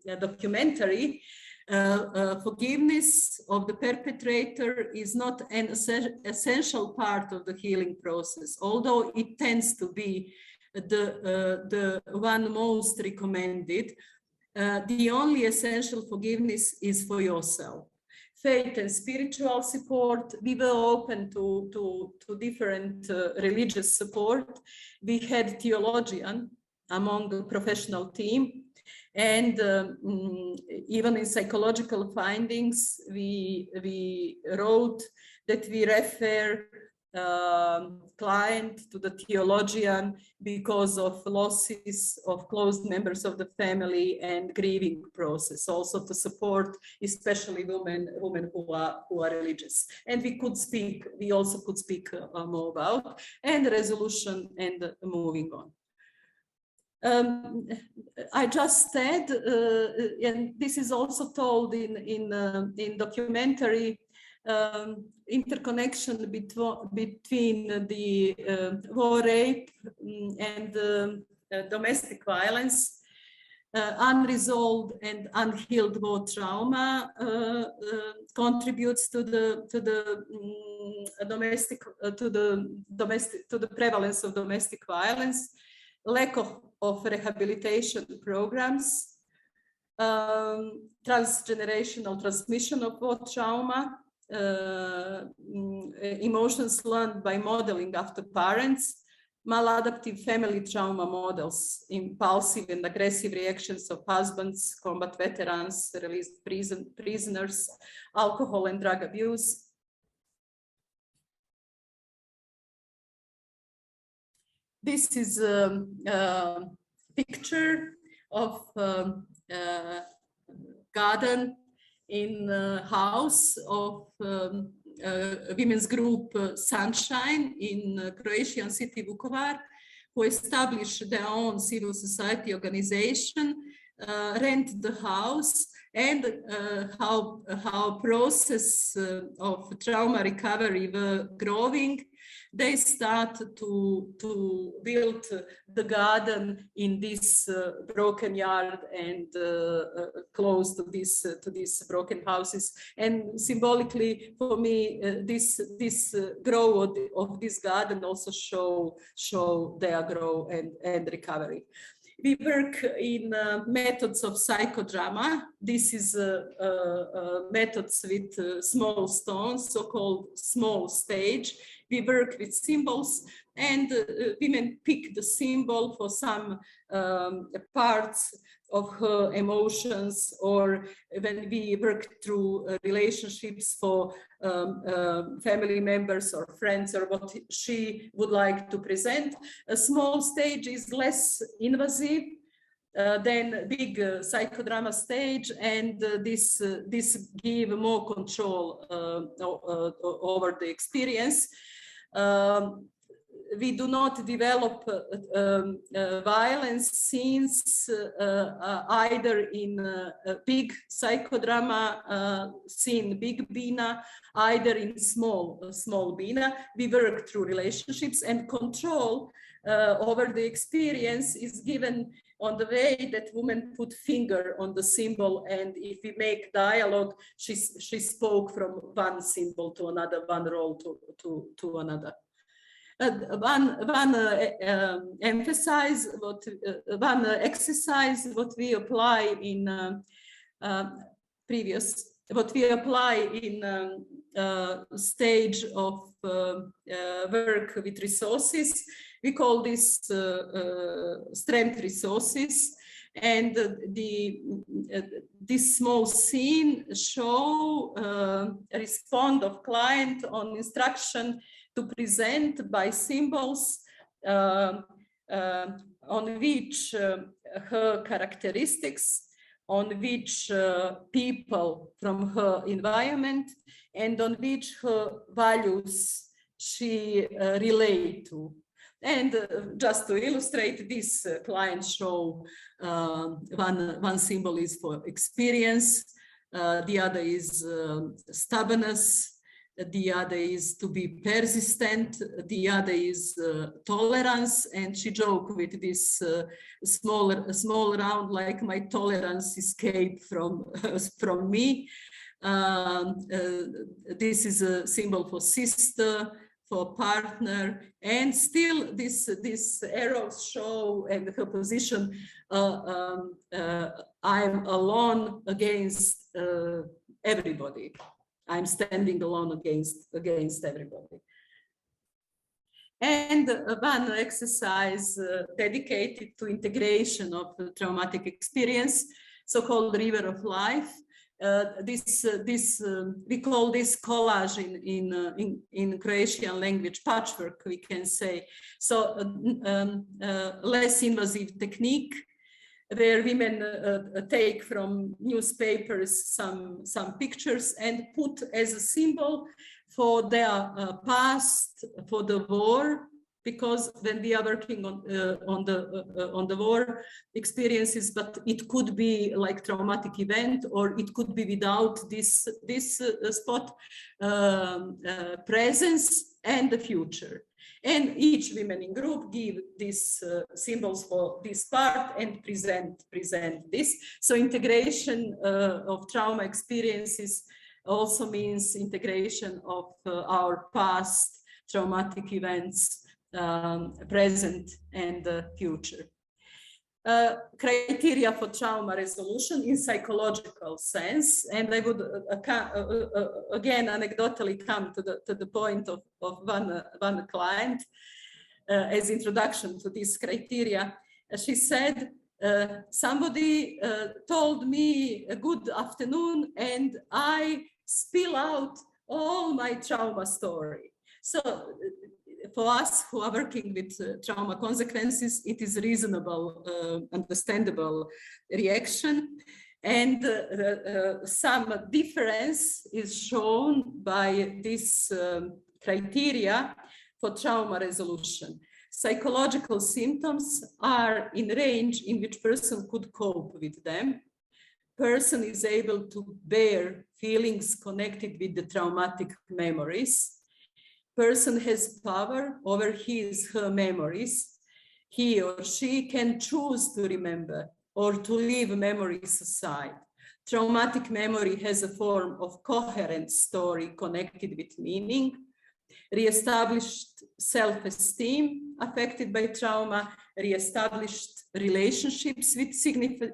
a documentary. Forgiveness of the perpetrator is not an essential part of the healing process, although it tends to be the one most recommended. The only essential forgiveness is for yourself. Faith and spiritual support, we were open to different religious support. We had theologian among the professional team. And even in psychological findings, we wrote that we refer client to the theologian because of losses of close members of the family and grieving process, also to support especially women who are religious. And we also could speak more about, and resolution and moving on. I just said, and this is also told in documentary, interconnection between the war, rape, and domestic violence, unresolved and unhealed war trauma contributes to the prevalence of domestic violence. Lack of rehabilitation programs, transgenerational transmission of war trauma, emotions learned by modeling after parents, maladaptive family trauma models, impulsive and aggressive reactions of husbands, combat veterans, released prisoners, alcohol and drug abuse. This is a picture of garden in house of women's group Sunshine in Croatian city Vukovar, who established their own civil society organization, rent the house, and how process of trauma recovery were growing. They start to build the garden in this broken yard and close to these broken houses. And symbolically, for me, this growth of this garden also show their growth and recovery. We work in methods of psychodrama. This is methods with small stones, so-called small stage. We work with symbols, and women pick the symbol for some parts of her emotions, or when we work through relationships for family members or friends, or what she would like to present. A small stage is less invasive than big psychodrama stage, and this give more control over the experience. We do not develop violence scenes either in big psychodrama scene, big bina, either in small bina. We work through relationships, and control over the experience is given on the way that women put finger on the symbol, and if we make dialogue, she spoke from one symbol to another, one role to another. One exercise what we apply in stage of work with resources. We call this strength resources, and this small scene show respond of client on instruction to present by symbols on which her characteristics on which people from her environment and on which her values she relate to. And just to illustrate this, clients show one symbol is for experience, the other is stubbornness, the other is to be persistent, the other is tolerance, and she joked with this small round, like my tolerance escaped from me. This is a symbol for sister, for partner, and still this arrows show and her position, I'm alone against everybody. I'm standing alone against everybody. And one exercise dedicated to integration of the traumatic experience, so-called river of life. We call this collage in Croatian language, patchwork, we can say. So less invasive technique, where women take from newspapers some pictures and put as a symbol for their past, for the war, because when we are working on the war experiences, but it could be like traumatic event, or it could be without this spot, presence and the future. And each women in group give these symbols for this part and present this. So integration of trauma experiences also means integration of our past traumatic events, present and future. Criteria for trauma resolution in psychological sense, and I would again anecdotally come to the point of one client as introduction to this criteria. She said, somebody told me a good afternoon and I spill out all my trauma story. So for us who are working with trauma consequences, it is reasonable, understandable reaction. And some difference is shown by this criteria for trauma resolution. Psychological symptoms are in range in which person could cope with them. Person is able to bear feelings connected with the traumatic memories. Person has power over her memories. He or she can choose to remember or to leave memories aside. Traumatic memory has a form of coherent story connected with meaning. Re-established self-esteem affected by trauma, re-established relationships with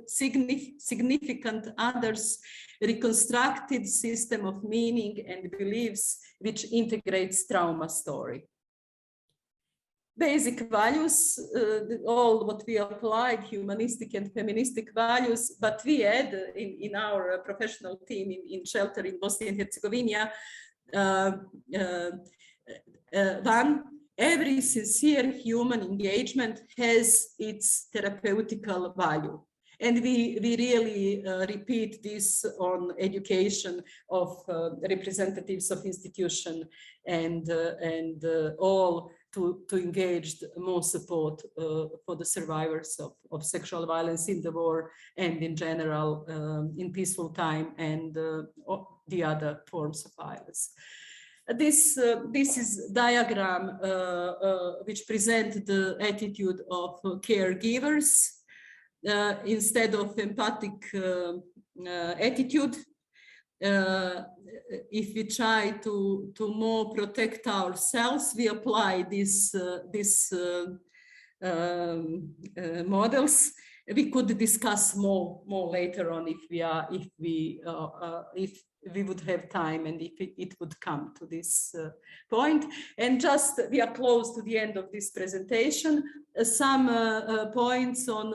significant others, reconstructed system of meaning and beliefs which integrates trauma story. Basic values, all what we applied, humanistic and feministic values, but we add in our professional team in shelter in Bosnia and Herzegovina, one, every sincere human engagement has its therapeutical value. And we really repeat this on education of representatives of institution and all to engage more support for the survivors of sexual violence in the war and in general in peaceful time and the other forms of violence. This is diagram which present the attitude of caregivers. Instead of empathic attitude, if we try to more protect ourselves, we apply these models. We could discuss more later on if we would have time and if it would come to this point. And just we are close to the end of this presentation. Some points on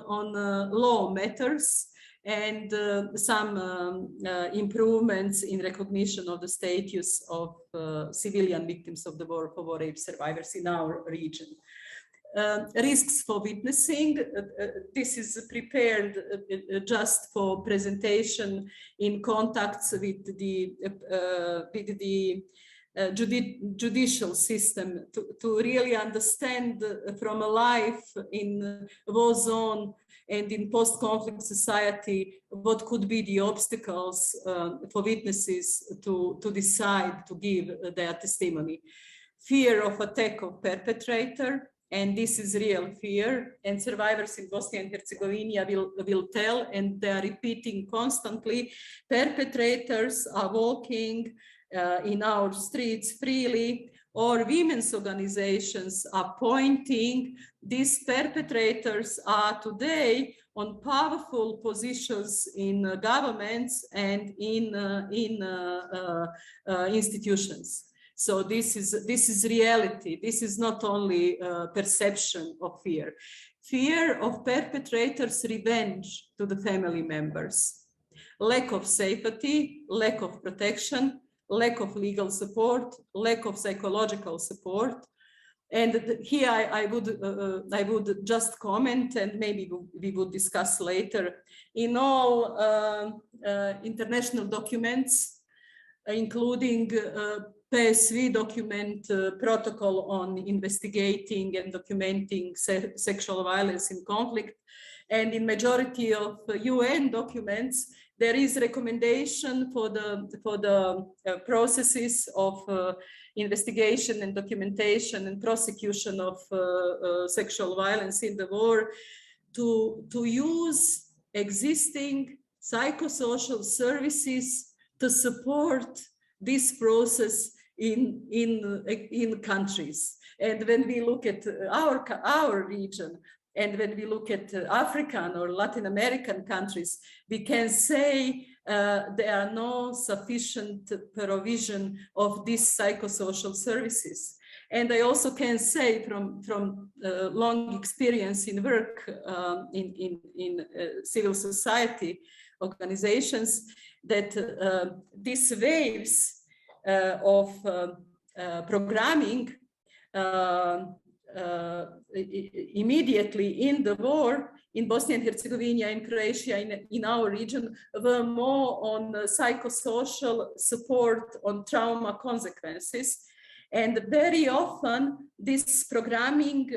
law matters and some improvements in recognition of the status of civilian victims of the war for war rape survivors in our region. risks for witnessing. This is prepared just for presentation in contacts with the judicial system to really understand from a life in war zone and in post-conflict society what could be the obstacles for witnesses to decide to give their testimony. Fear of attack of perpetrator, and this is real fear, and survivors in Bosnia and Herzegovina will tell, and they are repeating constantly, perpetrators are walking in our streets freely, or women's organizations are pointing. These perpetrators are today on powerful positions in governments and in institutions. So this is reality. This is not only perception of fear. Fear of perpetrators' revenge to the family members. Lack of safety, lack of protection, lack of legal support, lack of psychological support. And here I would just comment, and maybe we would discuss later, in all international documents, including PSV document, protocol on investigating and documenting sexual violence in conflict, and in majority of UN documents, there is recommendation for the processes of investigation and documentation and prosecution of sexual violence in the war to use existing psychosocial services to support this process in countries. And when we look at our region, and when we look at African or Latin American countries, we can say there are no sufficient provision of these psychosocial services. And I also can say from long experience in work in civil society organizations that these waves of programming immediately in the war in Bosnia and Herzegovina, in Croatia, in our region, were more on psychosocial support on trauma consequences. And very often this programming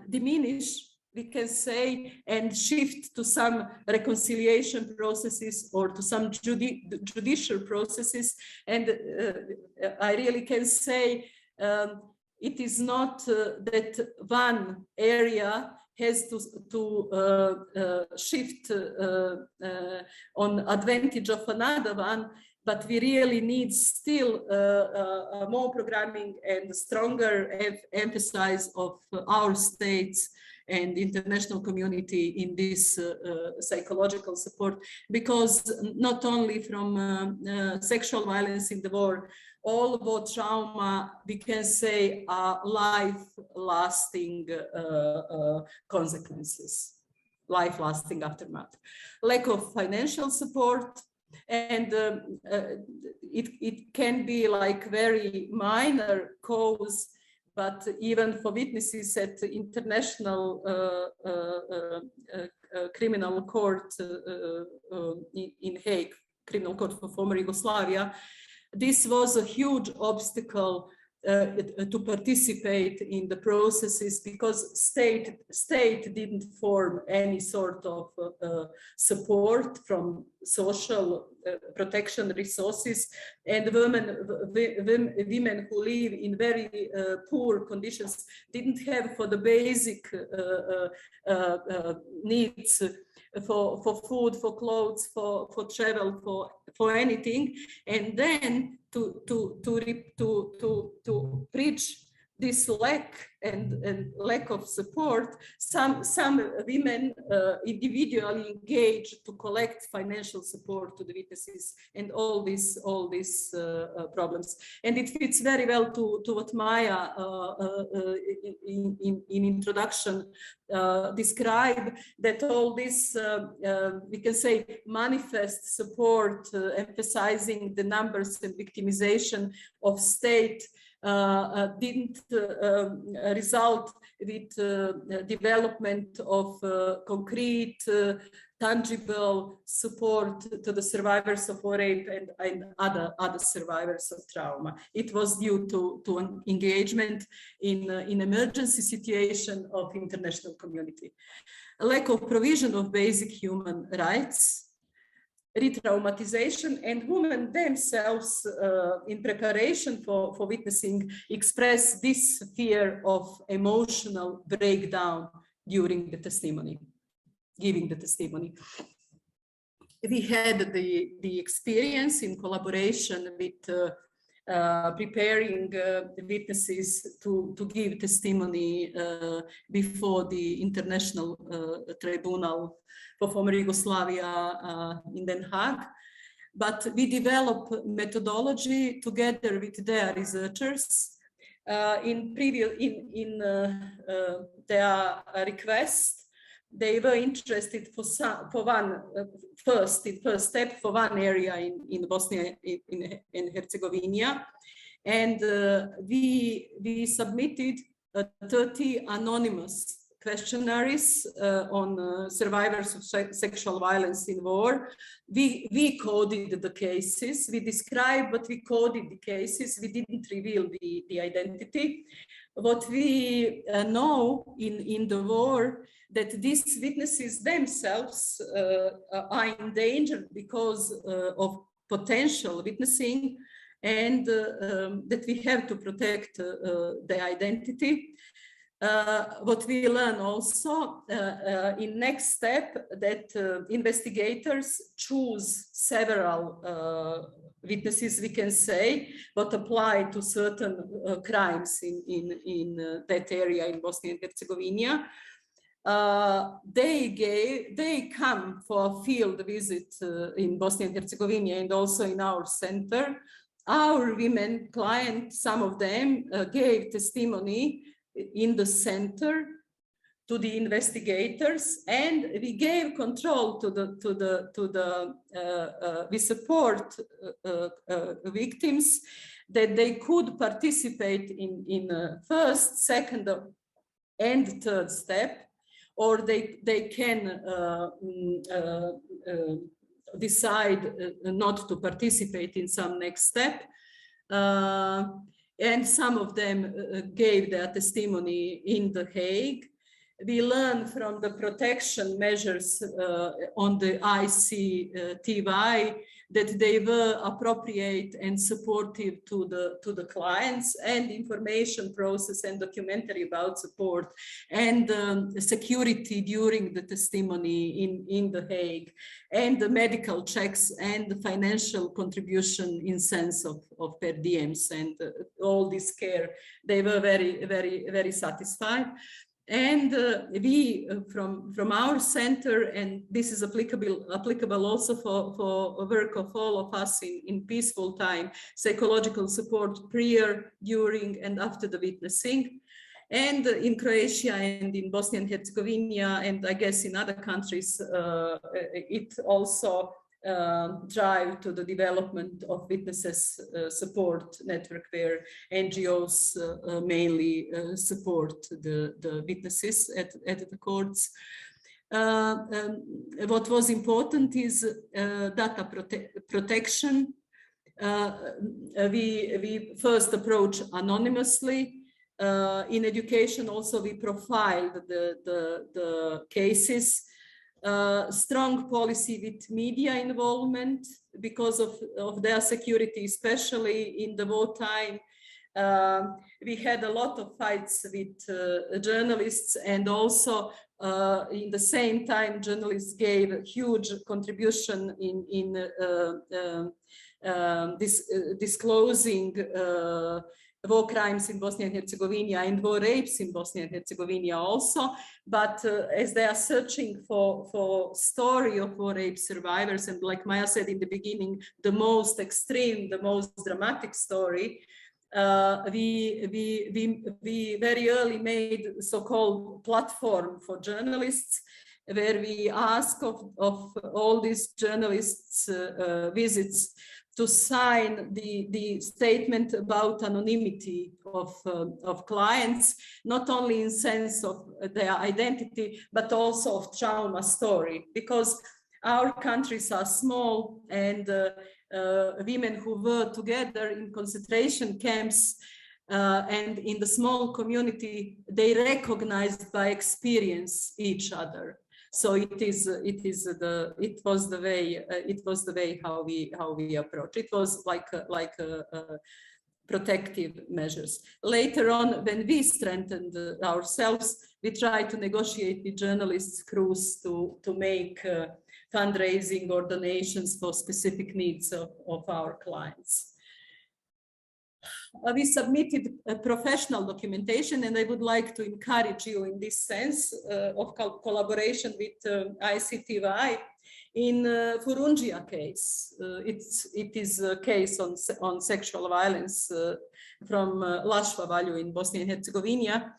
diminish, we can say, and shift to some reconciliation processes or to some judicial processes. And I really can say it is not that one area has to shift on advantage of another one, but we really need still more programming and stronger emphasis of our states and international community in this psychological support, because not only from sexual violence in the war, all war trauma, we can say, are life-lasting consequences, life-lasting aftermath. Lack of financial support, and it can be like very minor cause, but even for witnesses at the International Criminal Court in Hague, Criminal Court for former Yugoslavia, this was a huge obstacle to participate in the processes, because state didn't form any sort of support from social protection resources, and women who live in very poor conditions didn't have for the basic needs, for food, for clothes, for travel, for anything. And then to bridge this lack and lack of support, some women individually engage to collect financial support to the witnesses, and all these problems. And it fits very well to what Maja in introduction described, that all this we can say manifest support, emphasizing the numbers and victimization of state didn't result with development of concrete, tangible support to the survivors of rape and other survivors of trauma. It was due to an engagement in emergency situation of international community. A lack of provision of basic human rights, re-traumatization, and women themselves in preparation for witnessing express this fear of emotional breakdown during the testimony, giving the testimony. We had the experience in collaboration with preparing witnesses to give testimony before the International Tribunal for former Yugoslavia in Den Haag. But we developed methodology together with their researchers in their request. They were interested for one first step for one area in Bosnia in Herzegovina, and we submitted 30 anonymous questionnaires on survivors of sexual violence in war. We coded the cases, we described, but we coded the cases. We didn't reveal the identity. What we know in the war, that these witnesses themselves are endangered because of potential witnessing, and that we have to protect their identity. What we learn also in next step, that investigators choose several witnesses, we can say, but apply to certain crimes in that area in Bosnia and Herzegovina. They come for a field visit in Bosnia and Herzegovina and also in our center. Our women clients, some of them gave testimony in the center to the investigators, and we gave control we support victims that they could participate in first, second, and third step, or they can decide not to participate in some next step. And some of them gave their testimony in The Hague. We learned from the protection measures on the ICTY that they were appropriate and supportive to the clients, and information process and documentary about support and security during the testimony in The Hague, and the medical checks and the financial contribution in sense of per diems and all this care. They were very, very, very satisfied. And we, from our center, and this is applicable also for work of all of us in peaceful time, psychological support prior, during, and after the witnessing. And in Croatia and in Bosnia and Herzegovina, and I guess in other countries, it also drive to the development of witnesses support network, where NGOs mainly support the witnesses at the courts. What was important is data protection. We first approach anonymously. In education also we profiled the cases. Strong policy with media involvement because of their security, especially in the wartime. We had a lot of fights with journalists, and also in the same time journalists gave a huge contribution in disclosing war crimes in Bosnia and Herzegovina and war rapes in Bosnia and Herzegovina also. But as they are searching for story of war rape survivors, and like Maja said in the beginning, the most extreme, the most dramatic story, we very early made so-called platform for journalists, where we ask of all these journalists' visits to sign the statement about anonymity of clients, not only in sense of their identity, but also of trauma story, because our countries are small, and women who were together in concentration camps and in the small community, they recognized by experience each other. So it was the way how we approach. It was like protective measures. Later on, when we strengthened ourselves, we tried to negotiate with journalists' crews to make fundraising or donations for specific needs of our clients. We submitted a professional documentation, and I would like to encourage you in this sense of collaboration with ICTY in Furungia case. It is a case on sexual violence from Lašva Valju in Bosnia and Herzegovina.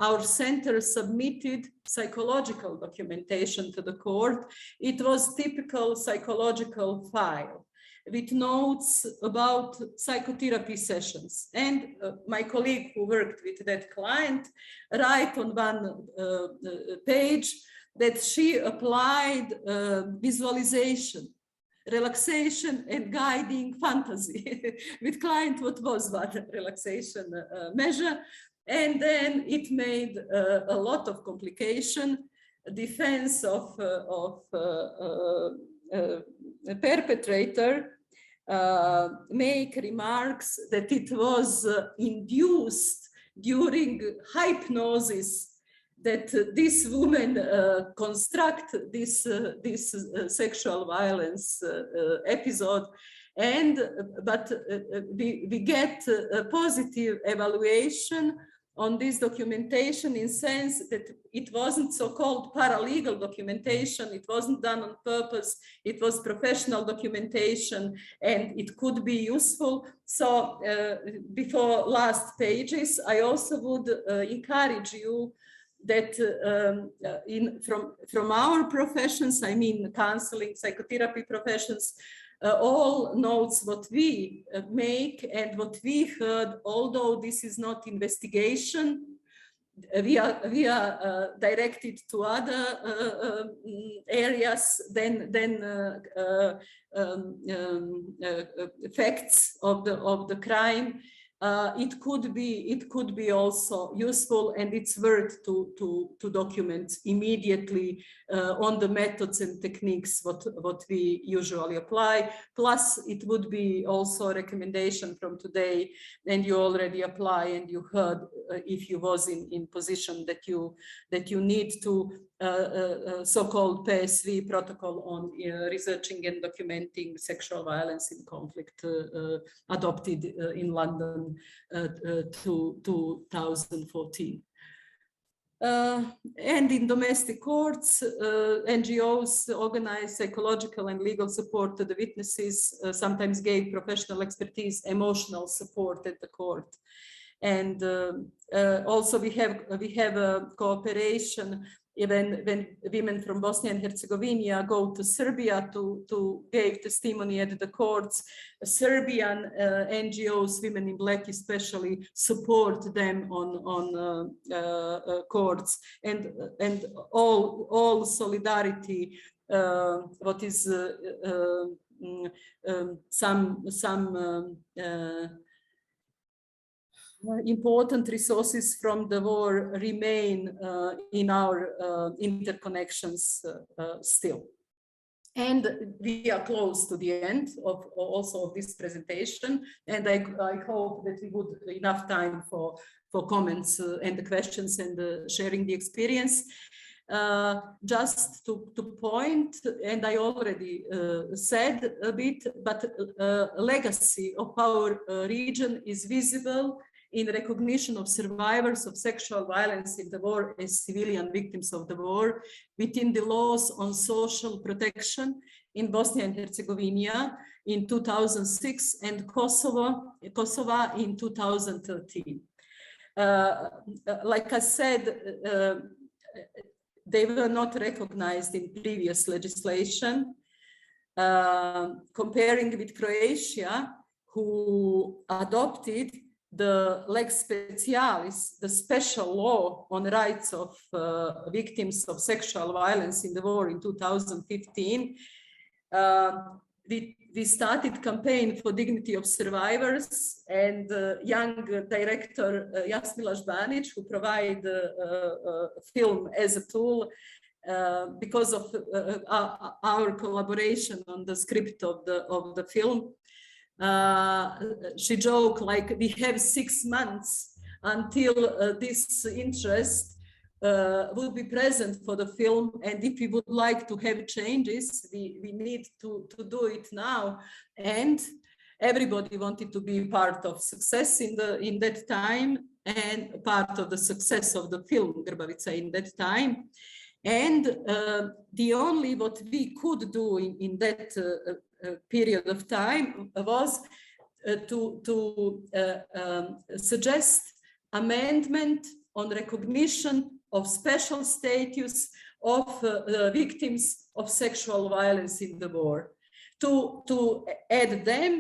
Our center submitted psychological documentation to the court. It was typical psychological file with notes about psychotherapy sessions. And my colleague who worked with that client write on one page that she applied visualization, relaxation, and guiding fantasy with client. What was that relaxation measure? And then it made a lot of complication. Defense of a perpetrator make remarks that it was induced during hypnosis that this woman construct this sexual violence episode, but we get a positive evaluation on this documentation in sense that it wasn't so-called paralegal documentation, it wasn't done on purpose, it was professional documentation, and it could be useful. So before last pages, I also would encourage you that from our professions, I mean counseling, psychotherapy professions, all notes what we make and what we heard, although this is not investigation, we are directed to other areas than facts of the crime. It could be also useful, and it's worth to document immediately on the methods and techniques what we usually apply. Plus, it would be also a recommendation from today, and you already apply, and you heard if you was in position that you need to so-called PSV protocol on researching and documenting sexual violence in conflict adopted in London 2014. And in domestic courts, NGOs organize psychological and legal support to the witnesses, sometimes gave professional expertise, emotional support at the court. And also we have a cooperation when women from Bosnia and Herzegovina go to Serbia to give testimony at the courts. Serbian NGOs, Women in Black especially, support them on courts, and all solidarity. What is some important resources from the war remain in our interconnections still. And we are close to the end of this presentation, and I hope that we would have enough time for comments and the questions and sharing the experience. Just to point, and I already said a bit, but legacy of our region is visible in recognition of survivors of sexual violence in the war as civilian victims of the war, within the laws on social protection in Bosnia and Herzegovina in 2006 and Kosovo in 2013. Like I said, they were not recognized in previous legislation. Comparing with Croatia, who adopted the lex specialis, the special law on rights of victims of sexual violence in the war in 2015, we started campaign for dignity of survivors, and young director Jasmila Žbanić, who provide film as a tool because of our collaboration on the script of the film. She joked like we have 6 months until this interest will be present for the film, and if we would like to have changes, we need to do it now. And everybody wanted to be part of success in that time, and part of the success of the film Grbavica in that time. And the only what we could do in that period of time was to suggest amendment on recognition of special status of victims of sexual violence in the war, to add them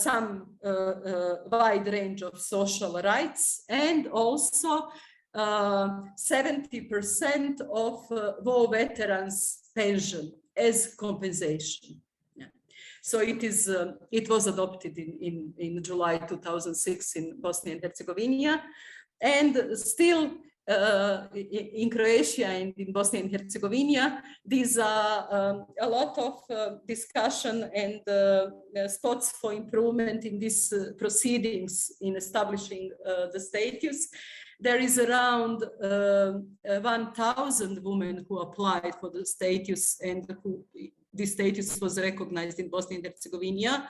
some wide range of social rights, and also 70% of war veterans' pension as compensation. Yeah. So it was adopted in July 2006 in Bosnia and Herzegovina, and still in Croatia and in Bosnia and Herzegovina, these are a lot of discussion and spots for improvement in these proceedings in establishing the status. There is around 1,000 women who applied for the status, and who this status was recognized in Bosnia and Herzegovina.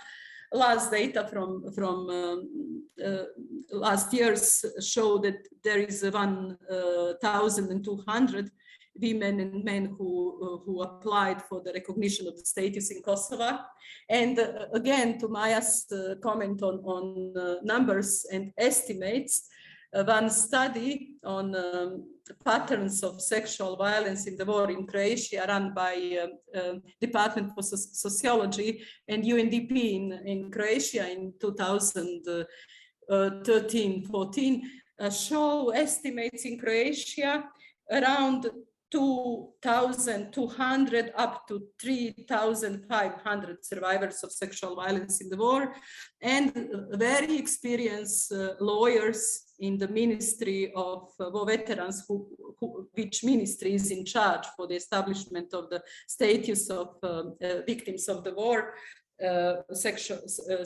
Last data from last years show that there is 1,200 women and men who applied for the recognition of the status in Kosovo. And again, to Maja's comment on numbers and estimates, one study on patterns of sexual violence in the war in Croatia, run by Department for Sociology and UNDP in Croatia in 2013-14, show estimates in Croatia around 2,200 up to 3,500 survivors of sexual violence in the war, and very experienced lawyers in the Ministry of War Veterans, which ministry is in charge for the establishment of the status of victims of the war,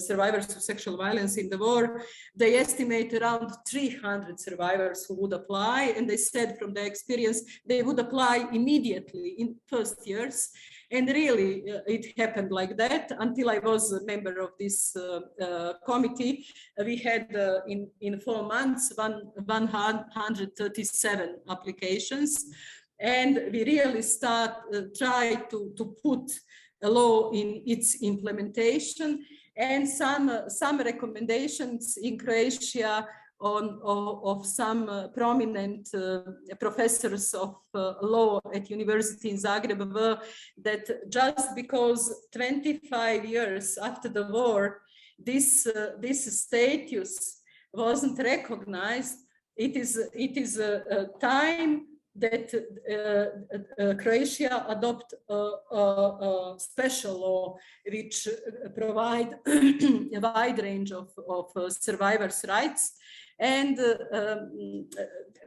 survivors of sexual violence in the war. They estimate around 300 survivors who would apply, and they said from their experience they would apply immediately in first years. And really, it happened like that until I was a member of this committee. We had in 4 months 137 applications, and we really try to put a law in its implementation, and some recommendations in Croatia of some prominent professors of law at University in Zagreb were that just because 25 years after the war, this status wasn't recognized, it is a time that Croatia adopt a special law which provide a wide range of survivors' rights. And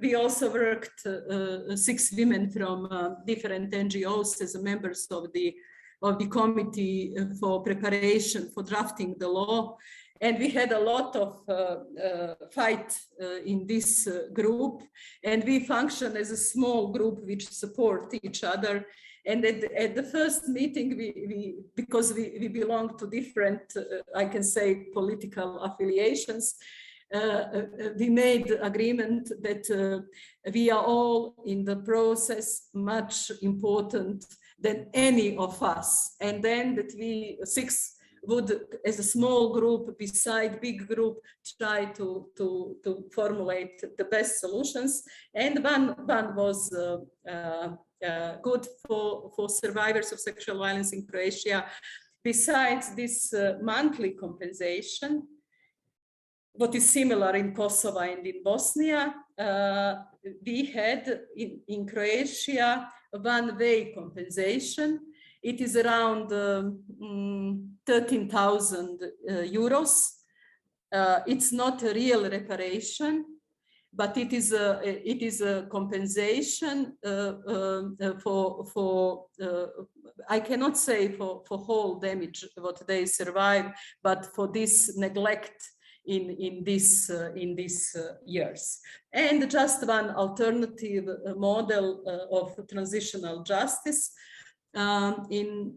we also worked 6 women from different NGOs as members of the committee for preparation for drafting the law. And we had a lot of fight in this group, and we function as a small group which support each other. And at the first meeting, because we belong to different, I can say, political affiliations, we made agreement that we are all in the process much important than any of us. And then that we 6 would, as a small group beside big group, try to formulate the best solutions. And one was good for survivors of sexual violence in Croatia. Besides this monthly compensation, what is similar in Kosovo and in Bosnia, we had in Croatia one-way compensation. It is around 13,000 euros. It's not a real reparation, but it is a compensation for I cannot say for whole damage what they survive, but for this neglect in these years. And just one alternative model of transitional justice. In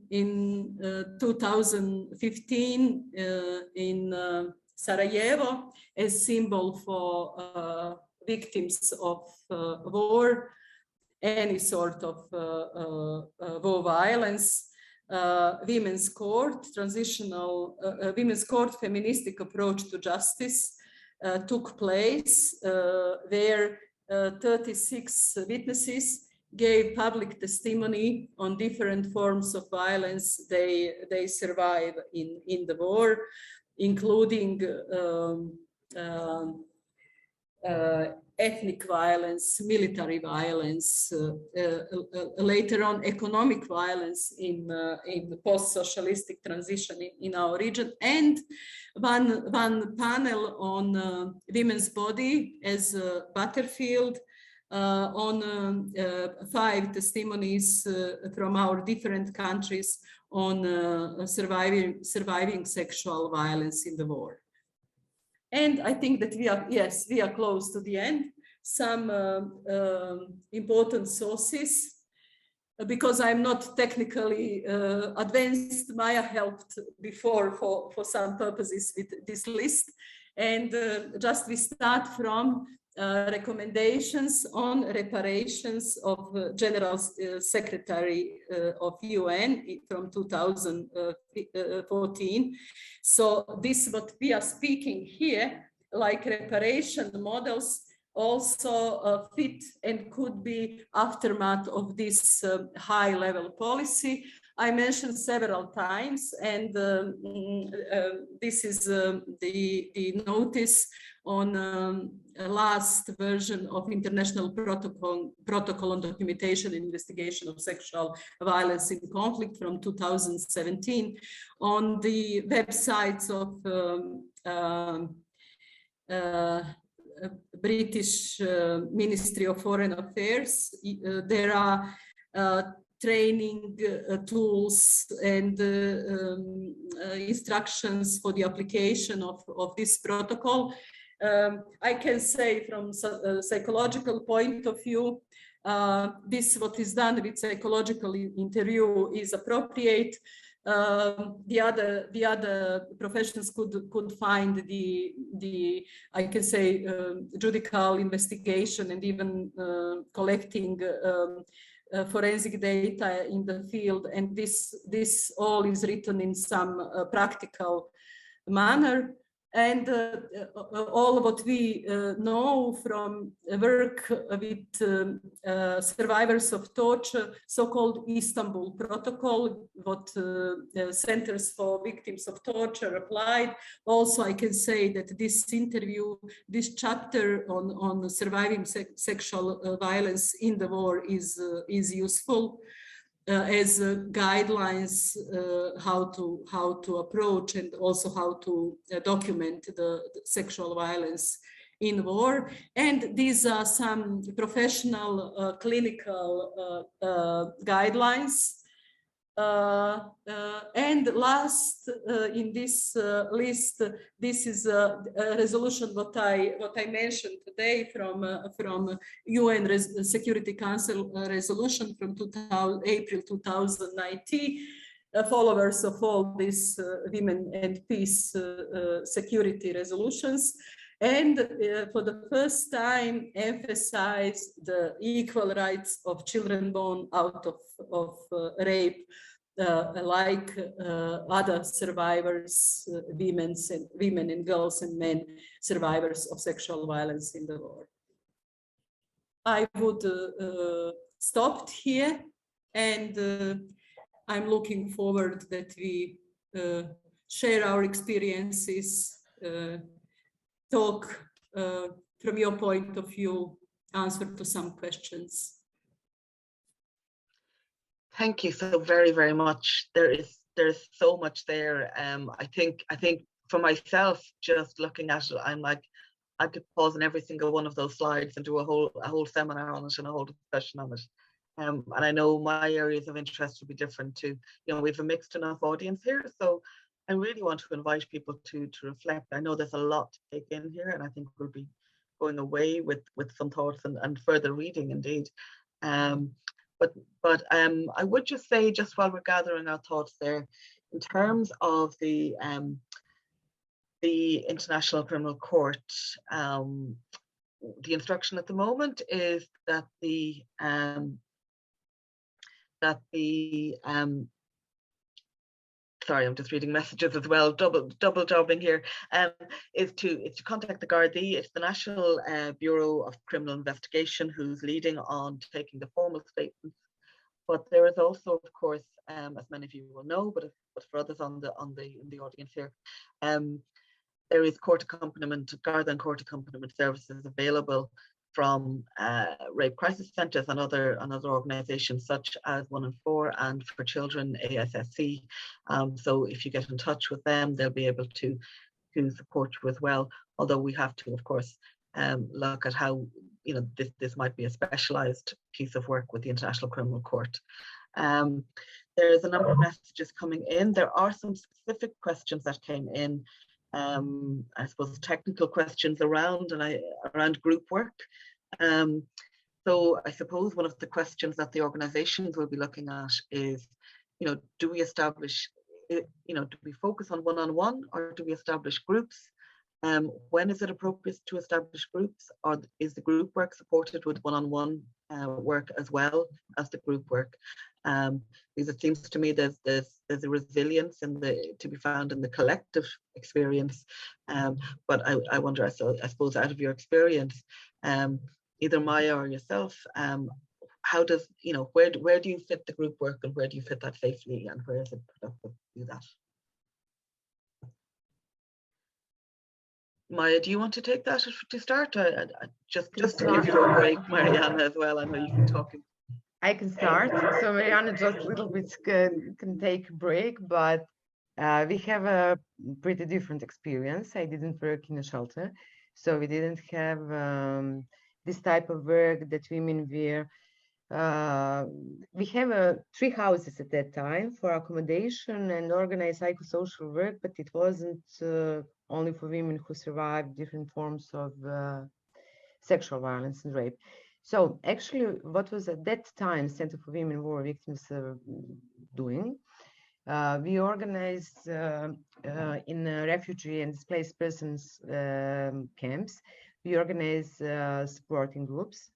2015 in Sarajevo, a symbol for victims of war, any sort of war violence, women's court, transitional women's court feministic approach to justice took place, where 36 witnesses gave public testimony on different forms of violence they survive in the war, including ethnic violence, military violence, later on economic violence in the post-socialistic transition in our region, and one panel on women's body as a battlefield, on 5 testimonies from our different countries on surviving sexual violence in the war. And I think that we are close to the end. Some important sources, because I'm not technically advanced. Maja helped before for some purposes with this list. And just we start from recommendations on reparations of General Secretary of UN from 2014. So this what we are speaking here, like reparation models, also fit and could be aftermath of this high-level policy. I mentioned several times, and this is the notice on last version of International Protocol on Documentation and Investigation of Sexual Violence in Conflict from 2017 on the websites of British Ministry of Foreign Affairs. There are training tools and instructions for the application of this protocol. I can say from a psychological point of view, this what is done with psychological interview is appropriate. The other professions could find the I can say judicial investigation and even collecting forensic data in the field, and this all is written in some practical manner. And all what we know from work with survivors of torture, so-called Istanbul Protocol, what Centers for Victims of Torture applied. Also, I can say that this interview, this chapter on surviving sexual violence in the war is useful. As guidelines how to approach and also how to document the sexual violence in war. And these are some professional clinical guidelines. And last in this list, this is a resolution what I mentioned today from UN Security Council resolution from April 2019. Followers of all these women and peace security resolutions, and for the first time emphasize the equal rights of children born out of rape like other survivors, women and girls and men, survivors of sexual violence in the war. I would stop here, and I'm looking forward that we share our experiences, talk from your point of view, answer to some questions. Thank you so very, very much. There's so much there. I think for myself, just looking at it, I'm like, I could pause on every single one of those slides and do a whole seminar on it and a whole discussion on it. And I know my areas of interest will be different too. You know, we have a mixed enough audience here, so I really want to invite people to reflect. I know there's a lot to take in here, and I think we'll be going away with some thoughts and further reading indeed. But I would just say, just while we're gathering our thoughts there, in terms of the International Criminal Court, the instruction at the moment is that sorry, I'm just reading messages as well, double jobbing here, is to contact the Gardaí. It's the National Bureau of Criminal Investigation who's leading on taking the formal statements. But there is also, of course, as many of you will know, but for others in the audience here, there is court accompaniment, Garda and court accompaniment services available from rape crisis centres and other organisations such as 114 and for children ASSC. So if you get in touch with them, they'll be able to support you as well. Although we have to, of course, look at how this might be a specialised piece of work with the International Criminal Court. There's a number of messages coming in. There are some specific questions that came in. I suppose technical questions around group work. So I suppose one of the questions that the organisations will be looking at is, do we establish, do we focus on one-on-one or do we establish groups? When is it appropriate to establish groups, or is the group work supported with one-on-one work as well as the group work? Because it seems to me there's a resilience to be found in the collective experience. But I wonder, I suppose, out of your experience, either Maja or yourself, how does where do you fit the group work, and where do you fit that safely, and where is it productive to do that? Maja, do you want to take that to start? Just to give you a break, Marijana, as well. I know you've been talking. I can start. So Marijana just a little bit can take a break, but we have a pretty different experience. I didn't work in a shelter, so we didn't have this type of work that women were. We have 3 houses at that time for accommodation and organized psychosocial work, but it wasn't only for women who survived different forms of sexual violence and rape. So actually, what was at that time Center for Women War Victims doing? We organized in refugee and displaced persons camps. We organized supporting groups.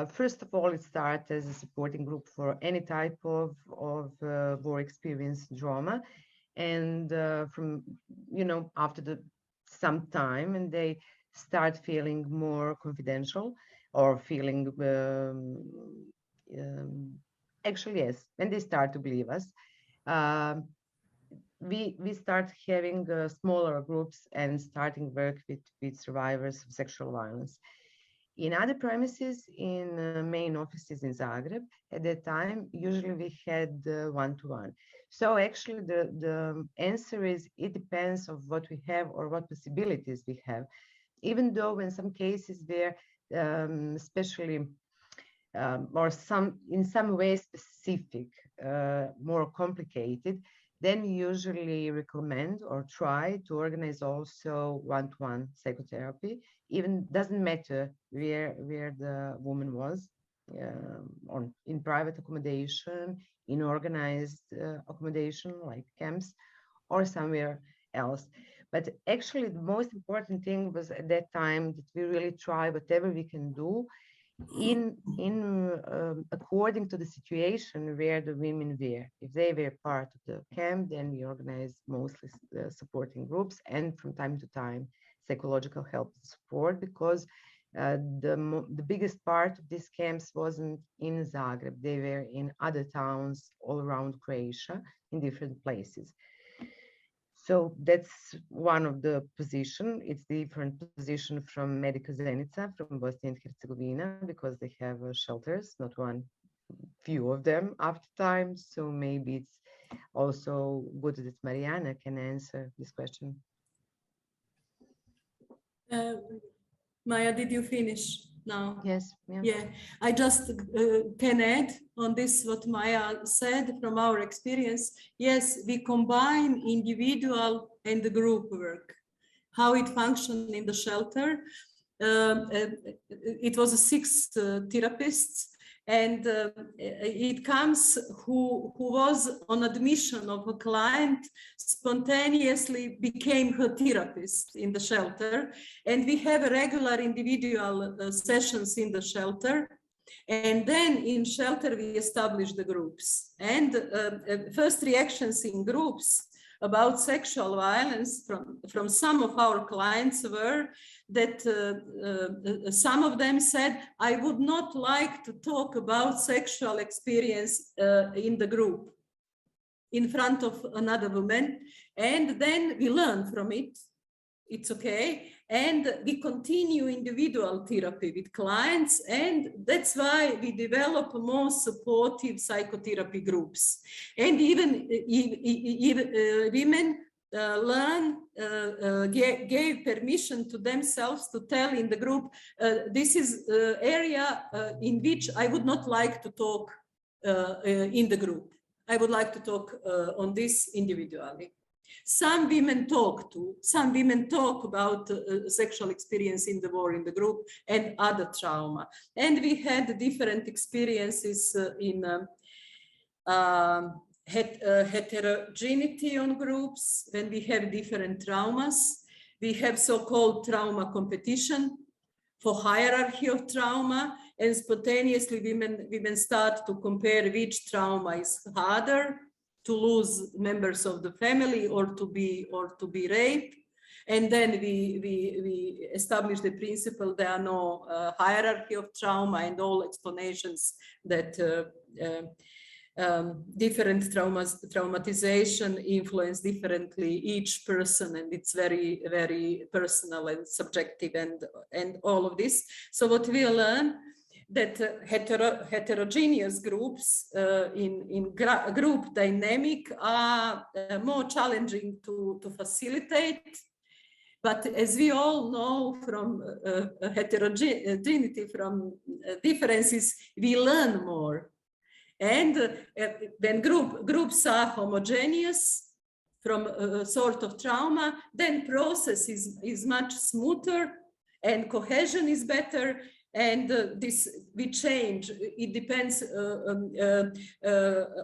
First of all, it started as a supporting group for any type of war experience trauma, and from after some time, and they start feeling more confidential, or feeling actually yes, and they start to believe us. We start having smaller groups and starting work with survivors of sexual violence. In other premises, in main offices in Zagreb, at that time, usually we had one-to-one. So actually the answer is, it depends on what we have or what possibilities we have. Even though in some cases they're especially or in some way specific, more complicated, then we usually recommend or try to organize also one-to-one psychotherapy. Even doesn't matter where the woman was, or in private accommodation, in organized accommodation like camps, or somewhere else. But actually the most important thing was at that time that we really try whatever we can do according to the situation where the women were. If they were part of the camp, then we organized mostly supporting groups, and from time to time psychological help and support, because the biggest part of these camps wasn't in Zagreb. They were in other towns all around Croatia in different places. So that's one of the position. It's different position from Medica Zenica from Bosnia and Herzegovina, because they have shelters, not one, few of them after time. So maybe it's also good that Marijana can answer this question. Maja, did you finish now? Yes. Yeah. Yeah, I just can add on this what Maja said from our experience. Yes, we combine individual and the group work, how it functioned in the shelter. It was 6 therapists, and it comes who was on admission of a client spontaneously became her therapist in the shelter, and we have regular individual sessions in the shelter, and then in shelter we establish the groups. And first reactions in groups about sexual violence from some of our clients were that some of them said, I would not like to talk about sexual experience in the group in front of another woman. And then we learn from it. It's okay. And we continue individual therapy with clients. And that's why we develop more supportive psychotherapy groups. And even women gave permission to themselves to tell in the group, this is area in which I would not like to talk in the group. I would like to talk on this individually. Some women talk about sexual experience in the war in the group and other trauma. And we had different experiences in heterogeneity on groups, when we have different traumas. We have so-called trauma competition for hierarchy of trauma, and spontaneously women start to compare which trauma is harder, to lose members of the family or to be raped. And then we establish the principle there are no hierarchy of trauma, and all explanations that different traumatization influence differently each person, and it's very, very personal and subjective and all of this. So what we learn that heterogeneous groups in group dynamic are more challenging to facilitate. But as we all know from heterogeneity, from differences, we learn more. And when groups are homogeneous from a sort of trauma, then process is much smoother and cohesion is better. And this we change. It depends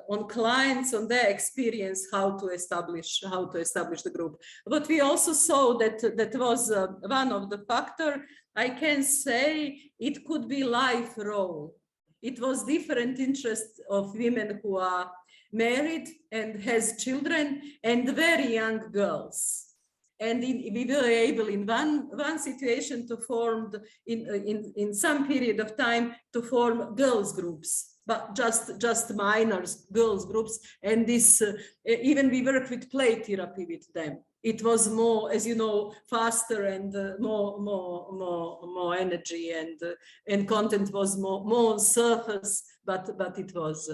on clients, on their experience, how to establish the group. But we also saw that was one of the factors. I can say it could be life role. It was different interests of women who are married and has children, and very young girls. And we were able in one situation to form, in some period of time, to form girls groups, but just minor girls groups. And this, even we work with play therapy with them. It was more, as you know, faster and more energy, and content was more on surface, but it was,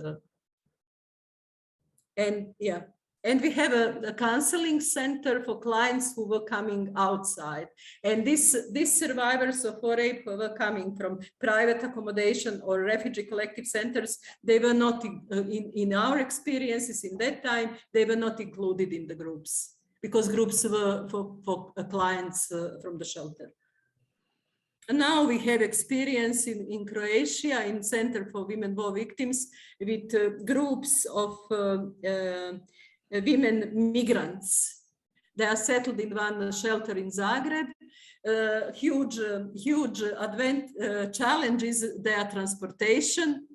and yeah. And we have a counseling center for clients who were coming outside. And these survivors of rape who were coming from private accommodation or refugee collective centers, they were not, in our experiences in that time, they were not included in the groups, because groups were for clients from the shelter. And now we have experience in Croatia, in Center for Women War Victims, with groups of women migrants. They are settled in one shelter in Zagreb. Huge challenge is their transportation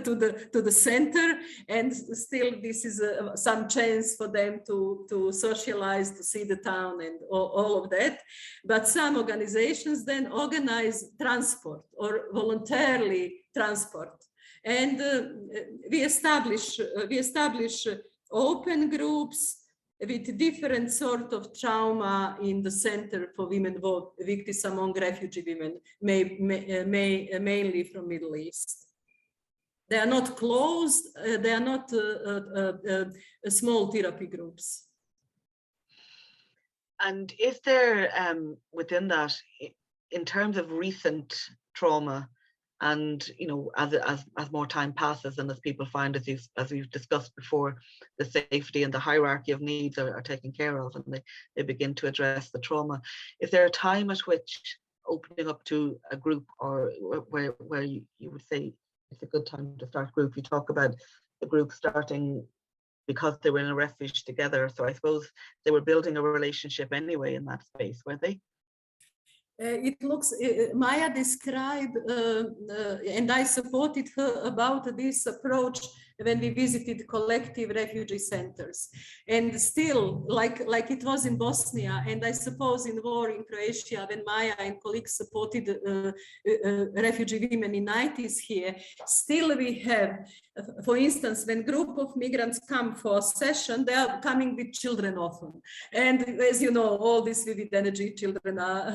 to the center, and still this is some chance for them to socialize, to see the town and all of that. But some organizations then organize transport or voluntarily transport, and we establish open groups with different sort of trauma in the Center for Women Victims among refugee women, mainly from Middle East. They are not closed, they are not small therapy groups. And is there, within that, in terms of recent trauma, and as more time passes and as people find, as we've discussed before, the safety and the hierarchy of needs are taken care of, and they begin to address the trauma, is there a time at which opening up to a group, or where you would say it's a good time to start group? You talk about the group starting because they were in a refuge together, so I suppose they were building a relationship anyway in that space, were they? It looks, Maja described, and I supported her about this approach when we visited collective refugee centers. And still, like it was in Bosnia, and I suppose in war in Croatia, when Maja and colleagues supported refugee women in 90s here, still we have, for instance, when group of migrants come for a session, they are coming with children often. And as you know, all these vivid energy children are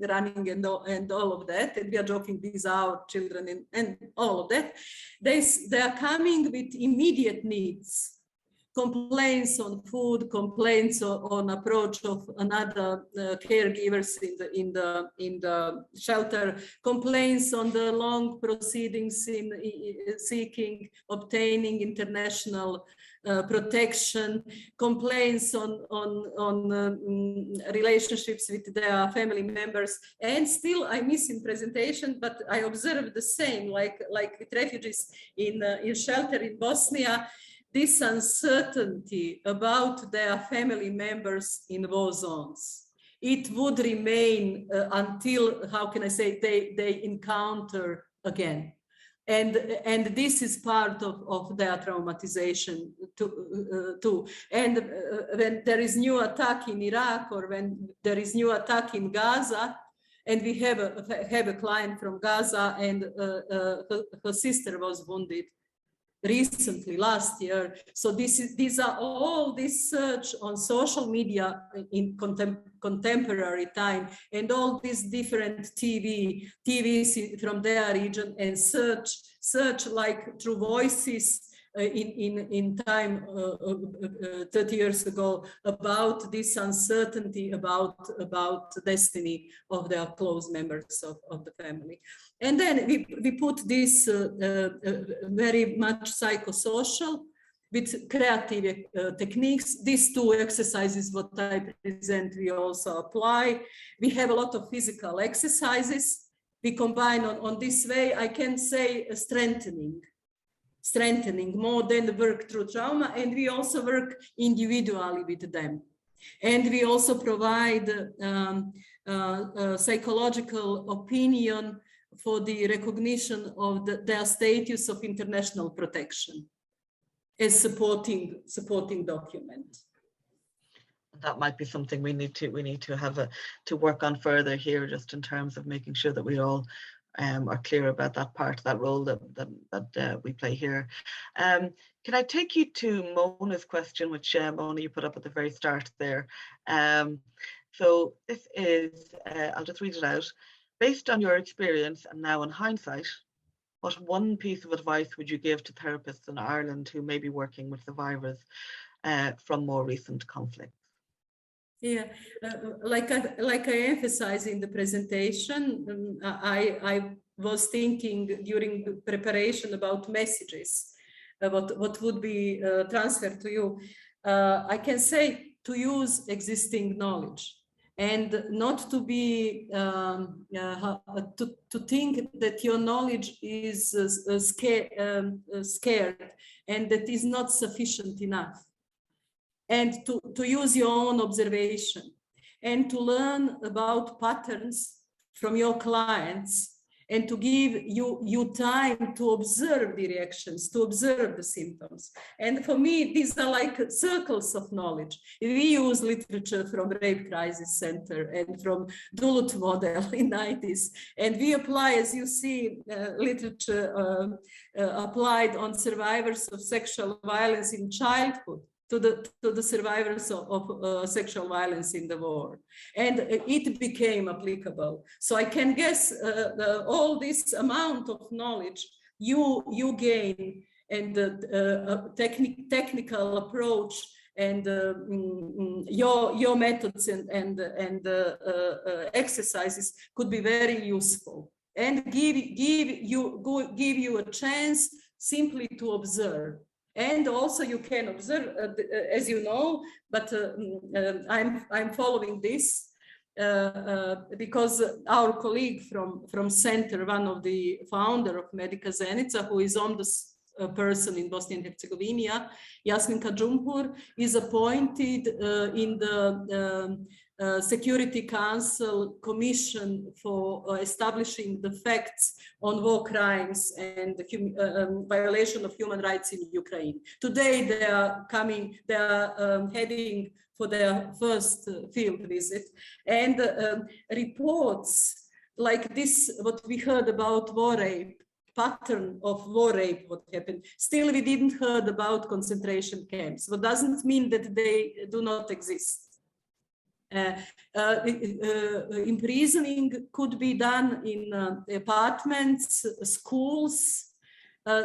running and all of that. And we are joking, these are our children and all of that. They are coming with immediate needs. Complaints on food, complaints on approach of another caregivers in the shelter, complaints on the long proceedings in obtaining international protection, complaints on relationships with their family members. And still I miss in presentation, but I observed the same, like with refugees in shelter in Bosnia, this uncertainty about their family members in war zones. It would remain until, how can I say, they encounter again. And this is part of their traumatization too. And when there is new attack in Iraq, or when there is new attack in Gaza, and we have a client from Gaza, and her sister was wounded recently, last year. So these are all this search on social media in contemporary time, and all these different TVs from their region, and search like through voices in time 30 years ago about this uncertainty about the destiny of their close members of the family. And then we put this very much psychosocial with creative techniques. These two exercises, what I present, we also apply. We have a lot of physical exercises. We combine on this way, I can say, strengthening more than work through trauma, and we also work individually with them. And we also provide psychological opinion for the recognition of their status of international protection as supporting document. That might be something we need to have to work on further here, just in terms of making sure that we all are clear about that part, that role that we play here. Can I take you to Mona's question, which Mona, you put up at the very start there. So this is, I'll just read it out. Based on your experience and now in hindsight, what one piece of advice would you give to therapists in Ireland who may be working with survivors from more recent conflicts? Yeah, like I emphasized in the presentation, I was thinking during the preparation about messages, what would be transferred to you. I can say to use existing knowledge, and not to be to think that your knowledge is scared and that is not sufficient enough. and to use your own observation and to learn about patterns from your clients and to give you time to observe the reactions, to observe the symptoms. And for me, these are like circles of knowledge. We use literature from Rape Crisis Center and from Duluth model in 90s. And we apply, as you see, literature applied on survivors of sexual violence in childhood to the survivors of sexual violence in the war. And it became applicable. So I can guess all this amount of knowledge you gain and the technical approach and your methods and exercises could be very useful and give you a chance simply to observe. And also you can observe, as you know, but I'm following this because our colleague from center, one of the founder of Medica Zenica, who is on this person in Bosnia and Herzegovina, Jasminka Džumpur, is appointed in the Security Council Commission for establishing the facts on war crimes and the violation of human rights in Ukraine. Today they are heading for their first field visit, and reports like this, what we heard about war rape, pattern of war rape, what happened. Still, we didn't heard about concentration camps. What doesn't mean that they do not exist. Imprisoning could be done in apartments, schools.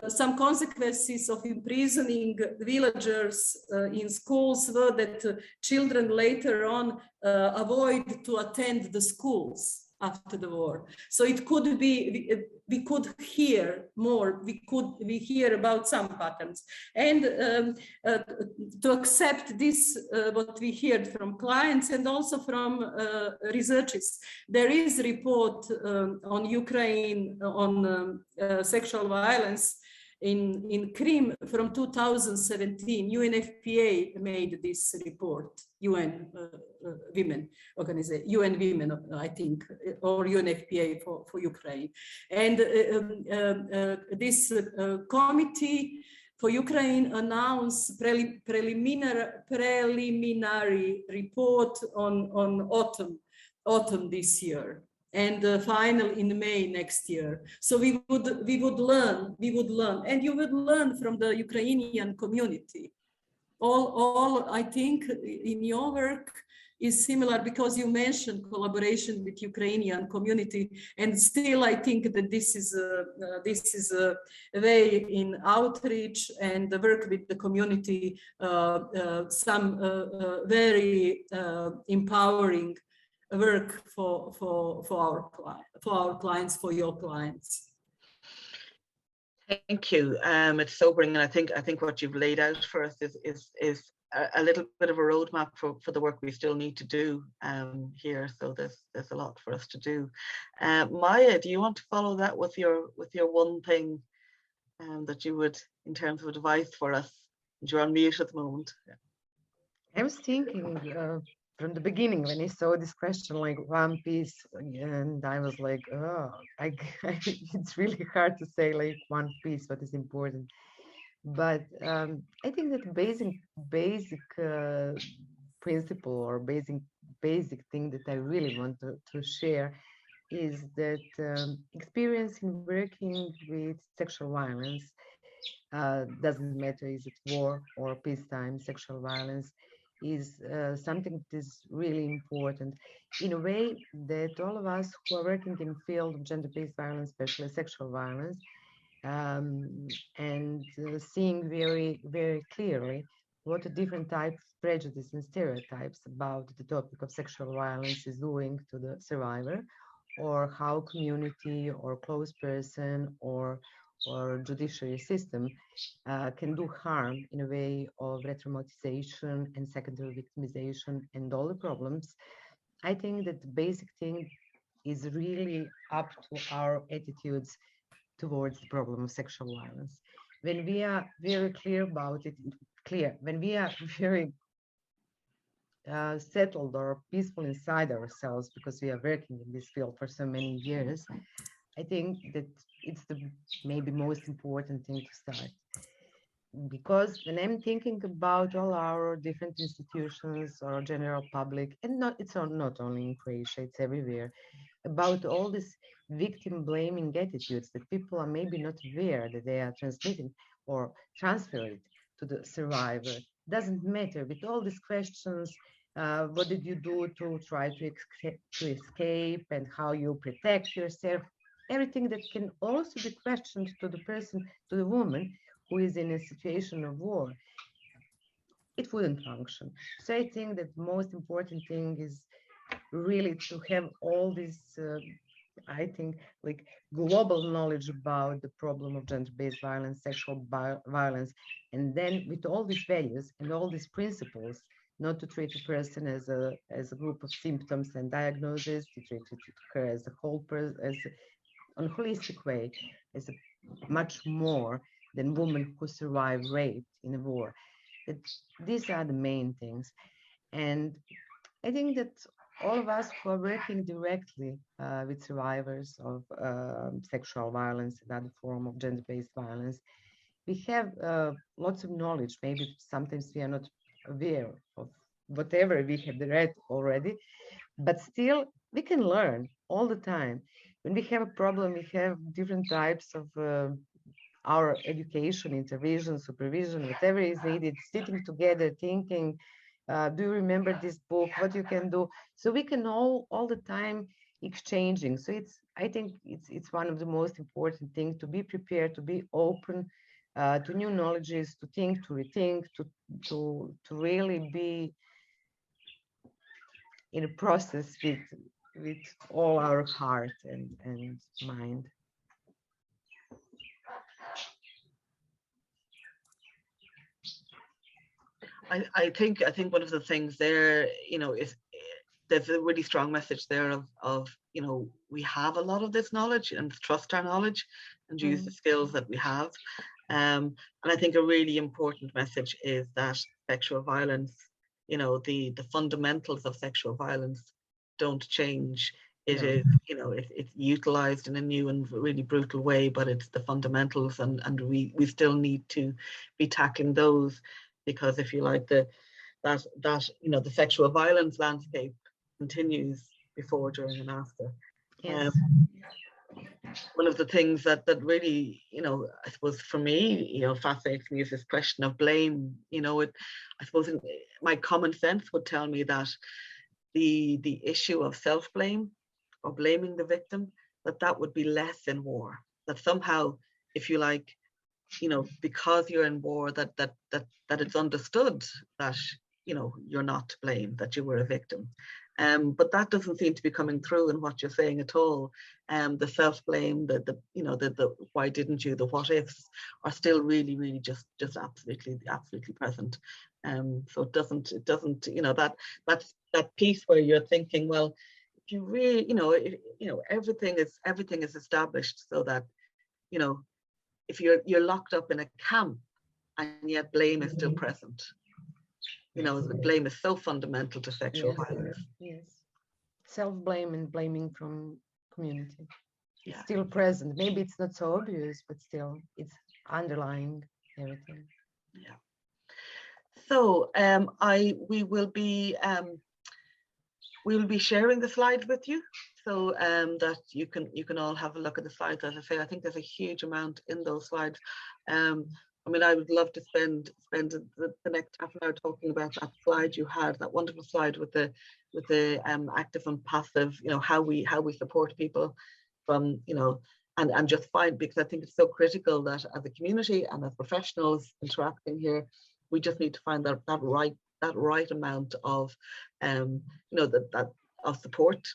Some consequences of imprisoning villagers in schools were that children later on avoid to attend the schools after the war. So it could be, we could hear more, we hear about some patterns. And to accept this, what we heard from clients and also from researchers, there is a report on Ukraine on sexual violence in Crimea from 2017. UNFPA made this report, UN Women Organization, UN Women, I think, or UNFPA for Ukraine. And this committee for Ukraine announced preliminary report on autumn this year, and final in May next year. So we would learn, and you would learn from the Ukrainian community. All I think in your work is similar, because you mentioned collaboration with Ukrainian community, and still I think that this is a way in outreach and the work with the community, some very empowering work for our clients, for your clients. Thank you. It's sobering, and I think what you've laid out for us is a little bit of a roadmap for the work we still need to do here. So there's a lot for us to do. Maja, do you want to follow that with your one thing that you would, in terms of advice for us? You're on mute at the moment. I was thinking from the beginning when I saw this question, like one piece, and I was like, oh, it's really hard to say like one piece what is important. But I think that basic principle or basic thing that I really want to share is that experience in working with sexual violence doesn't matter, is it war or peacetime, sexual violence is something that is really important in a way that all of us who are working in the field of gender-based violence, especially sexual violence, and seeing very, very clearly what the different types of prejudice and stereotypes about the topic of sexual violence is doing to the survivor, or how community or close person or judiciary system can do harm in a way of re-traumatization and secondary victimization and all the problems. I think that the basic thing is really up to our attitudes towards the problem of sexual violence. When we are very clear about it, when we are very settled or peaceful inside ourselves, because we are working in this field for so many years, I think that it's the maybe most important thing to start. Because when I'm thinking about all our different institutions or general public, and not only in Croatia, it's everywhere, about all these victim blaming attitudes that people are maybe not aware that they are transmitting or transferred to the survivor. Doesn't matter with all these questions. What did you do to try to escape, and how you protect yourself? Everything that can also be questioned to the person, to the woman who is in a situation of war, it wouldn't function. So I think that the most important thing is really to have all this, I think, like global knowledge about the problem of gender-based violence, sexual violence, and then with all these values and all these principles, not to treat a person as a group of symptoms and diagnoses, to treat her as a whole person, as on a holistic way, as a much more than women who survive rape in a war. That these are the main things. And I think that all of us who are working directly with survivors of sexual violence and other form of gender-based violence, we have lots of knowledge. Maybe sometimes we are not aware of whatever we have read already, but still we can learn all the time. When we have a problem, we have different types of our education, intervention, supervision, whatever is needed, sitting together, thinking, do you remember this book, what you can do? So we can all the time exchanging. So I think it's one of the most important things, to be prepared, to be open to new knowledges, to think, to rethink, to really be in a process with all our heart and mind. I think one of the things there, is there's a really strong message there of we have a lot of this knowledge, and trust our knowledge and use the skills that we have. And I think a really important message is that sexual violence, the fundamentals of sexual violence don't change. It is, it's utilized in a new and really brutal way, but it's the fundamentals, and we still need to be tackling those, because if you like, the sexual violence landscape continues before, during, and after. Yes. One of the things that really, I suppose for me, fascinates me is this question of blame. I suppose my common sense would tell me that the issue of self-blame or blaming the victim, that would be less in war. That somehow, if you like, because you're in war, that it's understood that you're not to blame, that you were a victim. But that doesn't seem to be coming through in what you're saying at all. The self-blame, the why didn't you, the what ifs are still really, really just absolutely present. So it doesn't, that piece where you're thinking, well, if you really, everything is established so that, if you're locked up in a camp and yet blame is still present. The blame is so fundamental to sexual violence. Yes. Self-blame and blaming from community. It's still present. Maybe it's not so obvious, but still it's underlying everything. Yeah. So we will be sharing the slides with you, so that you can all have a look at the slides. As I say, I think there's a huge amount in those slides. I would love to spend the next half an hour talking about that slide you had, that wonderful slide with the active and passive, how we support people from, and just find, because I think it's so critical that as a community and as professionals interacting here, we just need to find that right amount of that of support,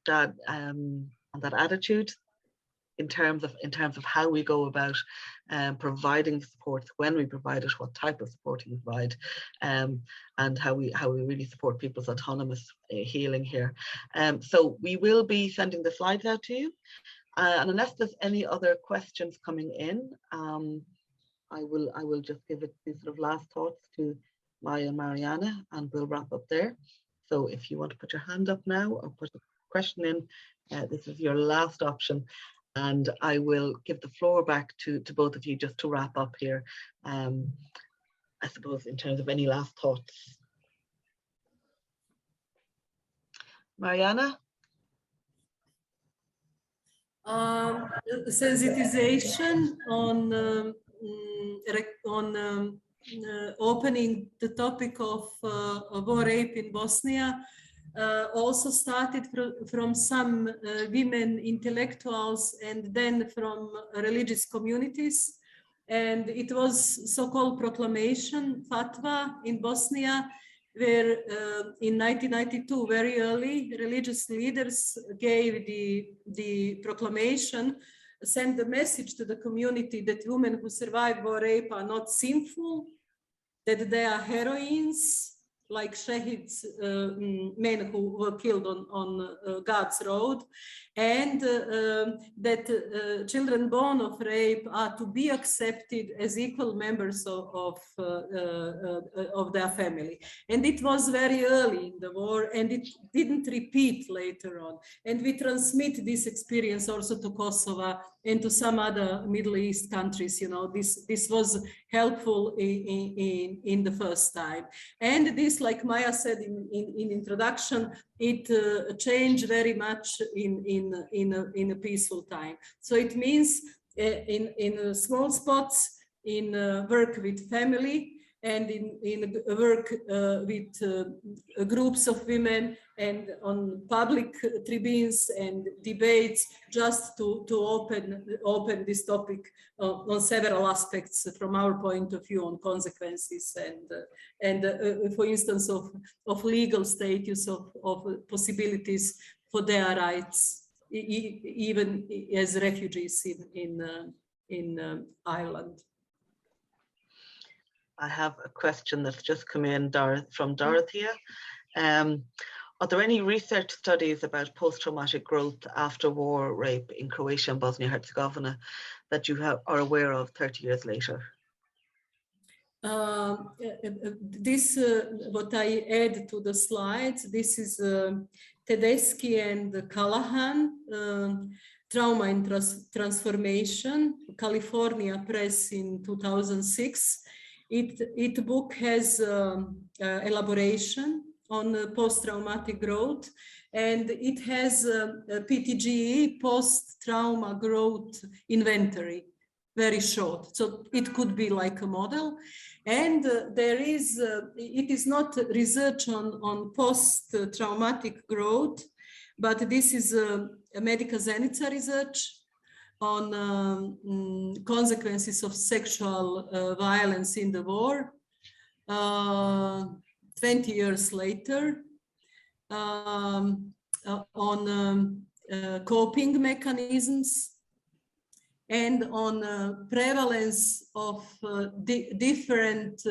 and that attitude in terms of how we go about providing support, when we provide it, what type of support we provide, and how we really support people's autonomous healing here. So we will be sending the slides out to you, and unless there's any other questions coming in, I will just give it these sort of last thoughts to Maja and Marijana, and we'll wrap up there. So if you want to put your hand up now or put a question in, this is your last option. And I will give the floor back to both of you just to wrap up here, I suppose, in terms of any last thoughts. Marijana? Sensitization on opening the topic of war rape in Bosnia also started from some women intellectuals and then from religious communities. And it was so-called proclamation, fatwa in Bosnia, where in 1992, very early, religious leaders gave the proclamation, sent the message to the community that women who survive war rape are not sinful, that they are heroines, like shahids, men who were killed on God's road, and that children born of rape are to be accepted as equal members of their family. And it was very early in the war, and it didn't repeat later on. And we transmit this experience also to Kosovo and to some other Middle East countries. You know, this was helpful in the first time. And this, like Maja said in introduction, it changed very much in a peaceful time. So it means in small spots, in work with family, and in work with groups of women, and on public tribunes and debates, just to open this topic on several aspects from our point of view, on consequences and for instance of legal status, of possibilities for their rights, even as refugees in Ireland. I have a question that's just come in from Dorothea. Are there any research studies about post-traumatic growth after war rape in Croatia and Bosnia-Herzegovina that you are aware of 30 years later? This, what I add to the slides, this is Tedeschi and Callahan, Trauma and Transformation, California Press in 2006. It book has elaboration on post-traumatic growth, and it has a PTGE, post-trauma growth inventory, very short. So it could be like a model. And there is, it is not research on post-traumatic growth, but this is a Medica Zenica research on consequences of sexual violence in the war, 20 years later, on coping mechanisms, and on prevalence of different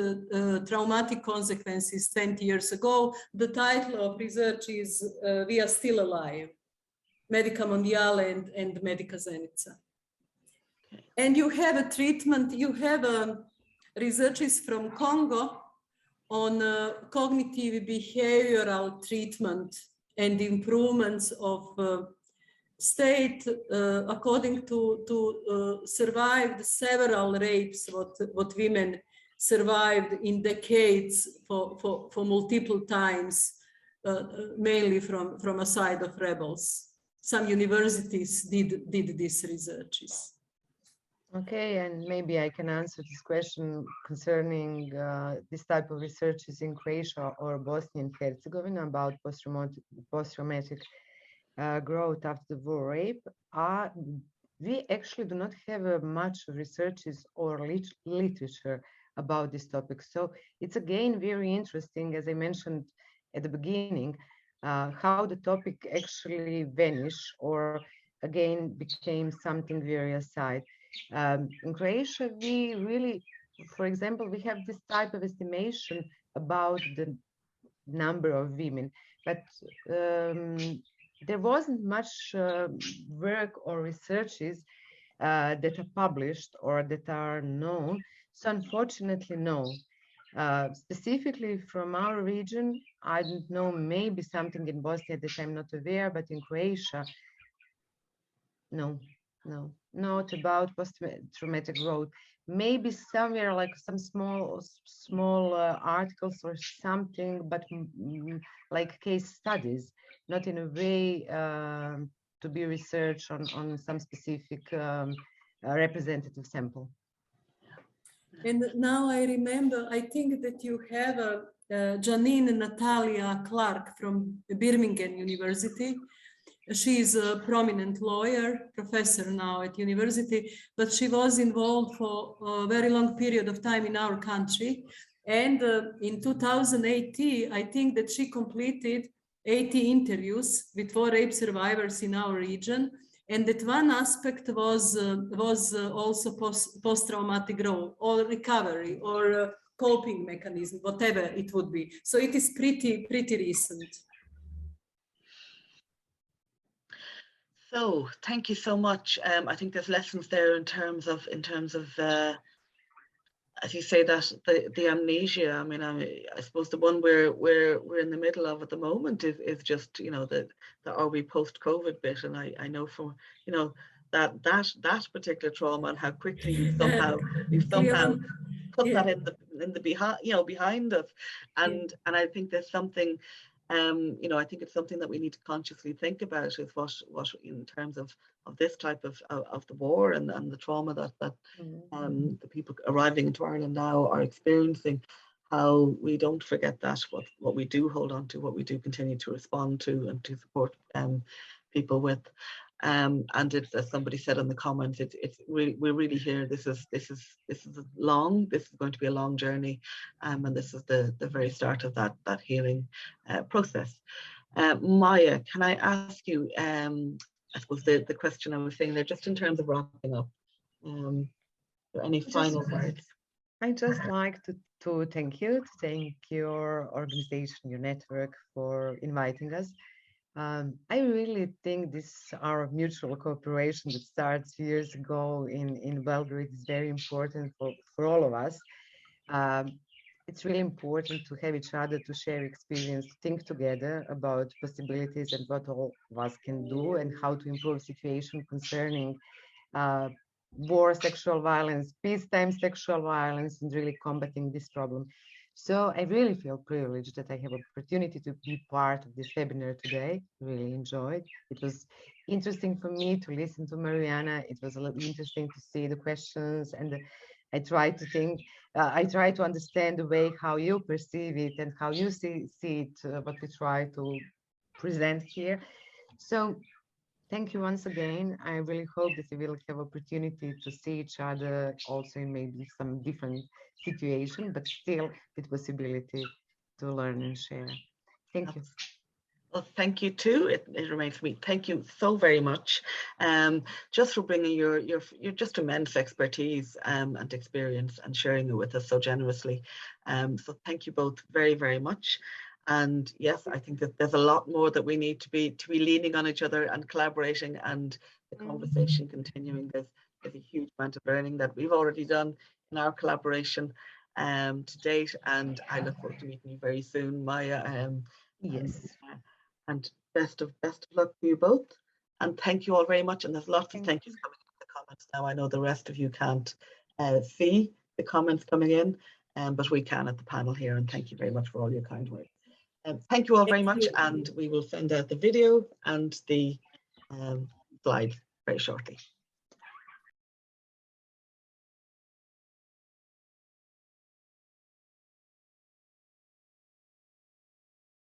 traumatic consequences 20 years ago. The title of research is We Are Still Alive, Medica Mondiale and Medica Zenica. And you have a treatment, you have researches from Congo on cognitive behavioral treatment and improvements of state according to survived several rapes, what women survived in decades for multiple times, mainly from a side of rebels. Some universities did these researches. Okay, and maybe I can answer this question concerning this type of researches in Croatia or Bosnia and Herzegovina about post-traumatic growth after the war rape. We actually do not have much researches or literature about this topic. So it's again very interesting, as I mentioned at the beginning, how the topic actually vanished or again became something very aside. In Croatia, we really, for example, we have this type of estimation about the number of women, but there wasn't much work or researches that are published or that are known. So unfortunately, no. Specifically from our region, I don't know, maybe something in Bosnia that I'm not aware, but in Croatia, no, not about post-traumatic growth. Maybe somewhere like some small articles or something, but like case studies, not in a way to be researched on some specific representative sample. And now I remember, I think that you have Janine Natalia Clark from Birmingham University. She is a prominent lawyer, professor now at university, but she was involved for a very long period of time in our country. And in 2018, I think that she completed 80 interviews with 4 rape survivors in our region. And that one aspect was also post-traumatic growth or recovery or coping mechanism, whatever it would be. So it is pretty recent. So thank you so much. I think there's lessons there in terms of as you say, that the amnesia. I mean, I suppose the one we're in the middle of at the moment is just, you know, the are we post-COVID bit, and I know from, you know, that particular trauma and how quickly we've somehow put that in the behind, you know, behind us, and I think there's something. You know, I think it's something that we need to consciously think about, is what in terms of this type of the war and the trauma that the people arriving into Ireland now are experiencing, how we don't forget that, what we do hold on to, what we do continue to respond to and to support people with. And it's, as somebody said in the comments, we're really here. This is going to be a long journey, and this is the very start of that healing process. Maja, can I ask you? I suppose the question I was saying there, just in terms of wrapping up, any final words? I just like to thank you, to thank your organization, your network for inviting us. I really think our mutual cooperation that starts years ago in Belgrade is very important for all of us. It's really important to have each other, to share experience, to think together about possibilities and what all of us can do and how to improve situation concerning war, sexual violence, peacetime sexual violence, and really combating this problem. So I really feel privileged that I have an opportunity to be part of this webinar today. Really enjoyed. It was interesting for me to listen to Marijana. It was a little interesting to see the questions, and I try to think, I try to understand the way how you perceive it and how you see it, what we try to present here. So thank you once again. I really hope that we will have opportunity to see each other also in maybe some different situation, but still with possibility to learn and share. Thank you. Well, thank you too. It remains for me. Thank you so very much, just for bringing your just immense expertise and experience and sharing it with us so generously. So thank you both very, very much. And yes, I think that there's a lot more that we need to be leaning on each other and collaborating, and the conversation continuing. There's a huge amount of learning that we've already done in our collaboration to date, and I look forward to meeting you very soon, Maja. Yes. And best of luck to you both. And thank you all very much. And there's lots of thank yous coming in the comments now. I know the rest of you can't see the comments coming in, but we can at the panel here. And thank you very much for all your kind words. Thank you all very much, and we will send out the video and the slides very shortly.